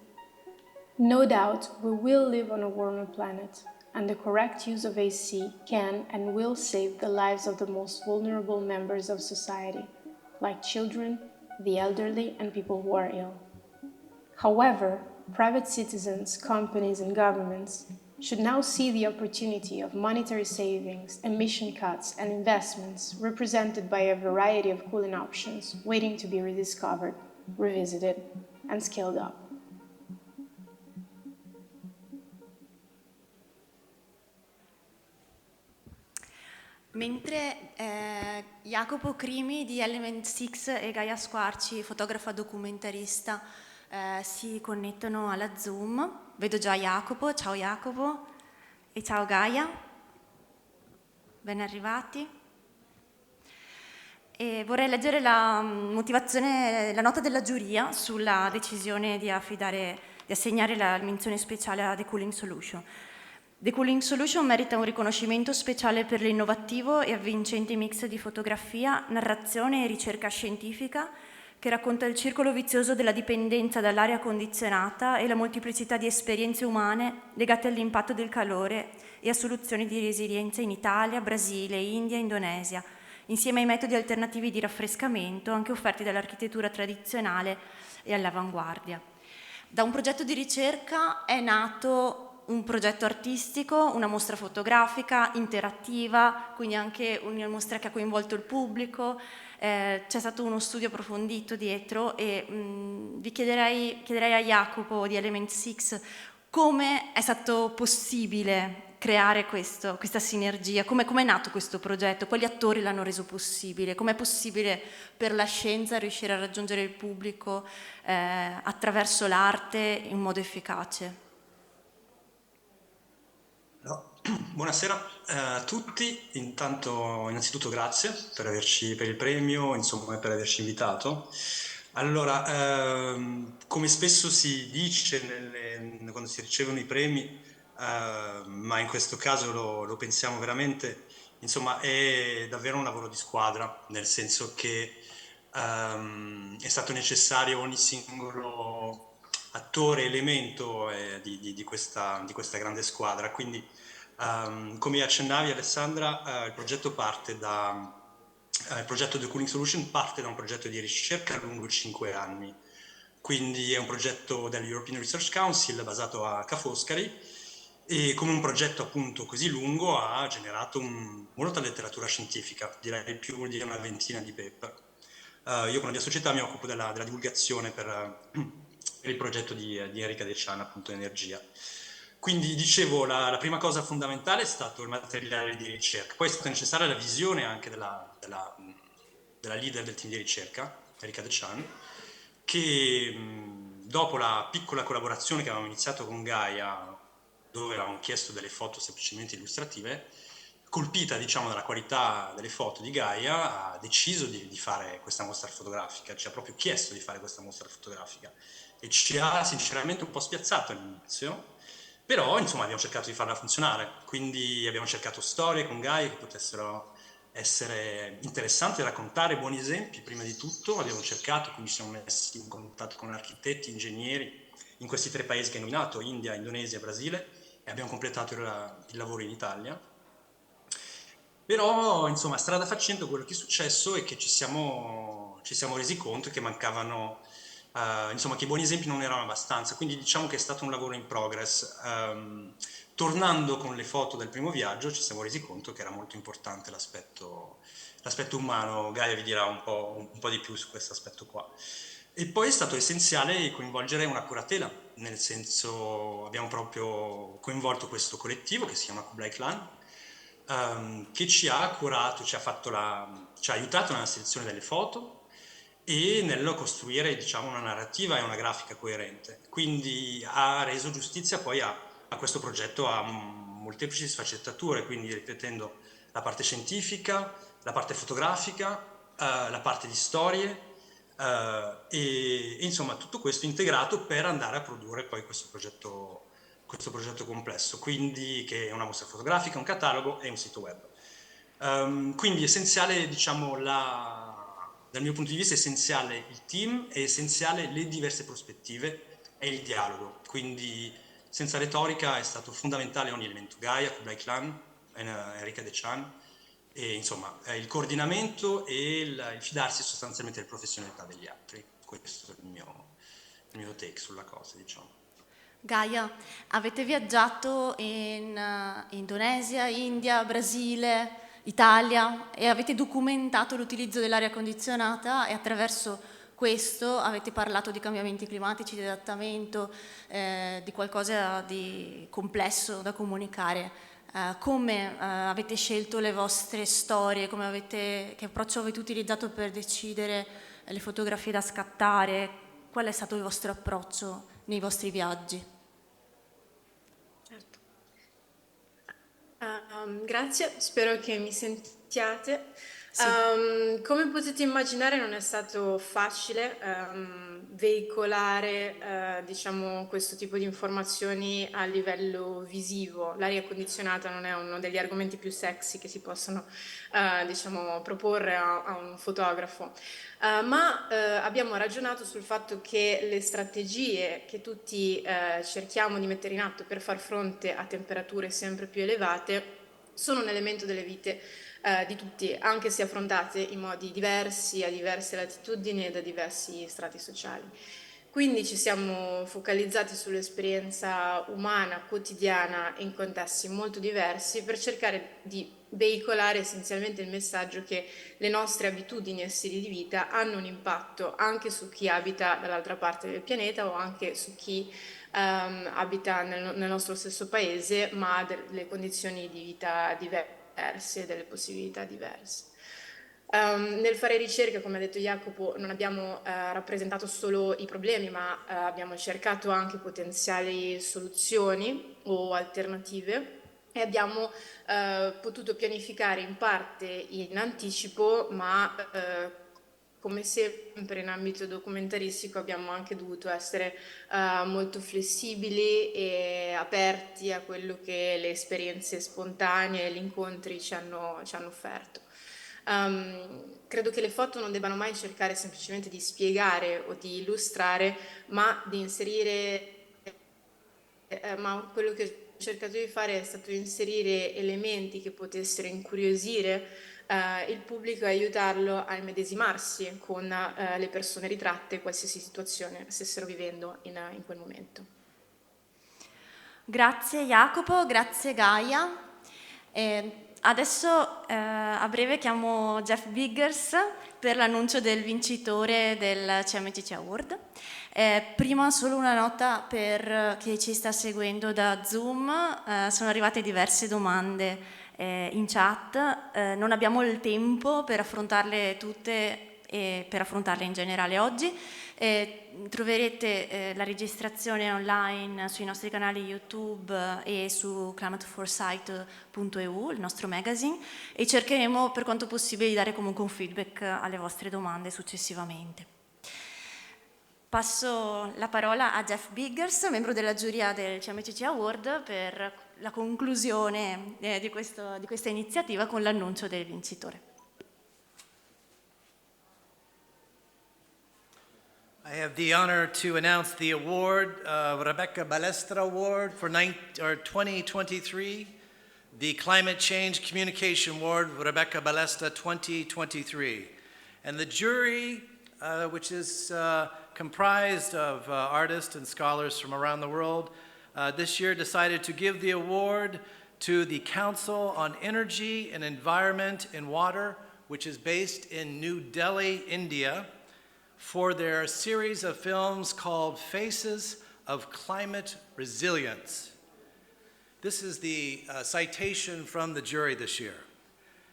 No doubt, we will live on a warmer planet, and the correct use of AC can and will save the lives of the most vulnerable members of society, like children, the elderly, and people who are ill. However, private citizens, companies, and governments should now see the opportunity of monetary savings, emission cuts, and investments represented by a variety of cooling options waiting to be rediscovered, revisited, and scaled up. Mentre Jacopo Crimi di Element 6 e Gaia Squarci, fotografa documentarista, si connettono alla Zoom. Vedo già Jacopo, e ciao Gaia, ben arrivati. E vorrei leggere la motivazione, la nota della giuria sulla decisione di assegnare la menzione speciale a The Cooling Solution. The Cooling Solution merita un riconoscimento speciale per l'innovativo e avvincente mix di fotografia, narrazione e ricerca scientifica che racconta il circolo vizioso della dipendenza dall'aria condizionata e la molteplicità di esperienze umane legate all'impatto del calore e a soluzioni di resilienza in Italia, Brasile, India e Indonesia, insieme ai metodi alternativi di raffrescamento anche offerti dall'architettura tradizionale e all'avanguardia. Da un progetto di ricerca è nato un progetto artistico, una mostra fotografica interattiva, quindi anche una mostra che ha coinvolto il pubblico, c'è stato uno studio approfondito dietro e chiederei a Jacopo di Element 6 come è stato possibile creare questa sinergia? Come è nato questo progetto? Quali attori l'hanno reso possibile? Com'è possibile per la scienza riuscire a raggiungere il pubblico attraverso l'arte in modo efficace? No. Buonasera a tutti, innanzitutto grazie per il premio, insomma, e per averci invitato. Allora, come spesso si dice quando si ricevono i premi, ma in questo caso lo pensiamo veramente, insomma, è davvero un lavoro di squadra, nel senso che è stato necessario ogni singolo attore, elemento di questa grande squadra. Quindi, come accennavi Alessandra, il progetto il progetto The Cooling Solution parte da un progetto di ricerca lungo 5 anni. Quindi è un progetto dell'European Research Council basato a Ca' Foscari, e come un progetto appunto così lungo ha generato molta letteratura scientifica, direi più di una ventina di paper. Io con la mia società mi occupo della divulgazione per il progetto di Enrica De Cian, appunto Energia. Quindi dicevo, la prima cosa fondamentale è stato il materiale di ricerca, poi è stata necessaria la visione anche della leader del team di ricerca, Enrica De Cian, che dopo la piccola collaborazione che avevamo iniziato con Gaia, dove avevamo chiesto delle foto semplicemente illustrative, colpita diciamo dalla qualità delle foto di Gaia, ha deciso di fare questa mostra fotografica, ci ha proprio chiesto di fare questa mostra fotografica e ci ha sinceramente un po' spiazzato all'inizio, però insomma abbiamo cercato di farla funzionare, quindi abbiamo cercato storie con Gaia che potessero essere interessanti da raccontare, buoni esempi prima di tutto, abbiamo cercato, quindi ci siamo messi in contatto con architetti, ingegneri in questi 3 paesi che hai nominato, India, Indonesia e Brasile, e abbiamo completato il lavoro in Italia. Però, insomma, strada facendo, quello che è successo è che ci siamo resi conto che mancavano, insomma, che i buoni esempi non erano abbastanza, quindi diciamo che è stato un lavoro in progress. Tornando con le foto del primo viaggio ci siamo resi conto che era molto importante l'aspetto umano. Gaia vi dirà un po' di più su questo aspetto qua. E poi è stato essenziale coinvolgere una curatela, nel senso abbiamo proprio coinvolto questo collettivo che si chiama Kublai Clan, che ci ha curato, ci ha aiutato nella selezione delle foto e nel costruire diciamo una narrativa e una grafica coerente. Quindi ha reso giustizia poi a questo progetto, a molteplici sfaccettature, quindi ripetendo la parte scientifica, la parte fotografica, la parte di storie, e insomma tutto questo integrato per andare a produrre poi questo progetto complesso, quindi che è una mostra fotografica, un catalogo e un sito web. Quindi essenziale, diciamo, dal mio punto di vista è essenziale il team, è essenziale le diverse prospettive e il dialogo, quindi senza retorica è stato fondamentale ogni elemento, Gaia, Kublai Clan, Enrica De Cian, e insomma il coordinamento e il fidarsi sostanzialmente delle professionalità degli altri. Questo è il mio take sulla cosa, diciamo. Gaia, avete viaggiato in Indonesia, India, Brasile, Italia e avete documentato l'utilizzo dell'aria condizionata e attraverso questo avete parlato di cambiamenti climatici, di adattamento, di qualcosa di complesso da comunicare. Come avete scelto le vostre storie, che approccio avete utilizzato per decidere le fotografie da scattare, qual è stato il vostro approccio nei vostri viaggi? Certo. Grazie, spero che mi sentiate. Sì. Come potete immaginare non è stato facile veicolare diciamo, questo tipo di informazioni a livello visivo. L'aria condizionata non è uno degli argomenti più sexy che si possono diciamo, proporre a un fotografo, ma abbiamo ragionato sul fatto che le strategie che tutti cerchiamo di mettere in atto per far fronte a temperature sempre più elevate sono un elemento delle vite di tutti, anche se affrontate in modi diversi, a diverse latitudini e da diversi strati sociali. Quindi ci siamo focalizzati sull'esperienza umana, quotidiana, in contesti molto diversi, per cercare di veicolare essenzialmente il messaggio che le nostre abitudini e stili di vita hanno un impatto anche su chi abita dall'altra parte del pianeta o anche su chi abita nel nostro stesso paese, ma ha delle condizioni di vita diverse, delle possibilità diverse. Nel fare ricerca, come ha detto Jacopo, non abbiamo rappresentato solo i problemi, ma abbiamo cercato anche potenziali soluzioni o alternative e abbiamo potuto pianificare in parte in anticipo, ma come sempre in ambito documentaristico abbiamo anche dovuto essere molto flessibili e aperti a quello che le esperienze spontanee e gli incontri ci hanno offerto. Credo che le foto non debbano mai cercare semplicemente di spiegare o di illustrare, ma di inserire, ma quello che ho cercato di fare è stato inserire elementi che potessero incuriosire il pubblico e aiutarlo a immedesimarsi con le persone ritratte, qualsiasi situazione stessero vivendo in quel momento. Grazie Jacopo, grazie Gaia. Adesso a breve chiamo Jeff Biggers per l'annuncio del vincitore del CMCC Award. Prima solo una nota per chi ci sta seguendo da Zoom, sono arrivate diverse domande in chat, non abbiamo il tempo per affrontarle tutte e per affrontarle in generale oggi. Troverete la registrazione online sui nostri canali YouTube e su climateforesight.eu, il nostro magazine, e cercheremo per quanto possibile di dare comunque un feedback alle vostre domande successivamente. Passo la parola a Jeff Biggers, membro della giuria del CMCC Award, per la conclusione di questa iniziativa con l'annuncio del vincitore. I have the honor to announce the award, Rebecca Ballestra Award for 2023, the Climate Change Communication Award, Rebecca Ballestra 2023. And the jury, which is comprised of artists and scholars from around the world, this year decided to give the award to the Council on Energy and Environment and Water, which is based in New Delhi, India, for their series of films called Faces of Climate Resilience. This is the citation from the jury this year.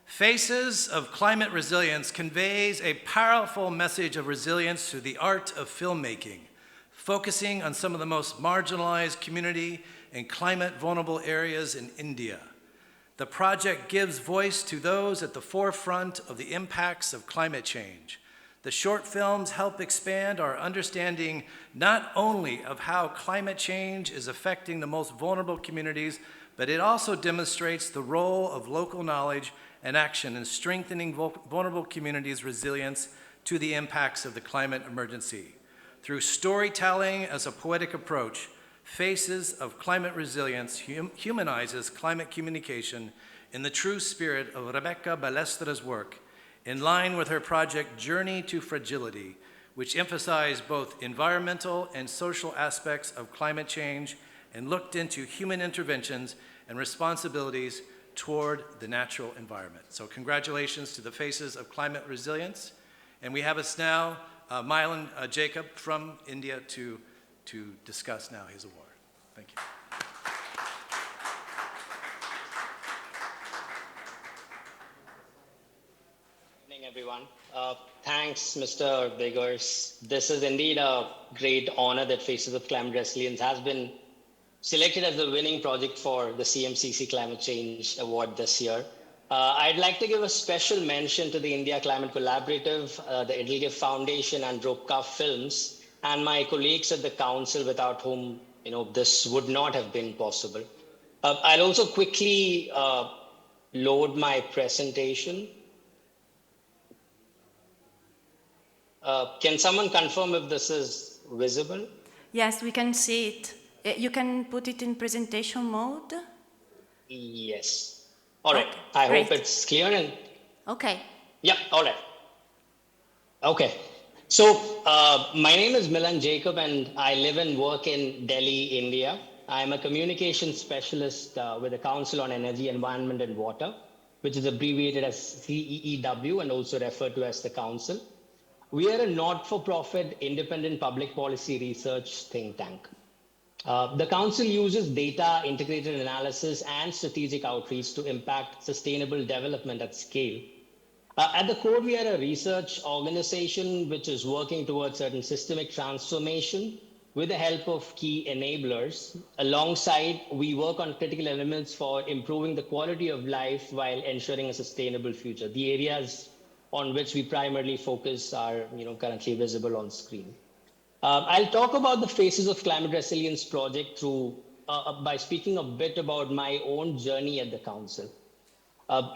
Faces of Climate Resilience conveys a powerful message of resilience through the art of filmmaking, focusing on some of the most marginalized community and climate vulnerable areas in India. The project gives voice to those at the forefront of the impacts of climate change. The short films help expand our understanding not only of how climate change is affecting the most vulnerable communities, but it also demonstrates the role of local knowledge and action in strengthening vulnerable communities' resilience to the impacts of the climate emergency. Through storytelling as a poetic approach, Faces of Climate Resilience humanizes climate communication in the true spirit of Rebecca Ballestra's work, in line with her project Journey to Fragility, which emphasized both environmental and social aspects of climate change and looked into human interventions and responsibilities toward the natural environment. So congratulations to the Faces of Climate Resilience. And we have us now, Mylan Jacob from India to discuss now his award. Thank you. Everyone. Thanks, Mr. Biggers. This is indeed a great honor that Faces of Climate Resilience has been selected as the winning project for the CMCC Climate Change Award this year. I'd like to give a special mention to the India Climate Collaborative, the Edelgift Foundation and Ropka Films, and my colleagues at the Council without whom this would not have been possible. I'll also quickly load my presentation. Can someone confirm if this is visible? Yes, we can see it. You can put it in presentation mode? Yes. All right. Okay, I great. hope it's clear. And Okay. yeah, all right. Okay. So my name is Milan Jacob and I live and work in Delhi, India. I'm a communication specialist with the Council on Energy, Environment and Water, which is abbreviated as CEEW and also referred to as the Council. We are a not-for-profit independent public policy research think tank. The Council uses data, integrated analysis, and strategic outreach to impact sustainable development at scale. At the core, we are a research organization which is working towards certain systemic transformation with the help of key enablers. Alongside, we work on critical elements for improving the quality of life while ensuring a sustainable future. The areas on which we primarily focus are currently visible on screen. I'll talk about the Faces of Climate Resilience project by speaking a bit about my own journey at the Council.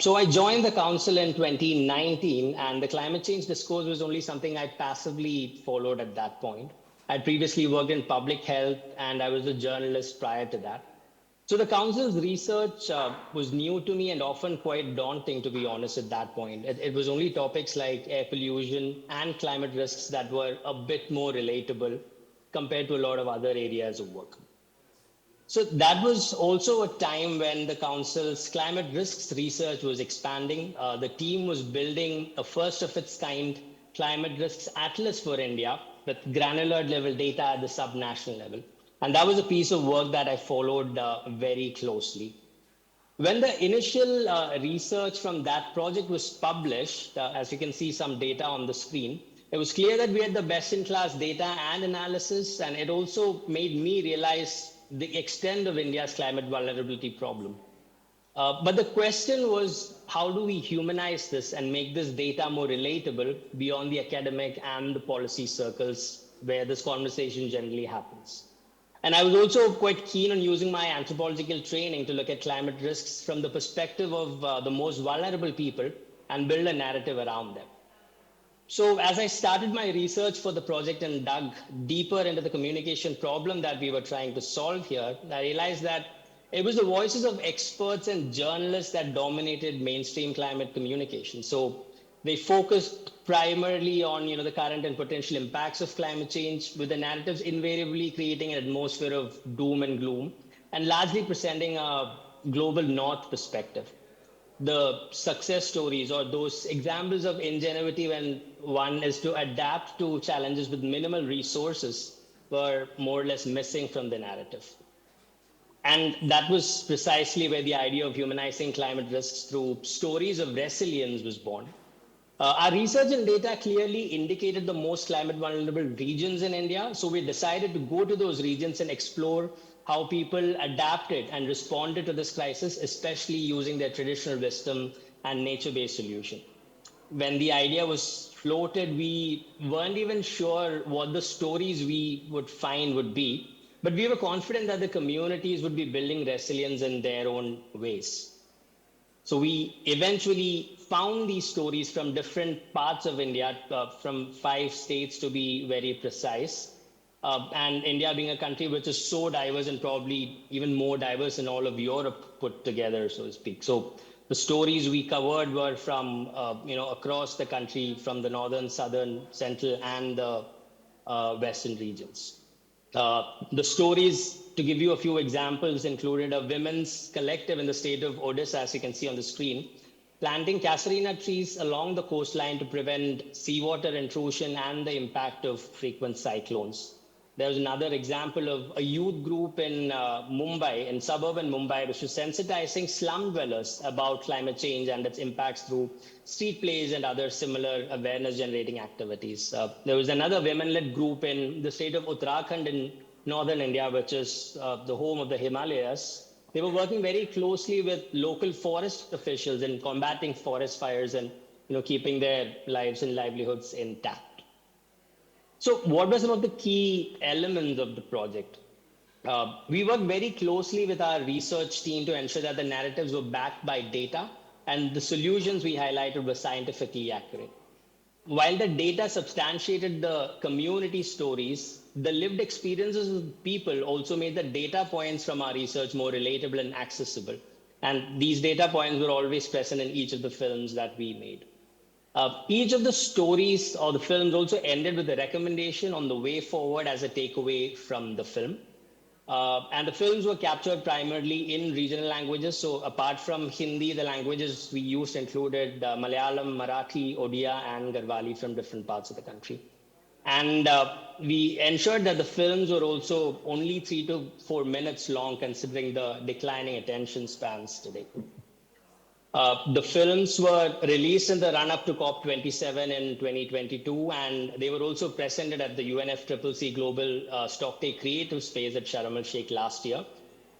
So I joined the Council in 2019, and the climate change discourse was only something I passively followed at that point. I'd previously worked in public health, and I was a journalist prior to that. So the Council's research was new to me and often quite daunting, to be honest, at that point. It was only topics like air pollution and climate risks that were a bit more relatable compared to a lot of other areas of work. So that was also a time when the Council's climate risks research was expanding. The team was building a first of its kind climate risks atlas for India with granular level data at the subnational level. And that was a piece of work that I followed very closely. When the initial research from that project was published, as you can see some data on the screen, it was clear that we had the best-in-class data and analysis, and it also made me realize the extent of India's climate vulnerability problem. But the question was, how do we humanize this and make this data more relatable beyond the academic and the policy circles where this conversation generally happens? And I was also quite keen on using my anthropological training to look at climate risks from the perspective of the most vulnerable people and build a narrative around them. So as I started my research for the project and dug deeper into the communication problem that we were trying to solve here, I realized that it was the voices of experts and journalists that dominated mainstream climate communication. So they focused primarily on the current and potential impacts of climate change, with the narratives invariably creating an atmosphere of doom and gloom and largely presenting a global north perspective. The success stories or those examples of ingenuity when one is to adapt to challenges with minimal resources were more or less missing from the narrative. And that was precisely where the idea of humanizing climate risks through stories of resilience was born. Our research and data clearly indicated the most climate vulnerable regions in India, so we decided to go to those regions and explore how people adapted and responded to this crisis, especially using their traditional wisdom and nature-based solution. When the idea was floated, we weren't even sure what the stories we would find would be, but we were confident that the communities would be building resilience in their own ways. So we eventually found these stories from different parts of India, from 5 states to be very precise. And India being a country which is so diverse and probably even more diverse than all of Europe put together, so to speak. So the stories we covered were from across the country, from the northern, southern, central, and the western regions. The stories, to give you a few examples, included a women's collective in the state of Odisha, as you can see on the screen, planting casuarina trees along the coastline to prevent seawater intrusion and the impact of frequent cyclones. There was another example of a youth group in Mumbai, in suburban Mumbai, which was sensitizing slum dwellers about climate change and its impacts through street plays and other similar awareness-generating activities. There was another women-led group in the state of Uttarakhand in northern India, which is the home of the Himalayas. They were working very closely with local forest officials in combating forest fires and keeping their lives and livelihoods intact. So what were some of the key elements of the project? We worked very closely with our research team to ensure that the narratives were backed by data and the solutions we highlighted were scientifically accurate. While the data substantiated the community stories, the lived experiences of people also made the data points from our research more relatable and accessible. And these data points were always present in each of the films that we made. Each of the stories or the films also ended with a recommendation on the way forward as a takeaway from the film. And the films were captured primarily in regional languages. So apart from Hindi, the languages we used included Malayalam, Marathi, Odia, and Garhwali from different parts of the country. And we ensured that the films were also only 3 to 4 minutes long, considering the declining attention spans today. The films were released in the run-up to COP27 in 2022, and they were also presented at the UNFCCC Global Stocktake Creative Space at Sharm el-Sheikh last year.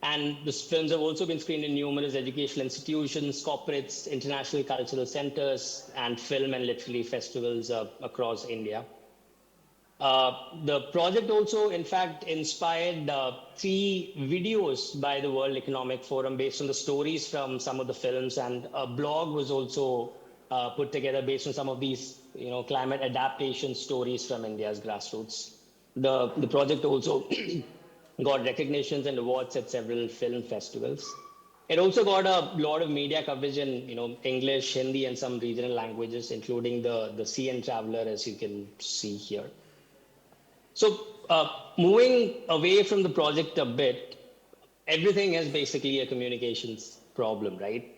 And the films have also been screened in numerous educational institutions, corporates, international cultural centers, and film and literary festivals across India. The project also, in fact, inspired 3 videos by the World Economic Forum based on the stories from some of the films, and a blog was also put together based on some of these, climate adaptation stories from India's grassroots. The project also got recognitions and awards at several film festivals. It also got a lot of media coverage in, English, Hindi, and some regional languages, including the CN Traveler, as you can see here. So moving away from the project a bit, everything is basically a communications problem, right?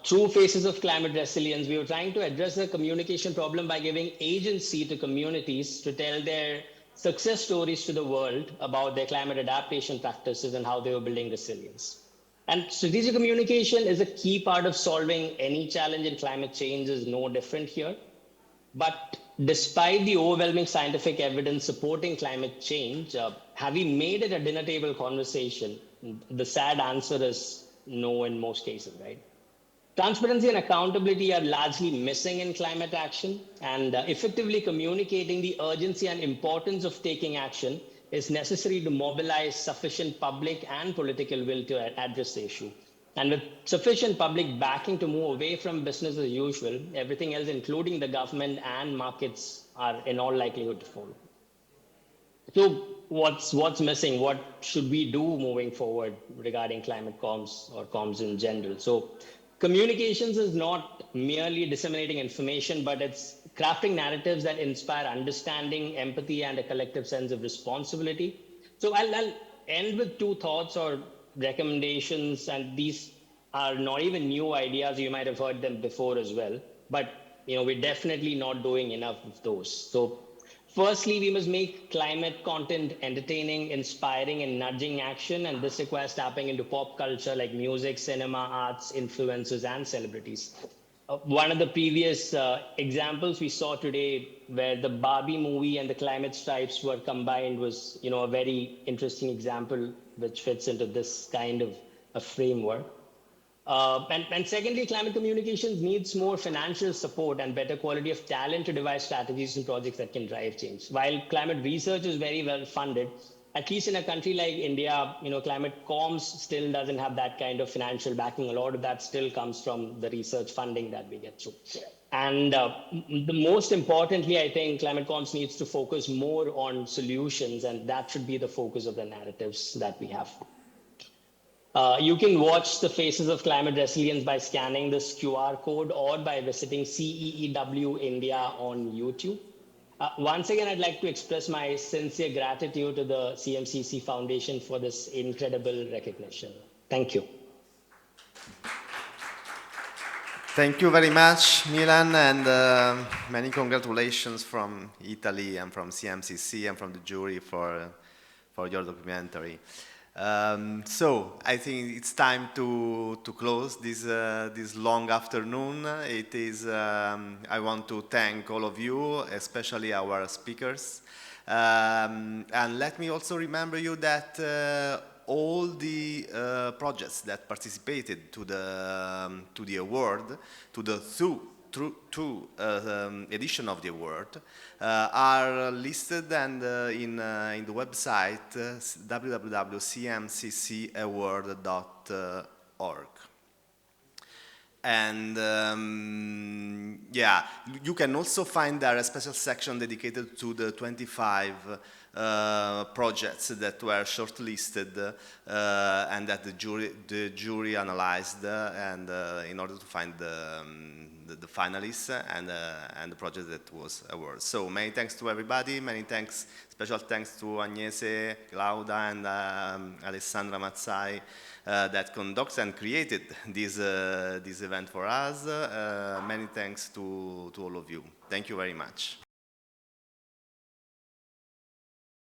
Through Faces of Climate Resilience, we were trying to address the communication problem by giving agency to communities to tell their success stories to the world about their climate adaptation practices and how they were building resilience. And strategic communication is a key part of solving any challenge, and climate change is no different here. But despite the overwhelming scientific evidence supporting climate change, have we made it a dinner table conversation? The sad answer is no in most cases, right? Transparency and accountability are largely missing in climate action, and effectively communicating the urgency and importance of taking action is necessary to mobilize sufficient public and political will to address the issue. And with sufficient public backing to move away from business as usual, everything else, including the government and markets, are in all likelihood to follow. So what's missing? What should we do moving forward regarding climate comms or comms in general? So communications is not merely disseminating information, but it's crafting narratives that inspire understanding, empathy, and a collective sense of responsibility. So I'll end with 2 thoughts or recommendations, and these are not even new ideas. You might have heard them before as well, but we're definitely not doing enough of those. So firstly, we must make climate content entertaining, inspiring, and nudging action, and this requires tapping into pop culture like music, cinema, arts, influencers, and celebrities. One of the previous examples we saw today, where the Barbie movie and the climate stripes were combined, was a very interesting example which fits into this kind of a framework. And secondly, climate communications needs more financial support and better quality of talent to devise strategies and projects that can drive change. While climate research is very well funded, at least in a country like India, climate comms still doesn't have that kind of financial backing. A lot of that still comes from the research funding that we get through. And the most importantly, I think climate comms needs to focus more on solutions, and that should be the focus of the narratives that we have. You can watch the Faces of Climate Resilience by scanning this QR code or by visiting CEEW India on YouTube. Once again, I'd like to express my sincere gratitude to the CMCC Foundation for this incredible recognition. Thank you. Thank you very much, Milan, and many congratulations from Italy and from CMCC and from the jury for your documentary. So I think it's time to close this long afternoon. It is. I want to thank all of you, especially our speakers, and let me also remember you that all the projects that participated to the award, to the two edition of the award, are listed and in the website www.cmccaward.org. And yeah, you can also find there a special section dedicated to the 25 projects that were shortlisted and that the jury analyzed, and in order to find the finalists and the project that was awarded. So many thanks to everybody. Many thanks, special thanks to Agnese, Claudia, and Alessandra Mazzai that conducts and created this event for us. Many thanks to all of you. Thank you very much.